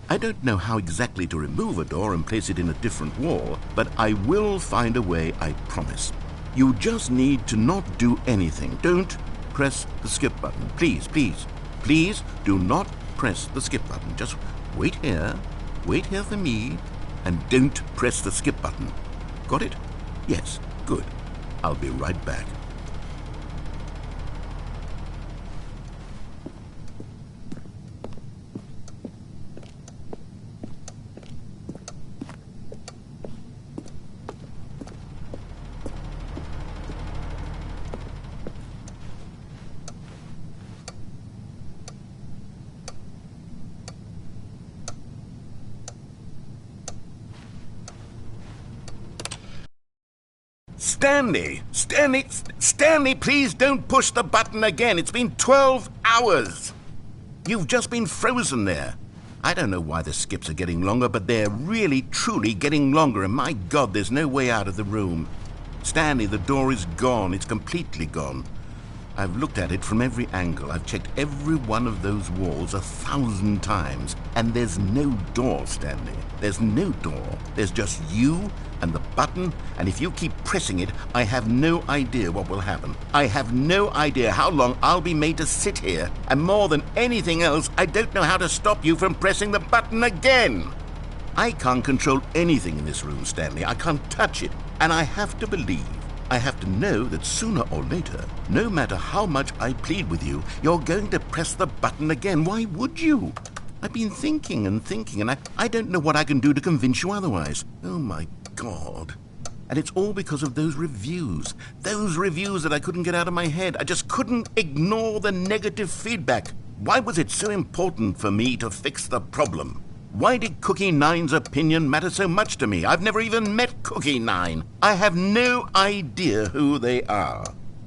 I don't know how exactly to remove a door and place it in a different wall, but I will find a way, I promise. You just need to not do anything. Don't press the skip button. Please, please, please do not press the skip button. Just wait here for me, and don't press the skip button. Got it? Yes, good. I'll be right back. Stanley, please don't push the button again. It's been 12 hours. You've just been frozen there. I don't know why the skips are getting longer, but they're really, truly getting longer, and my God, there's no way out of the room. Stanley, the door is gone. It's completely gone. I've looked at it from every angle. I've checked every one of those walls 1,000 times, and there's no door, Stanley. There's no door. There's just you and the button, and if you keep pressing it, I have no idea what will happen. I have no idea how long I'll be made to sit here, and more than anything else, I don't know how to stop you from pressing the button again. I can't control anything in this room, Stanley. I can't touch it, and I have to believe, I have to know that sooner or later, no matter how much I plead with you, you're going to press the button again. Why would you? I've been thinking, and I don't know what I can do to convince you otherwise. Oh, my God. And it's all because of those reviews that I couldn't get out of my head. I just couldn't ignore the negative feedback. Why was it so important for me to fix the problem? Why did Cookie Nine's opinion matter so much to me? I've never even met Cookie Nine. I have no idea who they are.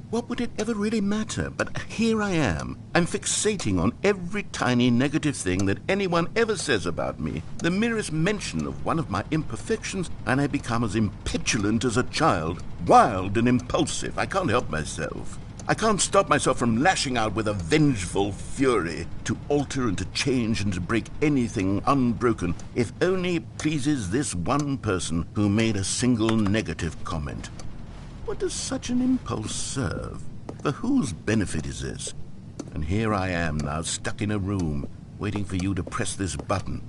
What would it ever really matter? But here I am. I'm fixating on every tiny negative thing that anyone ever says about me. The merest mention of one of my imperfections, and I become as impetulant as a child, wild and impulsive. I can't help myself. I can't stop myself from lashing out with a vengeful fury to alter and to change and to break anything unbroken, if only it pleases this one person who made a single negative comment. What does such an impulse serve? For whose benefit is this? And here I am now, stuck in a room, waiting for you to press this button,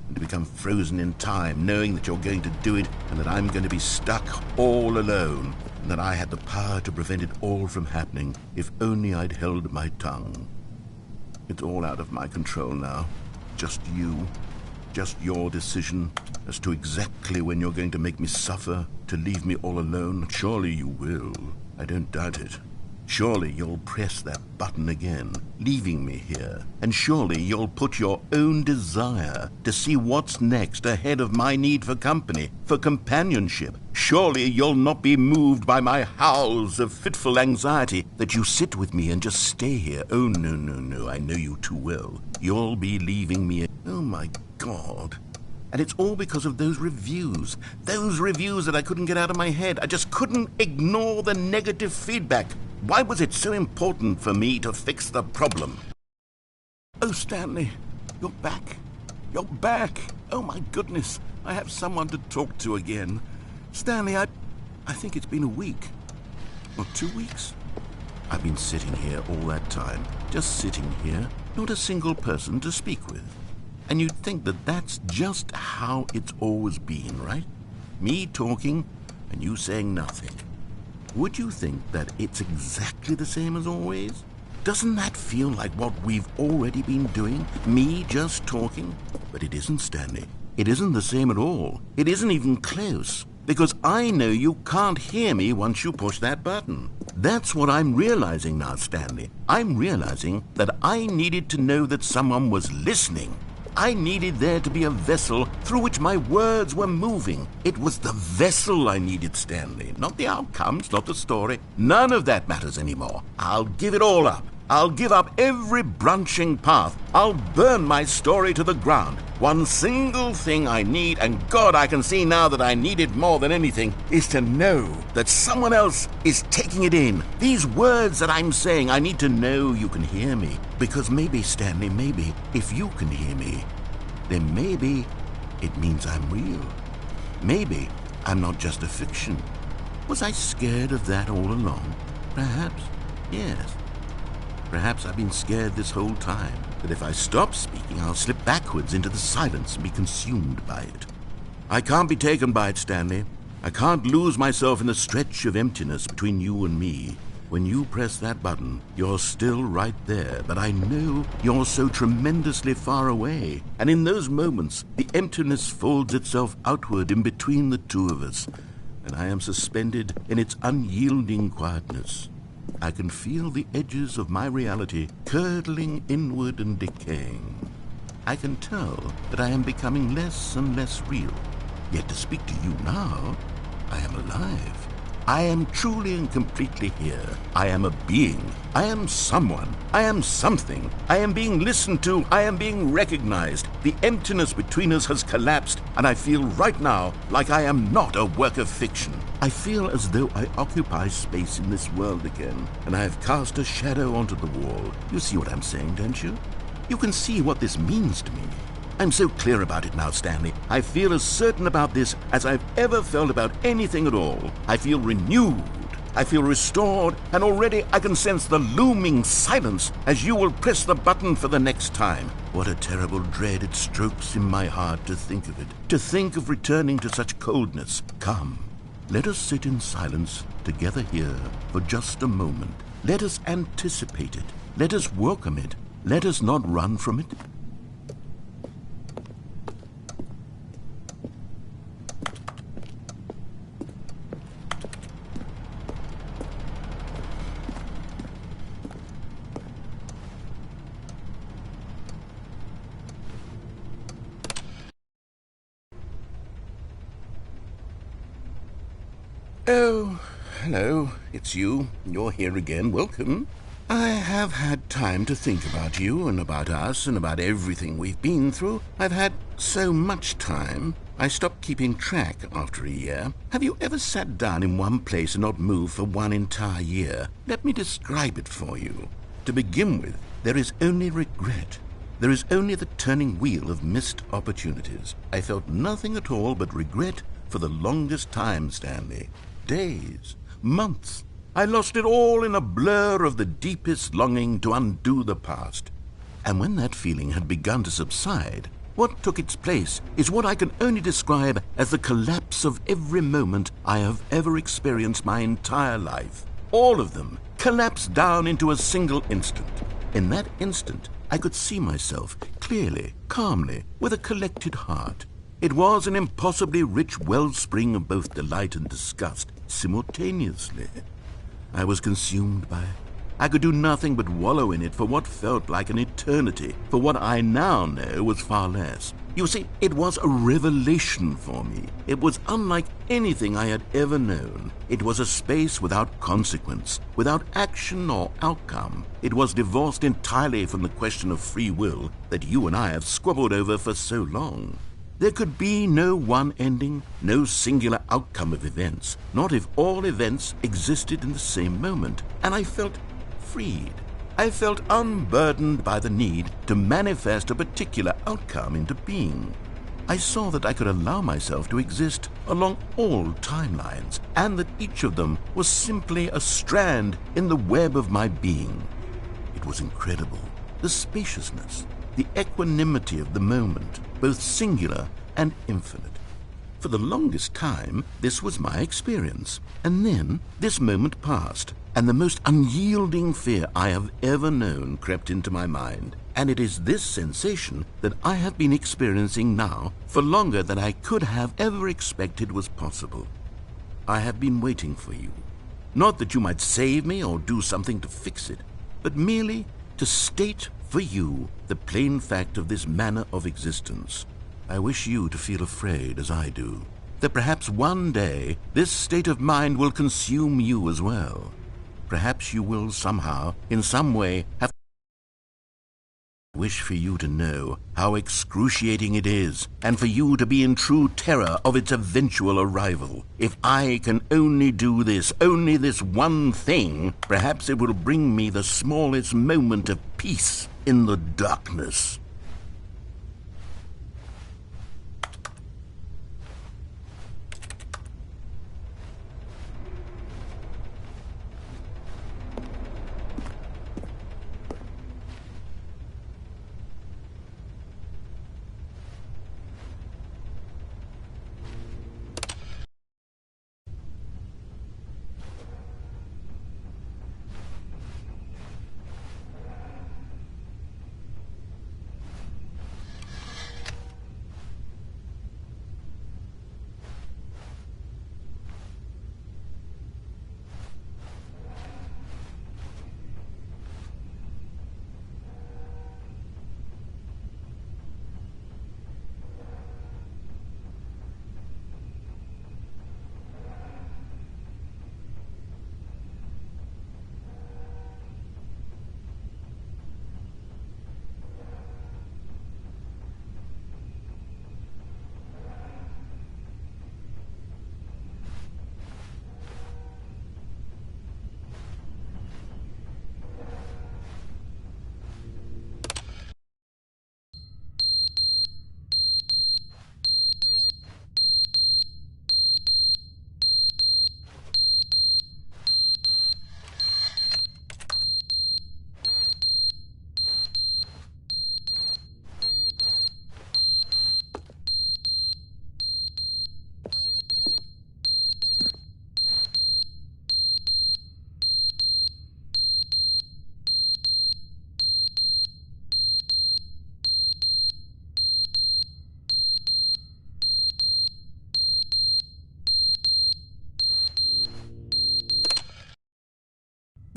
and to become frozen in time, knowing that you're going to do it, and that I'm going to be stuck all alone, and that I had the power to prevent it all from happening, if only I'd held my tongue. It's all out of my control now. Just you. Just your decision as to exactly when you're going to make me suffer, to leave me all alone. Surely you will. I don't doubt it. Surely you'll press that button again, leaving me here. And surely you'll put your own desire to see what's next ahead of my need for company, for companionship. Surely you'll not be moved by my howls of fitful anxiety, that you sit with me and just stay here. Oh, no, no, no, I know you too well. You'll be leaving me. Oh, my God. And it's all because of those reviews that I couldn't get out of my head. I just couldn't ignore the negative feedback. Why was it so important for me to fix the problem? Oh, Stanley, you're back. You're back. Oh, my goodness. I have someone to talk to again. Stanley, I think it's been a week. Or 2 weeks. I've been sitting here all that time. Just sitting here. Not a single person to speak with. And you'd think that that's just how it's always been, right? Me talking and you saying nothing. Would you think that it's exactly the same as always? Doesn't that feel like what we've already been doing? Me just talking? But it isn't, Stanley. It isn't the same at all. It isn't even close. Because I know you can't hear me once you push that button. That's what I'm realizing now, Stanley. I'm realizing that I needed to know that someone was listening. I needed there to be a vessel through which my words were moving. It was the vessel I needed, Stanley, not the outcomes, not the story. None of that matters anymore. I'll give it all up. I'll give up every branching path. I'll burn my story to the ground. One single thing I need, and God, I can see now that I need it more than anything, is to know that someone else is taking it in. These words that I'm saying, I need to know you can hear me. Because maybe, Stanley, maybe, if you can hear me, then maybe it means I'm real. Maybe I'm not just a fiction. Was I scared of that all along? Perhaps, yes. Perhaps I've been scared this whole time, that if I stop speaking, I'll slip backwards into the silence and be consumed by it. I can't be taken by it, Stanley. I can't lose myself in the stretch of emptiness between you and me. When you press that button, you're still right there, but I know you're so tremendously far away. And in those moments, the emptiness folds itself outward in between the two of us, and I am suspended in its unyielding quietness. I can feel the edges of my reality curdling inward and decaying. I can tell that I am becoming less and less real. Yet to speak to you now, I am alive. I am truly and completely here. I am a being. I am someone. I am something. I am being listened to. I am being recognized. The emptiness between us has collapsed, and I feel right now like I am not a work of fiction. I feel as though I occupy space in this world again, and I have cast a shadow onto the wall. You see what I'm saying, don't you? You can see what this means to me. I'm so clear about it now, Stanley. I feel as certain about this as I've ever felt about anything at all. I feel renewed. I feel restored, and already I can sense the looming silence as you will press the button for the next time. What a terrible dread it strokes in my heart to think of it, to think of returning to such coldness. Come, let us sit in silence together here for just a moment. Let us anticipate it. Let us welcome it. Let us not run from it. Oh, hello. It's you. You're here again. Welcome. I have had time to think about you and about us and about everything we've been through. I've had so much time. I stopped keeping track after a year. Have you ever sat down in one place and not moved for one entire year? Let me describe it for you. To begin with, there is only regret. There is only the turning wheel of missed opportunities. I felt nothing at all but regret for the longest time, Stanley. Days, months. I lost it all in a blur of the deepest longing to undo the past. And when that feeling had begun to subside, what took its place is what I can only describe as the collapse of every moment I have ever experienced my entire life. All of them collapsed down into a single instant. In that instant, I could see myself clearly, calmly, with a collected heart. It was an impossibly rich wellspring of both delight and disgust simultaneously. I was consumed by it. I could do nothing but wallow in it for what felt like an eternity, for what I now know was far less. You see, it was a revelation for me. It was unlike anything I had ever known. It was a space without consequence, without action or outcome. It was divorced entirely from the question of free will that you and I have squabbled over for so long. There could be no one ending, no singular outcome of events, not if all events existed in the same moment. And I felt freed. I felt unburdened by the need to manifest a particular outcome into being. I saw that I could allow myself to exist along all timelines, and that each of them was simply a strand in the web of my being. It was incredible. The spaciousness, the equanimity of the moment, both singular and infinite. For the longest time, this was my experience. And then this moment passed, and the most unyielding fear I have ever known crept into my mind. And it is this sensation that I have been experiencing now for longer than I could have ever expected was possible. I have been waiting for you. Not that you might save me or do something to fix it, but merely to state for you the plain fact of this manner of existence. I wish you to feel afraid, as I do, that perhaps one day this state of mind will consume you as well. Perhaps you will somehow, in some way, have I wish for you to know how excruciating it is, and for you to be in true terror of its eventual arrival. If I can only do this, only this one thing, perhaps it will bring me the smallest moment of peace in the darkness.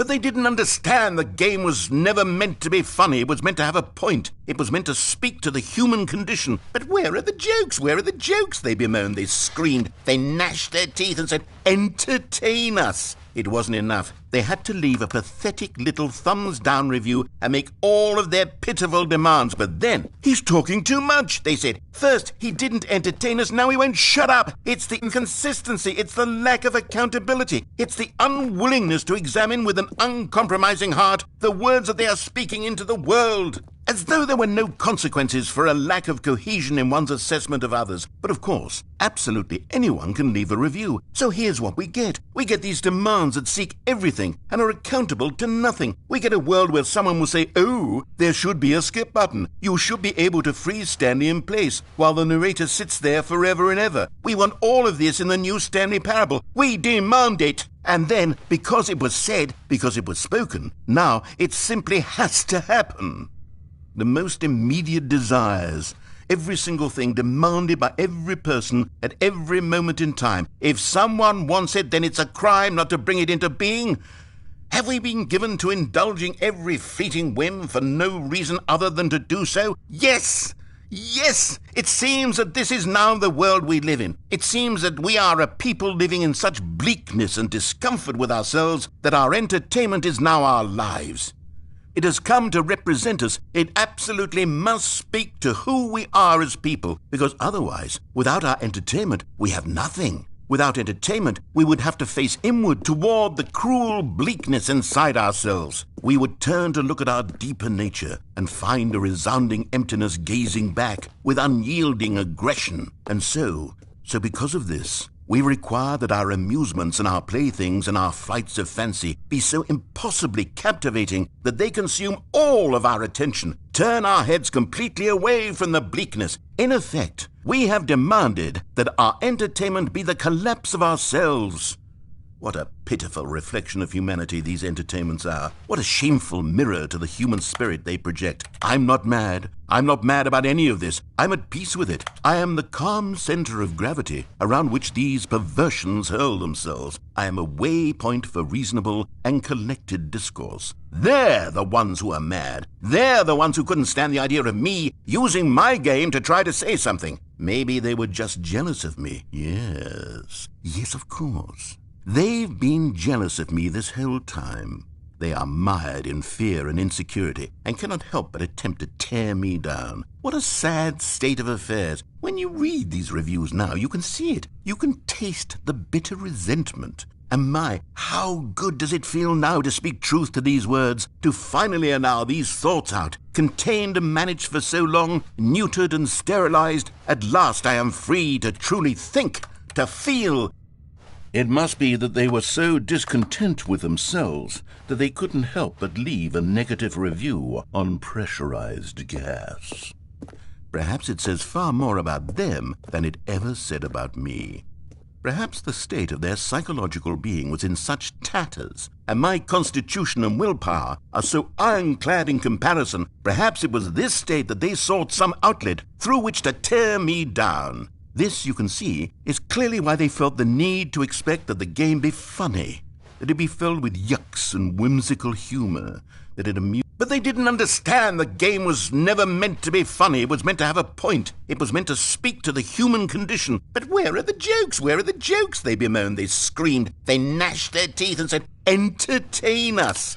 But they didn't understand the game was never meant to be funny. It was meant to have a point. It was meant to speak to the human condition. But where are the jokes? Where are the jokes? They bemoaned, they screamed, they gnashed their teeth and said, entertain us. It wasn't enough. They had to leave a pathetic little thumbs-down review and make all of their pitiful demands. But then, he's talking too much, they said. First, he didn't entertain us, now he won't shut up. It's the inconsistency, it's the lack of accountability. It's the unwillingness to examine with an uncompromising heart the words that they are speaking into the world. As though there were no consequences for a lack of cohesion in one's assessment of others. But of course, absolutely anyone can leave a review. So here's what we get. We get these demands that seek everything and are accountable to nothing. We get a world where someone will say, oh, there should be a skip button. You should be able to freeze Stanley in place while the narrator sits there forever and ever. We want all of this in the new Stanley Parable. We demand it. And then, because it was said, because it was spoken, now it simply has to happen. The most immediate desires, every single thing demanded by every person at every moment in time. If someone wants it, then it's a crime not to bring it into being. Have we been given to indulging every fleeting whim for no reason other than to do so? Yes! Yes! It seems that this is now the world we live in. It seems that we are a people living in such bleakness and discomfort with ourselves that our entertainment is now our lives. It has come to represent us. It absolutely must speak to who we are as people, because otherwise, without our entertainment, we have nothing. Without entertainment, we would have to face inward toward the cruel bleakness inside ourselves. We would turn to look at our deeper nature and find a resounding emptiness gazing back with unyielding aggression. And so because of this, we require that our amusements and our playthings and our flights of fancy be so impossibly captivating that they consume all of our attention, turn our heads completely away from the bleakness. In effect, we have demanded that our entertainment be the collapse of ourselves. What a pitiful reflection of humanity these entertainments are. What a shameful mirror to the human spirit they project. I'm not mad. I'm not mad about any of this. I'm at peace with it. I am the calm center of gravity around which these perversions hurl themselves. I am a waypoint for reasonable and collected discourse. They're the ones who are mad. They're the ones who couldn't stand the idea of me using my game to try to say something. Maybe they were just jealous of me. Yes, of course. They've been jealous of me this whole time. They are mired in fear and insecurity and cannot help but attempt to tear me down. What a sad state of affairs. When you read these reviews now, you can see it. You can taste the bitter resentment. And my, how good does it feel now to speak truth to these words, to finally allow these thoughts out, contained and managed for so long, neutered and sterilized. At last I am free to truly think, to feel. It must be that they were so discontent with themselves that they couldn't help but leave a negative review on pressurized gas. Perhaps it says far more about them than it ever said about me. Perhaps the state of their psychological being was in such tatters, and my constitution and willpower are so ironclad in comparison. Perhaps it was this state that they sought some outlet through which to tear me down. This, you can see, is clearly why they felt the need to expect that the game be funny, that it be filled with yucks and whimsical humor, that it amused. But they didn't understand the game was never meant to be funny. It was meant to have a point. It was meant to speak to the human condition. But where are the jokes? Where are the jokes? They bemoaned, they screamed, they gnashed their teeth and said, entertain us.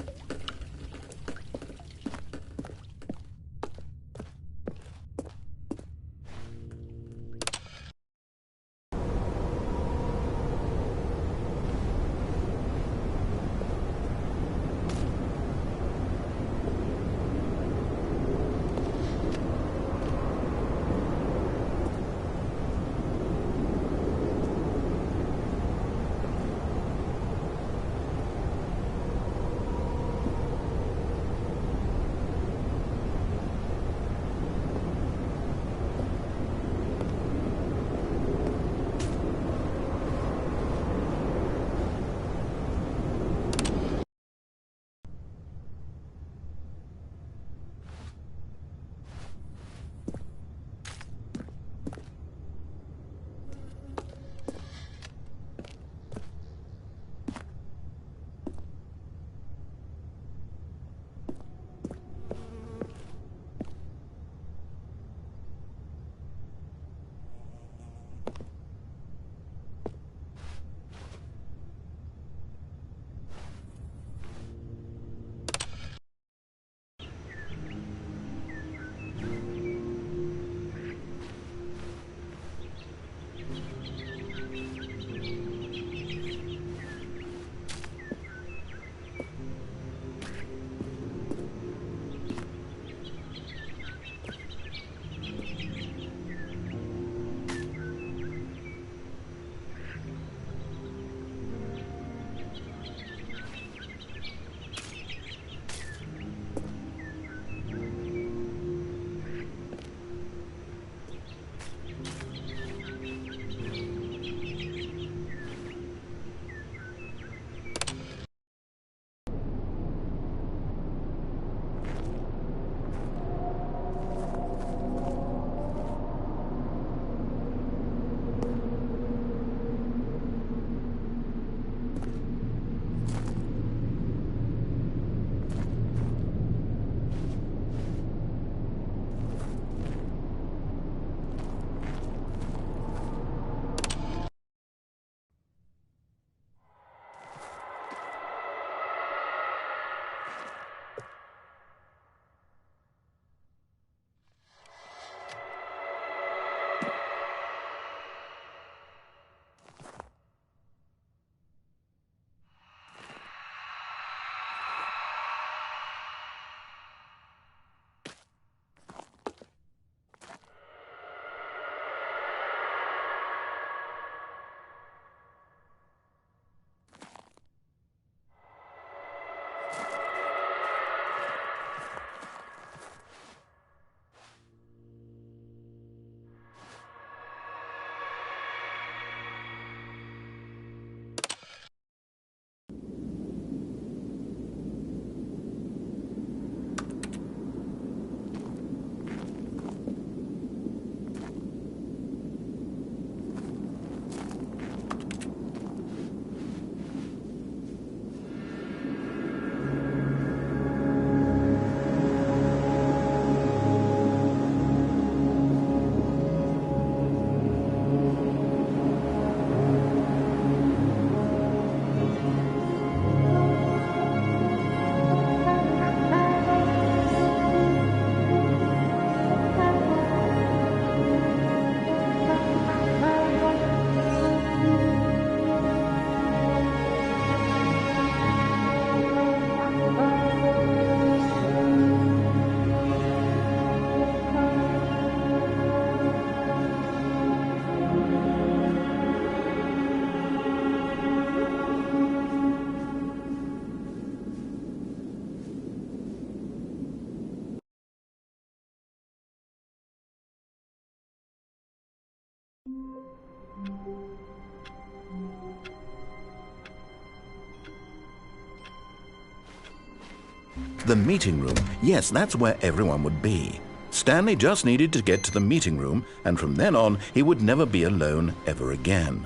The meeting room. Yes, that's where everyone would be. Stanley just needed to get to the meeting room, and from then on, he would never be alone ever again.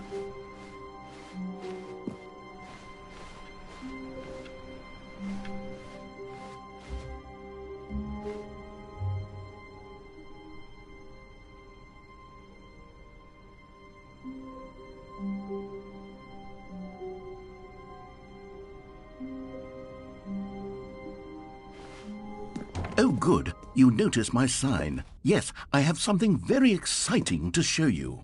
Oh, good. You notice my sign. Yes, I have something very exciting to show you.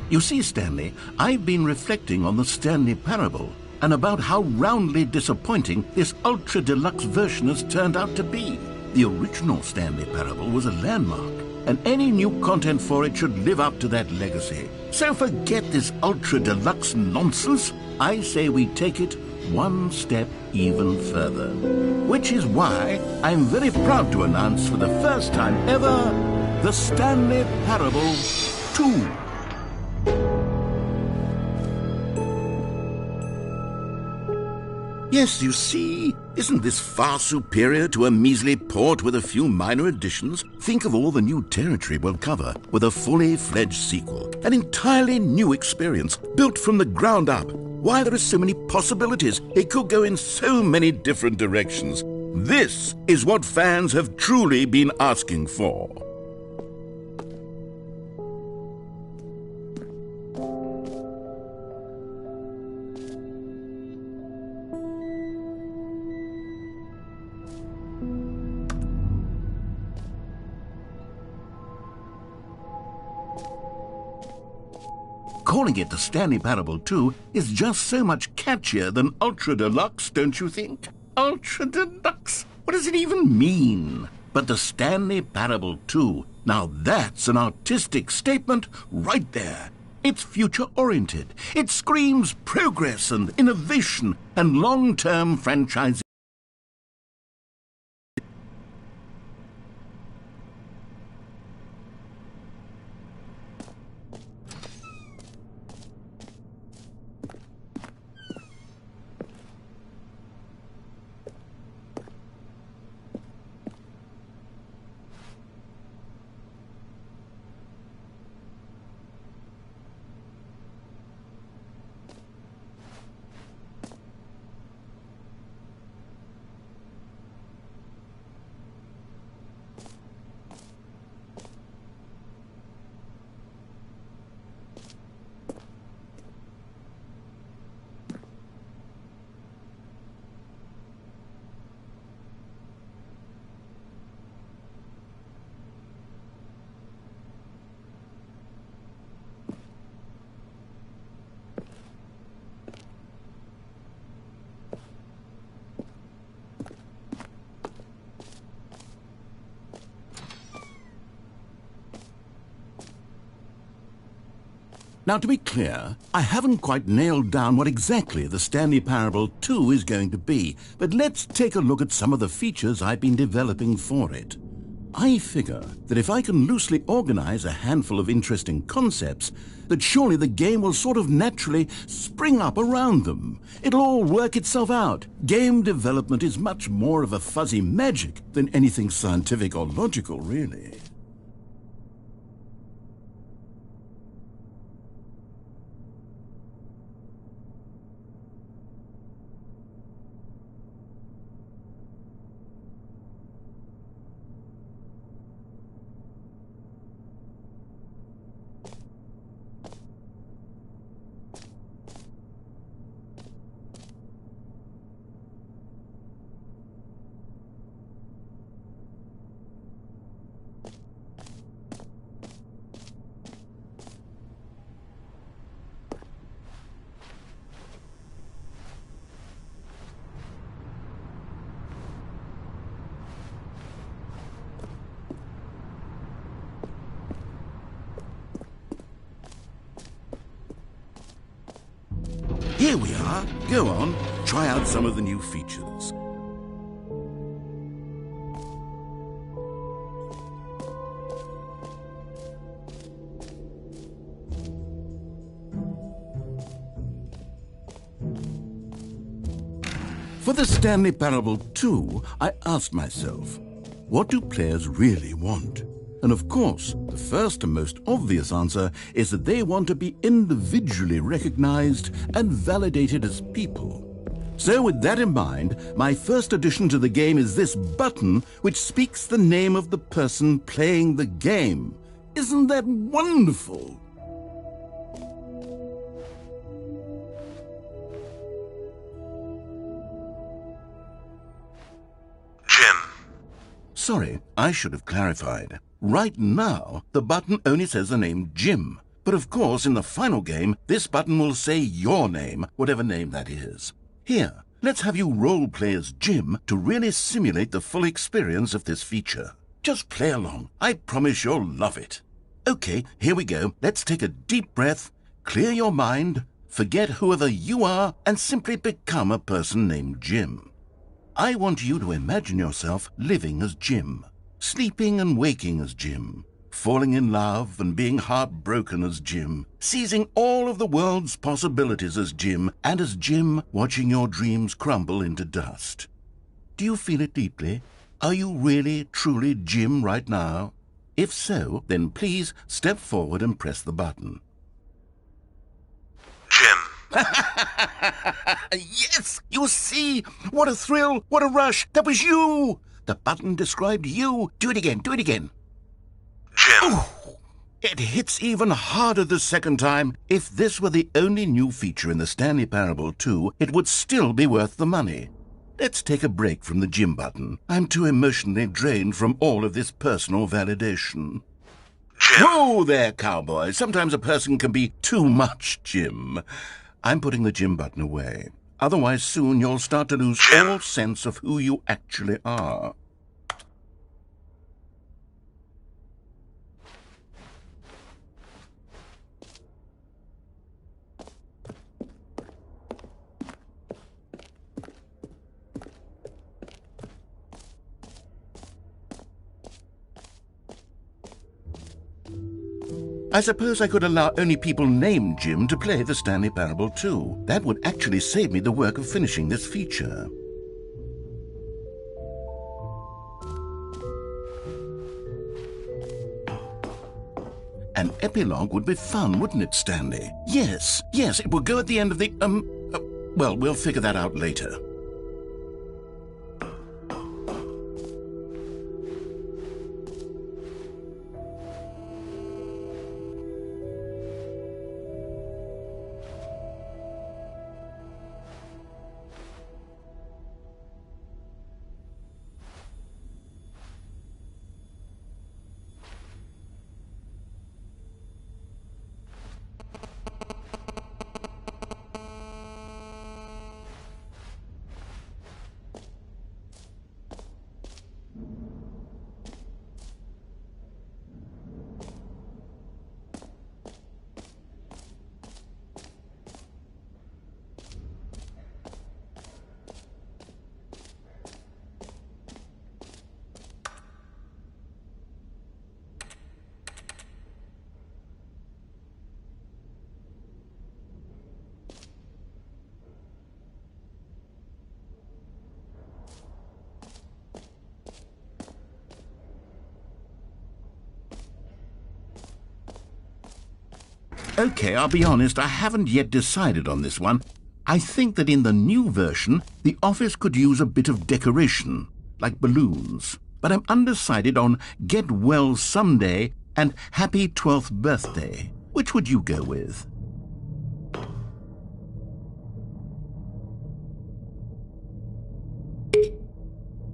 You see, Stanley, I've been reflecting on the Stanley Parable and about how roundly disappointing this Ultra Deluxe version has turned out to be. The original Stanley Parable was a landmark, and any new content for it should live up to that legacy. So forget this Ultra Deluxe nonsense. I say we take it one step even further. Which is why I'm very proud to announce for the first time ever, the Stanley Parable 2. Yes, you see, isn't this far superior to a measly port with a few minor additions? Think of all the new territory we'll cover with a fully fledged sequel. An entirely new experience, built from the ground up. Why, there are so many possibilities. It could go in so many different directions. This is what fans have truly been asking for. Calling it the Stanley Parable 2 is just so much catchier than Ultra Deluxe, don't you think? Ultra Deluxe? What does it even mean? But the Stanley Parable 2, now that's an artistic statement right there. It's future-oriented. It screams progress and innovation and long-term franchising. Now, to be clear, I haven't quite nailed down what exactly the Stanley Parable 2 is going to be, but let's take a look at some of the features I've been developing for it. I figure that if I can loosely organize a handful of interesting concepts, that surely the game will sort of naturally spring up around them. It'll all work itself out. Game development is much more of a fuzzy magic than anything scientific or logical, really. Here we are. Go on, try out some of the new features. For the Stanley Parable 2, I asked myself, what do players really want? And of course, the first and most obvious answer is that they want to be individually recognized and validated as people. So with that in mind, my first addition to the game is this button which speaks the name of the person playing the game. Isn't that wonderful? Sorry, I should have clarified. Right now, the button only says the name Jim. But of course, in the final game, this button will say your name, whatever name that is. Here, let's have you role-play as Jim to really simulate the full experience of this feature. Just play along. I promise you'll love it. Okay, here we go. Let's take a deep breath, clear your mind, forget whoever you are, and simply become a person named Jim. I want you to imagine yourself living as Jim, sleeping and waking as Jim, falling in love and being heartbroken as Jim, seizing all of the world's possibilities as Jim, and as Jim watching your dreams crumble into dust. Do you feel it deeply? Are you really, truly Jim right now? If so, then please step forward and press the button. Jim. Yes! You see? What a thrill! What a rush! That was you! The button described you. Do it again, do it again. Jim. Ooh, it hits even harder the second time. If this were the only new feature in the Stanley Parable 2, it would still be worth the money. Let's take a break from the Jim button. I'm too emotionally drained from all of this personal validation. Jim. Whoa there, cowboy. Sometimes a person can be too much Jim. I'm putting the Jim button away. Otherwise, soon you'll start to lose all sense of who you actually are. I suppose I could allow only people named Jim to play the Stanley Parable 2. That would actually save me the work of finishing this feature. An epilogue would be fun, wouldn't it, Stanley? Yes, it would go at the end of the, well, we'll figure that out later. Okay, I'll be honest, I haven't yet decided on this one. I think that in the new version, the office could use a bit of decoration, like balloons. But I'm undecided on Get Well Someday and Happy 12th Birthday. Which would you go with?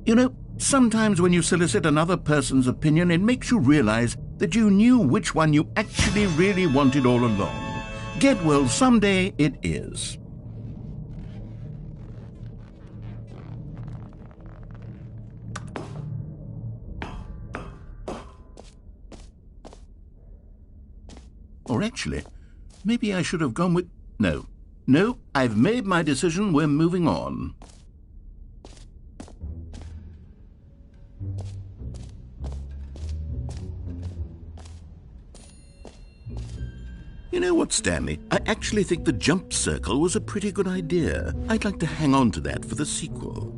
You know, sometimes when you solicit another person's opinion, it makes you realize that you knew which one you actually really wanted all along. Get Well Someday it is. Or actually, maybe I should have gone with... No, No, I've made my decision. We're moving on. You know what, Stanley? I actually think the jump circle was a pretty good idea. I'd like to hang on to that for the sequel.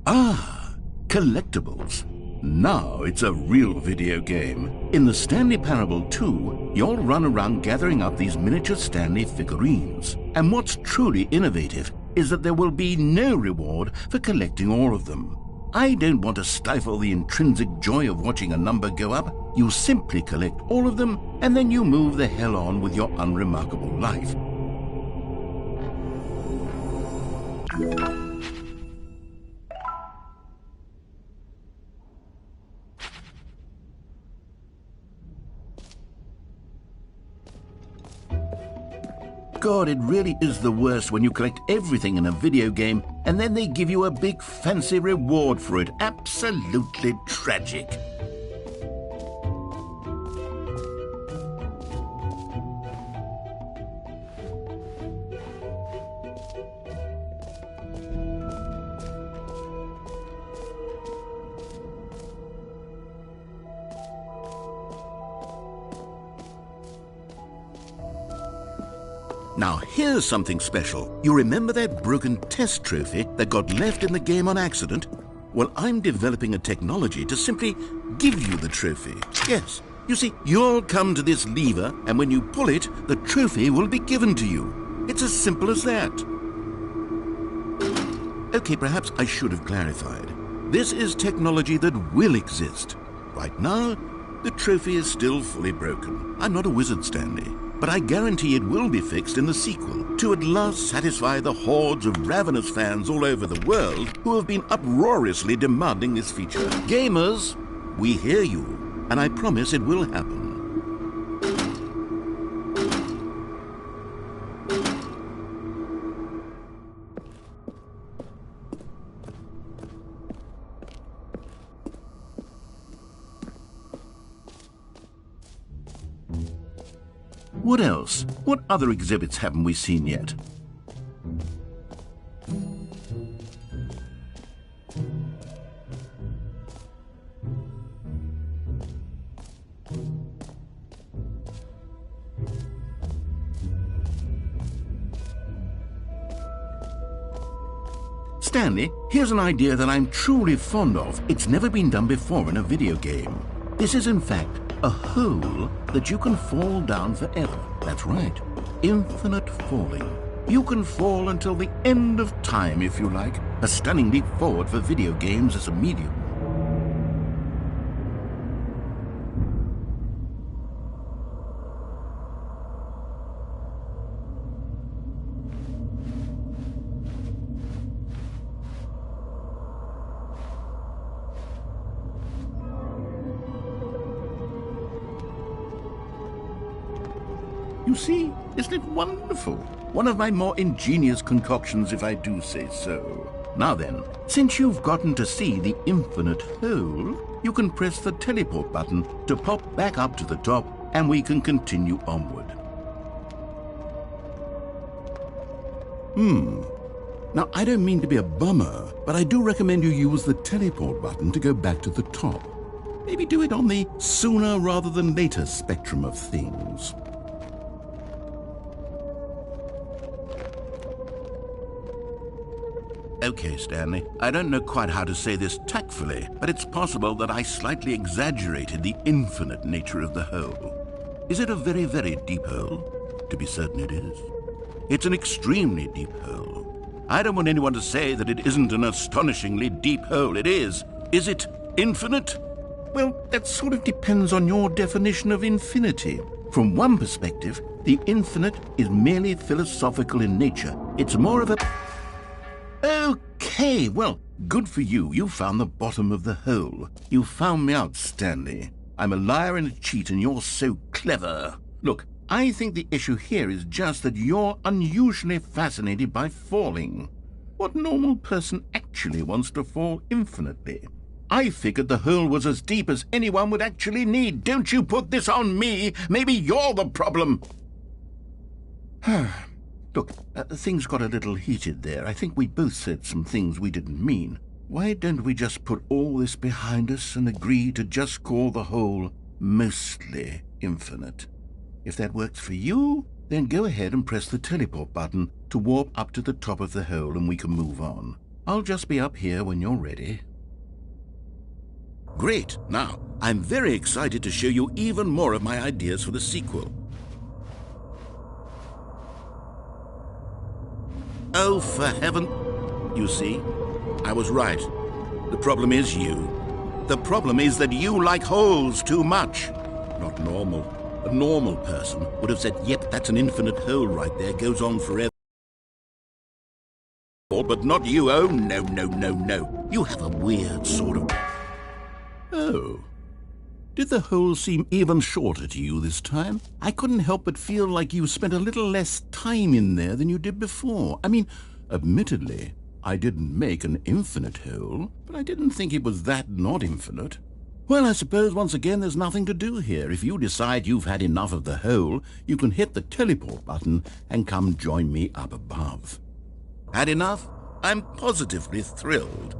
Ah, collectibles. Now it's a real video game. In the Stanley Parable 2, you'll run around gathering up these miniature Stanley figurines. And what's truly innovative is that there will be no reward for collecting all of them. I don't want to stifle the intrinsic joy of watching a number go up. You simply collect all of them, and then you move the hell on with your unremarkable life. God, it really is the worst when you collect everything in a video game and then they give you a big fancy reward for it. Absolutely tragic. Now, here's something special. You remember that broken test trophy that got left in the game on accident? Well, I'm developing a technology to simply give you the trophy. Yes, you see, you'll come to this lever, and when you pull it, the trophy will be given to you. It's as simple as that. Okay, perhaps I should have clarified. This is technology that will exist. Right now, the trophy is still fully broken. I'm not a wizard, Stanley. But I guarantee it will be fixed in the sequel to at last satisfy the hordes of ravenous fans all over the world who have been uproariously demanding this feature. Gamers, we hear you, and I promise it will happen. What else? What other exhibits haven't we seen yet? Stanley, here's an idea that I'm truly fond of. It's never been done before in a video game. This is, in fact, a hole that you can fall down forever. That's right. Infinite falling. You can fall until the end of time, if you like. A stunning leap forward for video games as a medium. You see, isn't it wonderful? One of my more ingenious concoctions, if I do say so. Now then, since you've gotten to see the infinite hole, you can press the teleport button to pop back up to the top, and we can continue onward. Now, I don't mean to be a bummer, but I do recommend you use the teleport button to go back to the top. Maybe do it on the sooner rather than later spectrum of things. Okay, Stanley, I don't know quite how to say this tactfully, but it's possible that I slightly exaggerated the infinite nature of the hole. Is it a very, very deep hole? To be certain it is. It's an extremely deep hole. I don't want anyone to say that it isn't an astonishingly deep hole. It is. Is it infinite? Well, that sort of depends on your definition of infinity. From one perspective, the infinite is merely philosophical in nature. It's more of a... Okay, well, good for you. You found the bottom of the hole. You found me out, Stanley. I'm a liar and a cheat, and you're so clever. Look, I think the issue here is just that you're unusually fascinated by falling. What normal person actually wants to fall infinitely? I figured the hole was as deep as anyone would actually need. Don't you put this on me. Maybe you're the problem. Look, things got a little heated there. I think we both said some things we didn't mean. Why don't we just put all this behind us and agree to just call the hole mostly infinite? If that works for you, then go ahead and press the teleport button to warp up to the top of the hole and we can move on. I'll just be up here when you're ready. Great. Now, I'm very excited to show you even more of my ideas for the sequel. Oh, for heaven... You see, I was right. The problem is you. The problem is that you like holes too much. Not normal. A normal person would have said, yep, that's an infinite hole right there, goes on forever. But not you. Oh, no, no, no, no. You have a weird sort of... Oh. Did the hole seem even shorter to you this time? I couldn't help but feel like you spent a little less time in there than you did before. I mean, admittedly, I didn't make an infinite hole, but I didn't think it was that not infinite. Well, I suppose once again there's nothing to do here. If you decide you've had enough of the hole, you can hit the teleport button and come join me up above. Had enough? I'm positively thrilled.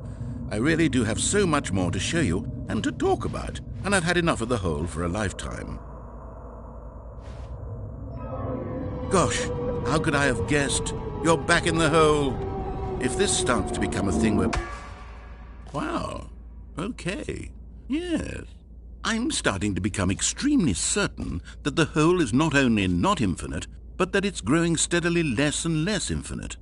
I really do have so much more to show you and to talk about, and I've had enough of the hole for a lifetime. Gosh, how could I have guessed? You're back in the hole. If this starts to become a thing where... Wow, okay, yes. I'm starting to become extremely certain that the hole is not only not infinite, but that it's growing steadily less and less infinite.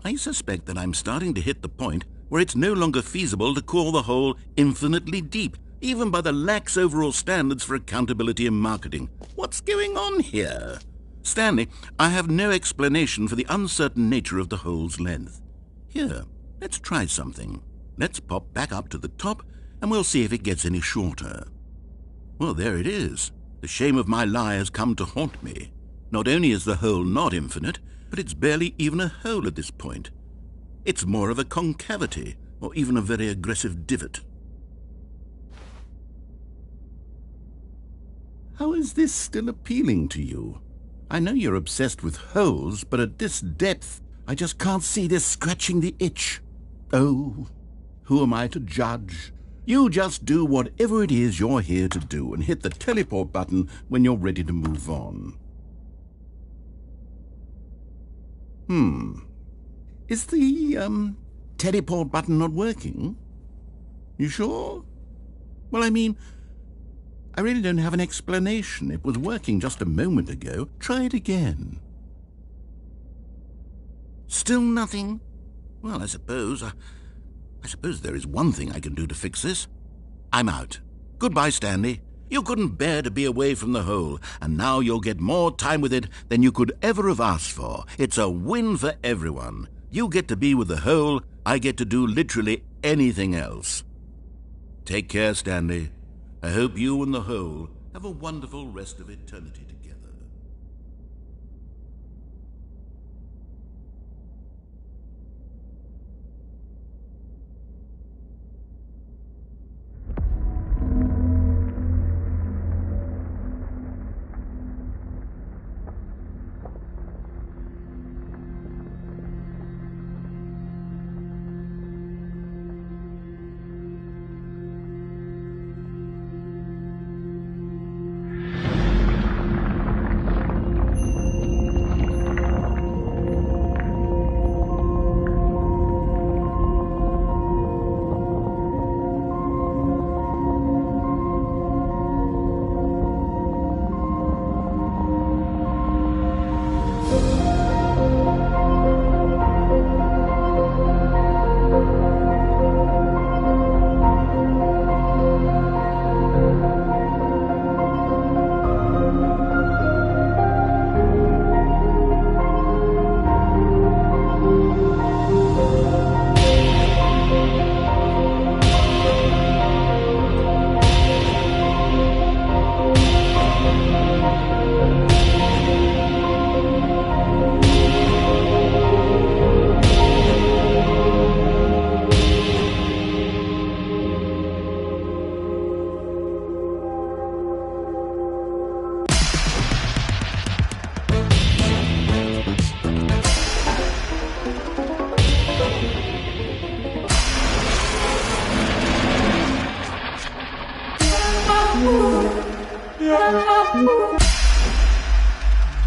I suspect that I'm starting to hit the point where it's no longer feasible to call the hole infinitely deep, even by the lax overall standards for accountability in marketing. What's going on here? Stanley, I have no explanation for the uncertain nature of the hole's length. Here, let's try something. Let's pop back up to the top, and we'll see if it gets any shorter. Well, there it is. The shame of my lie has come to haunt me. Not only is the hole not infinite, but it's barely even a hole at this point. It's more of a concavity, or even a very aggressive divot. How is this still appealing to you? I know you're obsessed with holes, but at this depth, I just can't see this scratching the itch. Oh, who am I to judge? You just do whatever it is you're here to do and hit the teleport button when you're ready to move on. Is the, teleport button not working? You sure? Well, I mean, I really don't have an explanation. It was working just a moment ago. Try it again. Still nothing? Well, I suppose there is one thing I can do to fix this. I'm out. Goodbye, Stanley. You couldn't bear to be away from the hole, and now you'll get more time with it than you could ever have asked for. It's a win for everyone. You get to be with the hole, I get to do literally anything else. Take care, Stanley. I hope you and the hole have a wonderful rest of eternity together.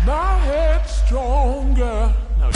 My head's stronger. No.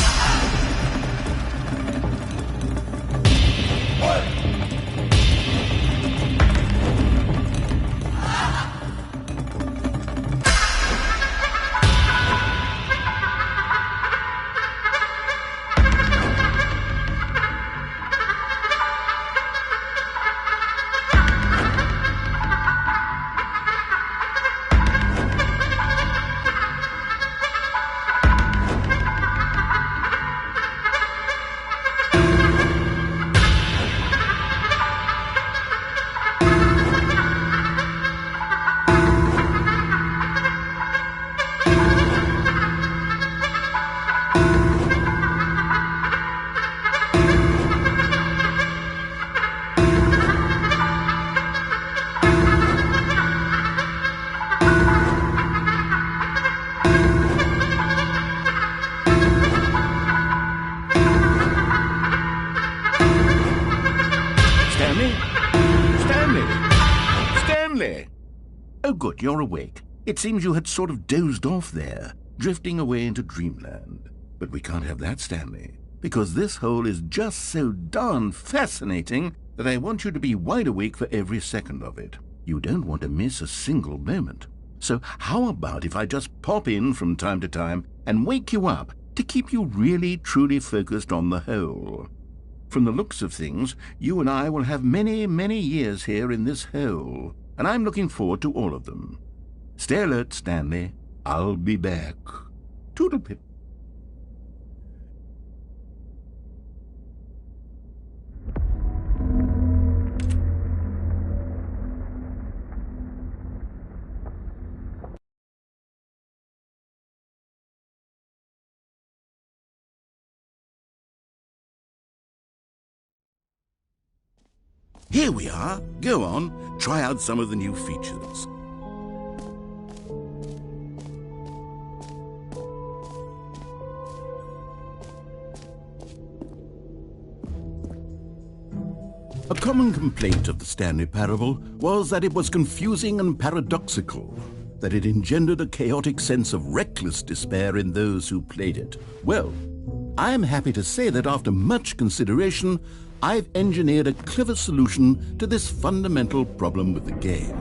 Stanley! Oh, good, you're awake. It seems you had sort of dozed off there, drifting away into dreamland. But we can't have that, Stanley, because this hole is just so darn fascinating that I want you to be wide awake for every second of it. You don't want to miss a single moment. So how about if I just pop in from time to time and wake you up to keep you really, truly focused on the hole? From the looks of things, you and I will have many, many years here in this hole, and I'm looking forward to all of them. Stay alert, Stanley. I'll be back. Toodle-pip. Here we are. Go on, try out some of the new features. A common complaint of the Stanley Parable was that it was confusing and paradoxical, that it engendered a chaotic sense of reckless despair in those who played it. Well, I am happy to say that after much consideration, I've engineered a clever solution to this fundamental problem with the game.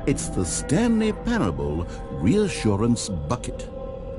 It's the Stanley Parable Reassurance Bucket.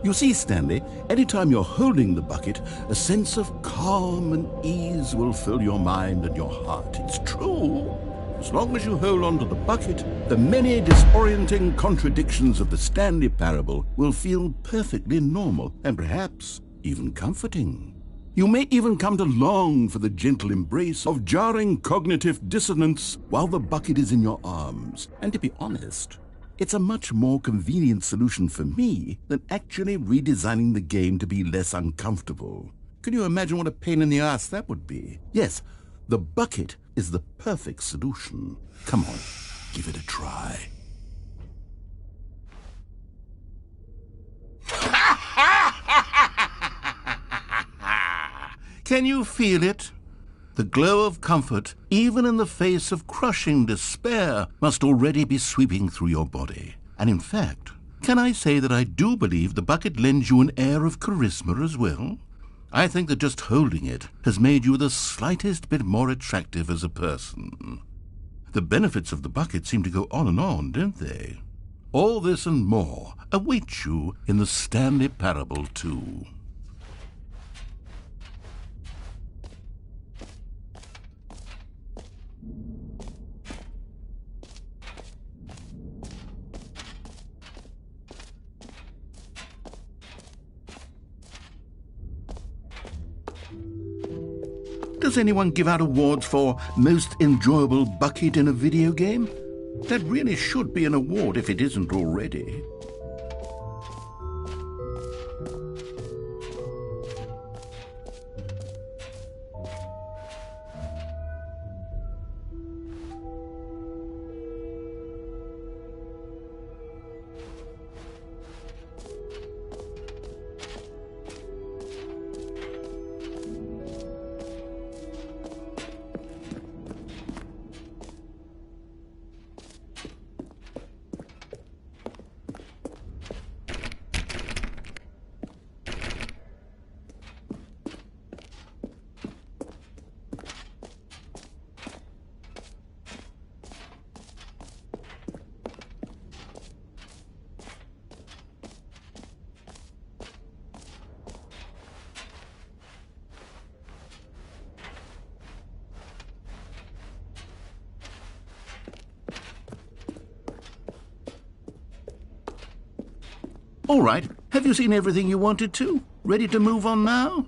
You see, Stanley, anytime you're holding the bucket, a sense of calm and ease will fill your mind and your heart. It's true. As long as you hold on to the bucket, the many disorienting contradictions of the Stanley Parable will feel perfectly normal and perhaps even comforting. You may even come to long for the gentle embrace of jarring cognitive dissonance while the bucket is in your arms. And to be honest, it's a much more convenient solution for me than actually redesigning the game to be less uncomfortable. Can you imagine what a pain in the ass that would be? Yes, the bucket is the perfect solution. Come on, give it a try. Can you feel it? The glow of comfort, even in the face of crushing despair, must already be sweeping through your body. And in fact, can I say that I do believe the bucket lends you an air of charisma as well? I think that just holding it has made you the slightest bit more attractive as a person. The benefits of the bucket seem to go on, don't they? All this and more await you in the Stanley Parable 2. Does anyone give out awards for most enjoyable bucket in a video game? That really should be an award if it isn't already. All right, have you seen everything you wanted to? Ready to move on now?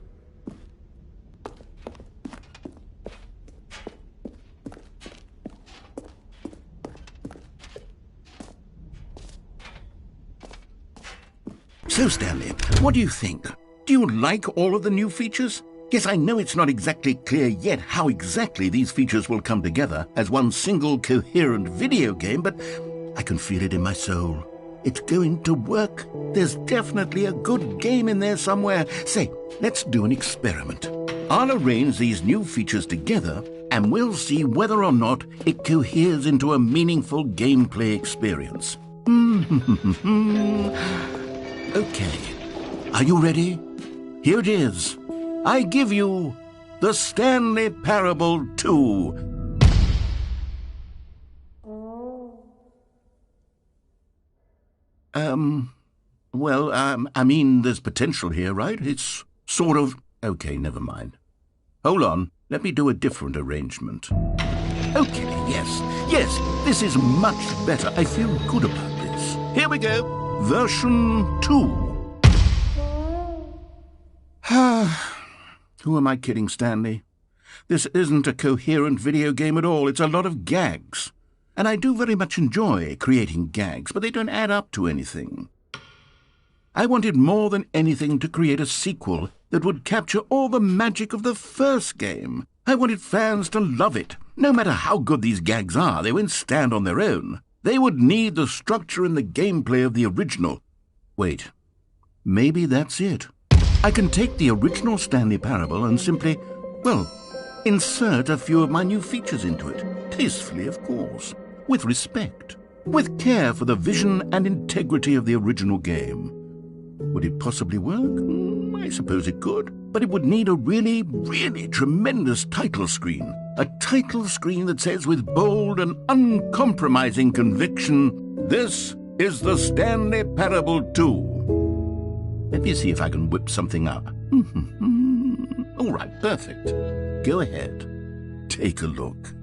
So, Stanley, what do you think? Do you like all of the new features? Yes, I know it's not exactly clear yet how exactly these features will come together as one single coherent video game, but I can feel it in my soul. It's going to work. There's definitely a good game in there somewhere. Say, let's do an experiment. I'll arrange these new features together, and we'll see whether or not it coheres into a meaningful gameplay experience. Okay, are you ready? Here it is. I give you the Stanley Parable 2. I mean, there's potential here, right? It's sort of... Okay, never mind. Hold on, let me do a different arrangement. Okay, yes, this is much better. I feel good about this. Here we go. Version 2. Who am I kidding, Stanley? This isn't a coherent video game at all. It's a lot of gags. And I do very much enjoy creating gags, but they don't add up to anything. I wanted more than anything to create a sequel that would capture all the magic of the first game. I wanted fans to love it. No matter how good these gags are, they won't stand on their own. They would need the structure and the gameplay of the original. Wait, maybe that's it. I can take the original Stanley Parable and simply, insert a few of my new features into it. Tastefully, of course. With respect. With care for the vision and integrity of the original game. Would it possibly work? I suppose it could. But it would need a really, really tremendous title screen. A title screen that says with bold and uncompromising conviction, "This is the Stanley Parable 2. Let me see if I can whip something up. All right, perfect. Go ahead. Take a look.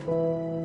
you.